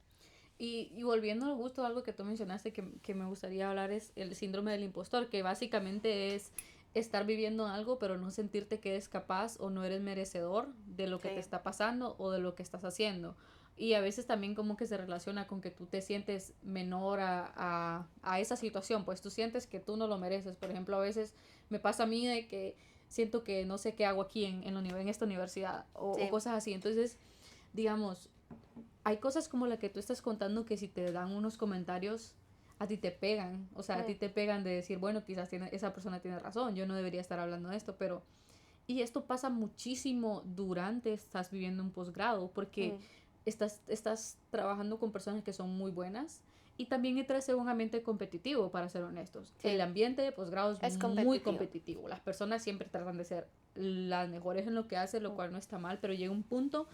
Y volviendo al gusto, algo que tú mencionaste que me gustaría hablar es el síndrome del impostor, que básicamente es estar viviendo algo pero no sentirte que eres capaz o no eres merecedor de lo que Sí. te está pasando o de lo que estás haciendo. Y a veces también como que se relaciona con que tú te sientes menor a esa situación, pues tú sientes que tú no lo mereces. Por ejemplo, a veces me pasa a mí de que siento que no sé qué hago aquí en esta universidad Sí. o cosas así. Entonces, digamos, hay cosas como la que tú estás contando que si te dan unos comentarios a ti te pegan, o sea, a ti te pegan de decir, bueno, quizás esa persona tiene razón, yo no debería estar hablando de esto, pero... Y esto pasa muchísimo durante estás viviendo un posgrado, porque estás trabajando con personas que son muy buenas y también entras en un ambiente competitivo, para ser honestos. Sí. El ambiente de posgrado es muy competitivo. competitivo. Las personas siempre tratan de ser las mejores en lo que hacen, lo cual no está mal, pero llega un punto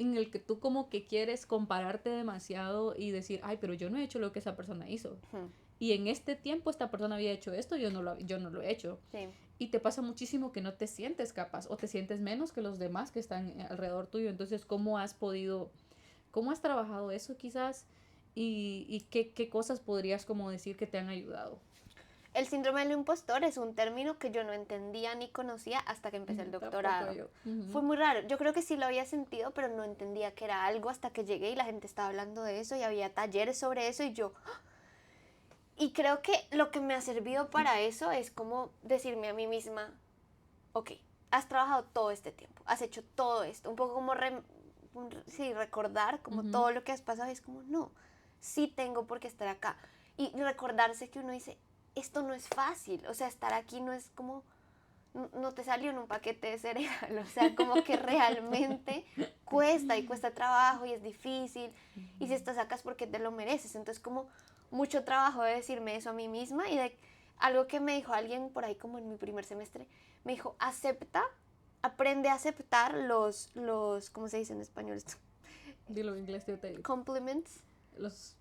en el que tú como que quieres compararte demasiado y decir, ay, pero yo no he hecho lo que esa persona hizo. Y en este tiempo esta persona había hecho esto, yo no lo he hecho. Sí. Y te pasa muchísimo que no te sientes capaz o te sientes menos que los demás que están alrededor tuyo. Entonces, cómo has trabajado eso quizás? Y qué cosas podrías como decir que te han ayudado? El síndrome del impostor es un término que yo no entendía ni conocía hasta que empecé el doctorado. Tampoco yo. Fue muy raro. Yo creo que sí lo había sentido, pero no entendía que era algo hasta que llegué y la gente estaba hablando de eso y había talleres sobre eso y yo... Y creo que lo que me ha servido para eso es como decirme a mí misma, ok, has trabajado todo este tiempo, has hecho todo esto, un poco como recordar como todo lo que has pasado y es como, no, sí tengo por qué estar acá. Y recordarse que uno dice, esto no es fácil, o sea, estar aquí no es como, no te salió en un paquete de cereal, o sea, como que realmente cuesta y cuesta trabajo y es difícil, y si estás acá es porque te lo mereces, entonces como mucho trabajo de decirme eso a mí misma y de algo que me dijo alguien por ahí como en mi primer semestre, me dijo, aprende a aceptar ¿cómo se dice en español esto? Dilo en inglés, yo te digo. Compliments. Los,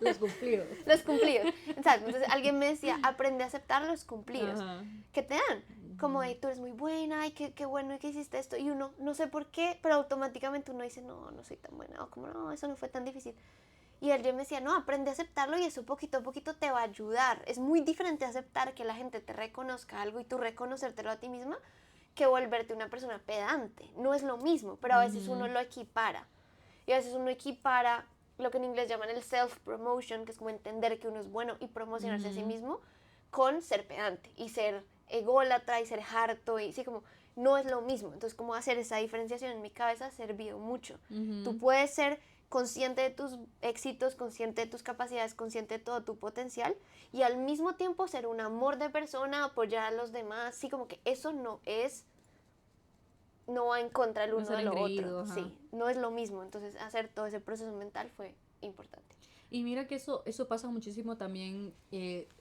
los cumplidos. Los cumplidos. Exacto. Entonces alguien me decía, aprende a aceptar los cumplidos. Ajá. Que te dan. Como de, tú eres muy buena, ay, qué bueno que hiciste esto. Y uno, no sé por qué, pero automáticamente uno dice, no soy tan buena. O como, no, eso no fue tan difícil. Y él yo me decía, no, aprende a aceptarlo y eso poquito a poquito te va a ayudar. Es muy diferente aceptar que la gente te reconozca algo y tú reconocértelo a ti misma que volverte una persona pedante. No es lo mismo, pero a veces uno lo equipara. Y a veces uno equipara lo que en inglés llaman el self-promotion, que es como entender que uno es bueno y promocionarse a sí mismo, con ser pedante y ser ególatra y ser harto y sí, como no es lo mismo. Entonces, como hacer esa diferenciación en mi cabeza ha servido mucho. Tú puedes ser consciente de tus éxitos, consciente de tus capacidades, consciente de todo tu potencial y al mismo tiempo ser un amor de persona, apoyar a los demás, sí, como que eso no va en contra el uno de lo otro, sí, no es lo mismo, entonces hacer todo ese proceso mental fue importante. Y mira que eso pasa muchísimo también,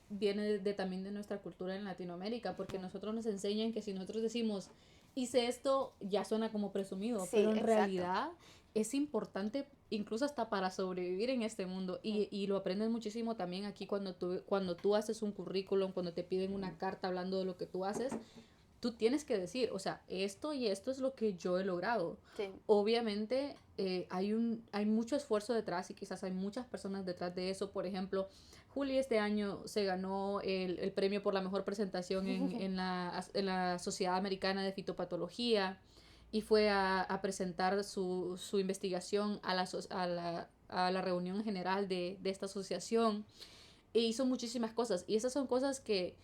viene también de nuestra cultura en Latinoamérica, porque nosotros nos enseñan que si nosotros decimos, hice esto, ya suena como presumido, Sí, pero en exacto. realidad es importante incluso hasta para sobrevivir en este mundo y lo aprendes muchísimo también aquí cuando tú haces un currículum, cuando te piden una carta hablando de lo que tú haces, tú tienes que decir, o sea, esto y esto es lo que yo he logrado. Sí. Obviamente hay mucho esfuerzo detrás y quizás hay muchas personas detrás de eso. Por ejemplo, Juli este año se ganó el premio por la mejor presentación en la Sociedad Americana de Fitopatología y fue a presentar su investigación a la reunión general de esta asociación e hizo muchísimas cosas y esas son cosas que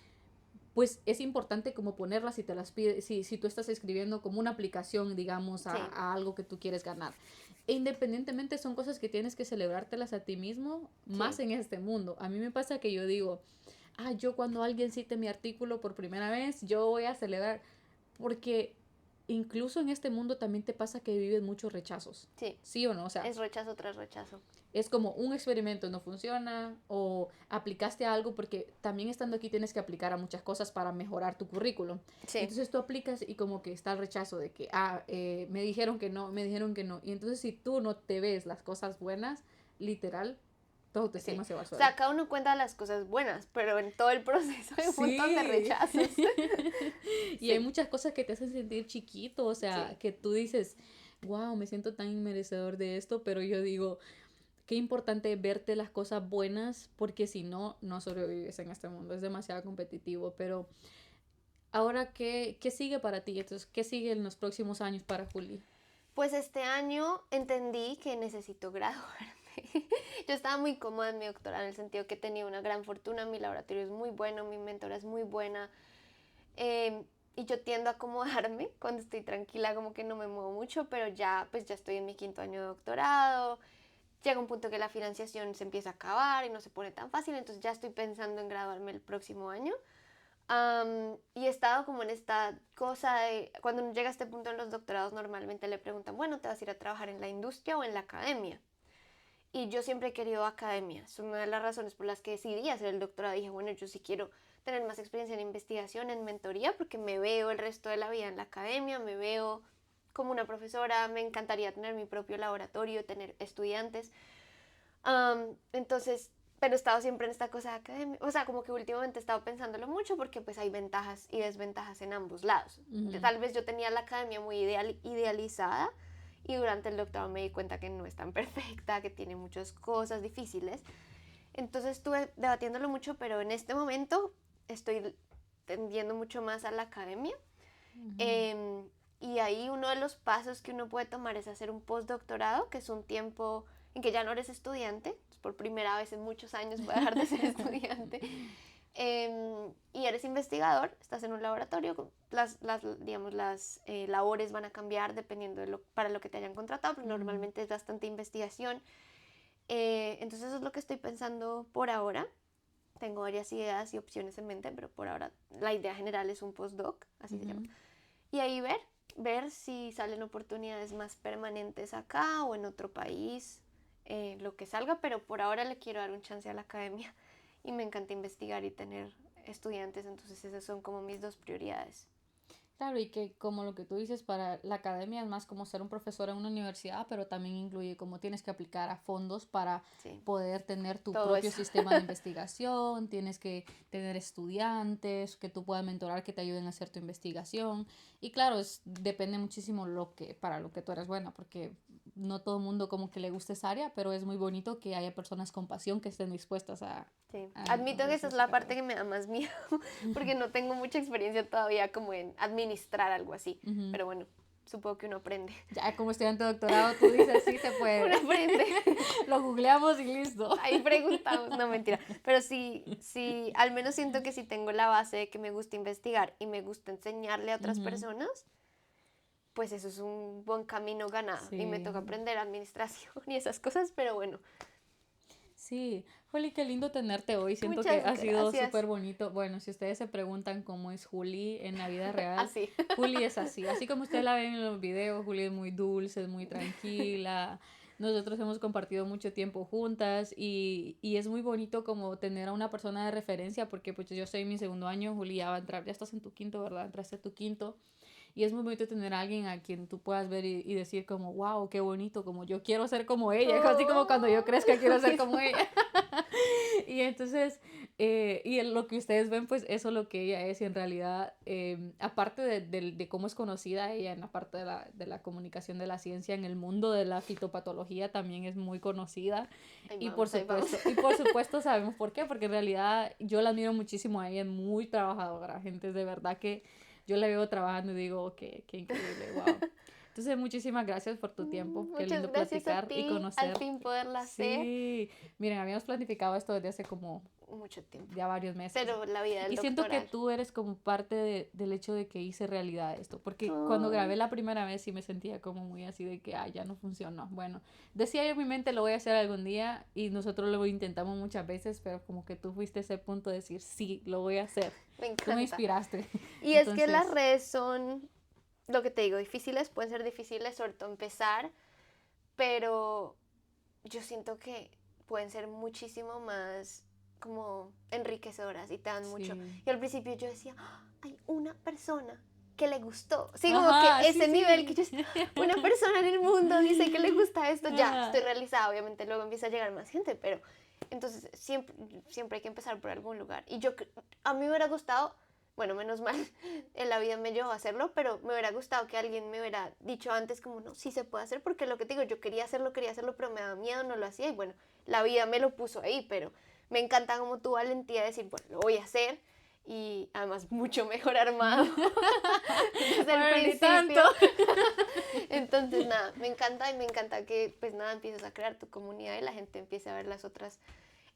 pues es importante como ponerlas si te las pide, si tú estás escribiendo como una aplicación, digamos, a algo que tú quieres ganar. E independientemente son cosas que tienes que celebrártelas a ti mismo, más en este mundo. A mí me pasa que yo digo, yo cuando alguien cite mi artículo por primera vez, yo voy a celebrar, porque incluso en este mundo también te pasa que vives muchos rechazos. Sí. ¿Sí o no? O sea, es rechazo tras rechazo. Es como un experimento no funciona o aplicaste algo porque también estando aquí tienes que aplicar a muchas cosas para mejorar tu currículum. Sí. Entonces tú aplicas y como que está el rechazo de que, me dijeron que no. Y entonces si tú no te ves las cosas buenas, literal, tu autoestima se va a O sea, cada uno cuenta las cosas buenas, pero en todo el proceso hay un montón de rechazos. Y hay muchas cosas que te hacen sentir chiquito, o sea, que tú dices, wow, me siento tan inmerecedor de esto, pero yo digo, qué importante verte las cosas buenas, porque si no, no sobrevives en este mundo, es demasiado competitivo, pero ahora, ¿qué sigue para ti? Entonces, ¿qué sigue en los próximos años para Juli? Pues este año entendí que necesito graduarme. Yo estaba muy cómoda en mi doctorado en el sentido que tenía una gran fortuna, mi laboratorio es muy bueno, mi mentora es muy buena, y yo tiendo a acomodarme cuando estoy tranquila, como que no me muevo mucho, pero ya pues ya estoy en mi 5.º año de doctorado, llega un punto que la financiación se empieza a acabar y no se pone tan fácil, entonces ya estoy pensando en graduarme el próximo año. Y he estado como en esta cosa de, cuando uno llega a este punto en los doctorados normalmente le preguntan, bueno, ¿te vas a ir a trabajar en la industria o en la academia? Y yo siempre he querido academia, es una de las razones por las que decidí hacer el doctorado. Dije, bueno, yo sí quiero tener más experiencia en investigación, en mentoría, porque me veo el resto de la vida en la academia, me veo como una profesora, me encantaría tener mi propio laboratorio, tener estudiantes. Entonces, pero he estado siempre en esta cosa académica, o sea, como que últimamente he estado pensándolo mucho porque pues hay ventajas y desventajas en ambos lados. Tal vez yo tenía la academia muy idealizada y durante el doctorado me di cuenta que no es tan perfecta, que tiene muchas cosas difíciles. Entonces estuve debatiéndolo mucho, pero en este momento estoy tendiendo mucho más a la academia. Y ahí uno de los pasos que uno puede tomar es hacer un postdoctorado, que es un tiempo en que ya no eres estudiante, por primera vez en muchos años voy a dejar de ser estudiante, y eres investigador, estás en un laboratorio, las labores van a cambiar dependiendo de para lo que te hayan contratado, pero normalmente es bastante investigación. Entonces eso es lo que estoy pensando por ahora. Tengo varias ideas y opciones en mente, pero por ahora la idea general es un postdoc, así se llama. Y ahí ver si salen oportunidades más permanentes acá o en otro país, lo que salga, pero por ahora le quiero dar un chance a la academia y me encanta investigar y tener estudiantes, entonces esas son como mis dos prioridades. Claro, y que como lo que tú dices, para la academia es más como ser un profesor en una universidad, pero también incluye como tienes que aplicar a fondos para Sí, poder tener tu todo propio eso. sistema de investigación, tienes que tener estudiantes que tú puedas mentorar que te ayuden a hacer tu investigación. Y claro, depende muchísimo para lo que tú eres buena, porque no todo el mundo como que le gusta esa área, pero es muy bonito que haya personas con pasión que estén dispuestas Sí, a admito que esa hacer es esa la parte carrera. que me da más miedo, porque no tengo mucha experiencia todavía como en administrar algo así, Ujú. pero bueno, supongo que uno aprende. Ya como estudiante de doctorado, tú dices, sí se puede. Uno aprende. Lo googleamos y listo. Ahí preguntamos, no mentira. Pero sí, sí, al menos siento que si tengo la base de que me gusta investigar y me gusta enseñarle a otras Ujú. personas, pues eso es un buen camino ganado. Y me toca Sí, aprender administración y esas cosas, pero bueno, sí. Juli, qué lindo tenerte hoy. Siento que muchas ha sido gracias. súper bonito. Bueno, si ustedes se preguntan cómo es Juli en la vida real, Así. Juli es así. Así como ustedes la ven en los videos, Juli es muy dulce, es muy tranquila. Nosotros hemos compartido mucho tiempo juntas y es muy bonito como tener a una persona de referencia porque pues yo estoy en mi segundo año, Juli ya va a entrar, ya estás en tu quinto, ¿verdad? Entraste a tu quinto. Y es muy bonito tener a alguien a quien tú puedas ver y decir como, wow, qué bonito, como yo quiero ser como ella, así como cuando yo Oh, crezca quiero lo ser como mismo. ella. Y entonces, y en lo que ustedes ven, pues eso es lo que ella es y en realidad, aparte de cómo es conocida ella en la parte de la comunicación de la ciencia, en el mundo de la fitopatología también es muy conocida Ahí vamos, ahí vamos. y por supuesto sabemos por qué, porque en realidad yo la admiro muchísimo a ella, es muy trabajadora, gente, de verdad que yo la veo trabajando y digo, qué increíble, wow. Entonces, muchísimas gracias por tu tiempo. Qué Muchas lindo gracias a platicar y ti, al conocer. fin poderla hacer. Sí, miren, habíamos planificado esto desde hace como Mucho tiempo. ya varios meses. Pero la vida del Y siento que doctoral. tú eres como parte del hecho de que hice realidad esto. Porque cuando Ay, grabé la primera vez sí me sentía como muy así de que, ya no funcionó. Bueno, decía yo en mi mente, lo voy a hacer algún día y nosotros lo intentamos muchas veces, pero como que tú fuiste ese punto de decir, sí, lo voy a hacer. me Tú me encanta. inspiraste. Y es que las Entonces, redes son, lo que te digo, difíciles, pueden ser difíciles, sobre todo empezar, pero yo siento que pueden ser muchísimo más como enriquecedoras y te dan mucho. sí. Y al principio yo decía, "Ah, hay una persona que le gustó". Sí, como que Ajá, sí, ese nivel que sí. yo, una persona en el mundo dice que le gusta esto, ya, estoy Ajá. realizada. Obviamente luego empieza a llegar más gente, pero entonces siempre hay que empezar por algún lugar. Y a mí me hubiera gustado, bueno, menos mal, en la vida me llevó a hacerlo, pero me hubiera gustado que alguien me hubiera dicho antes como, no, sí se puede hacer, porque lo que te digo, yo quería hacerlo, pero me daba miedo, no lo hacía, y bueno, la vida me lo puso ahí, pero me encanta como tu valentía de decir, bueno, lo voy a hacer, y además mucho mejor armado desde el Bueno, ni principio. tanto. Entonces, nada, me encanta y me encanta que, pues nada, empieces a crear tu comunidad y la gente empiece a ver las otras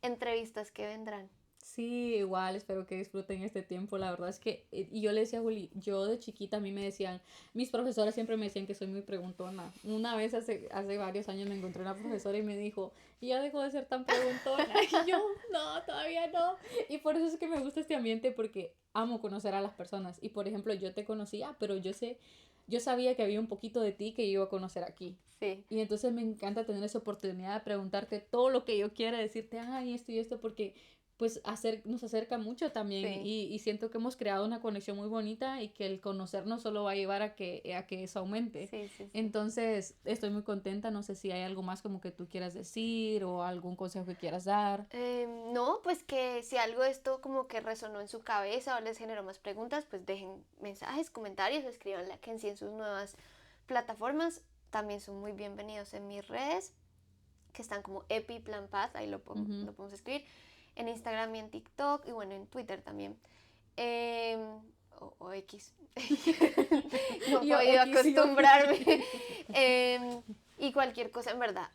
entrevistas que vendrán. Sí, igual, espero que disfruten este tiempo. La verdad es que, y yo le decía a Juli, yo de chiquita a mí me decían, mis profesores siempre me decían que soy muy preguntona. Una vez hace varios años me encontré una profesora y me dijo, y ya dejó de ser tan preguntona. Y yo, no, todavía no. Y por eso es que me gusta este ambiente porque amo conocer a las personas. Y por ejemplo, yo te conocía, pero yo sabía que había un poquito de ti que yo iba a conocer aquí. Sí, Y entonces me encanta tener esa oportunidad de preguntarte todo lo que yo quiera, decirte, ay, esto y esto, porque pues nos acerca mucho también sí, y siento que hemos creado una conexión muy bonita y que el conocernos solo va a llevar a que eso aumente. sí, sí, sí. Entonces, estoy muy contenta, no sé si hay algo más como que tú quieras decir o algún consejo que quieras dar. No, pues que si algo de esto como que resonó en su cabeza o les generó más preguntas, pues dejen mensajes, comentarios, escríbanle a Kenzie en sus nuevas plataformas. También son muy bienvenidos en mis redes, que están como EpiPlanPath, ahí Ujú. lo podemos escribir, en Instagram y en TikTok, y bueno, en Twitter también. O X. No he Yo podido X, yo. acostumbrarme. Y cualquier cosa, en verdad,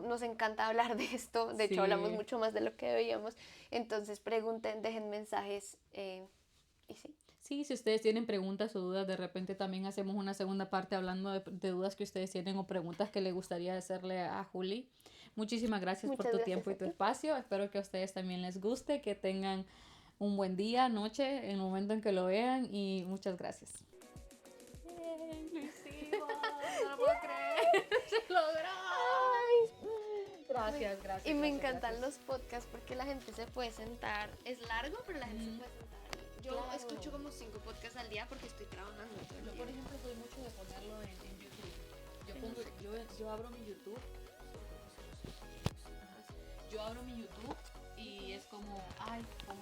nos encanta hablar de esto. De hecho, hablamos Sí. mucho más de lo que debíamos. Entonces, pregunten, dejen mensajes. Y sí. Sí, si ustedes tienen preguntas o dudas, de repente también hacemos una segunda parte hablando de dudas que ustedes tienen o preguntas que le gustaría hacerle a Juli. Muchísimas gracias por Muchas tu gracias tiempo y a tu ti. espacio. Espero que a ustedes también les guste, que tengan un buen día, noche, en el momento en que lo vean y muchas gracias. Bien, lo hicimos, no lo puedo creer, se logró. Ay, Gracias, gracias. Y me gracias, encantan gracias. los podcasts porque la gente se puede sentar. Es largo, pero la gente se puede sentar. Yo Claro. escucho como 5 podcasts al día porque estoy trabajando todo el Yo, día. por ejemplo, soy mucho de ponerlo en YouTube. Yo abro mi YouTube. Ajá. Yo abro mi YouTube y es como, ay, como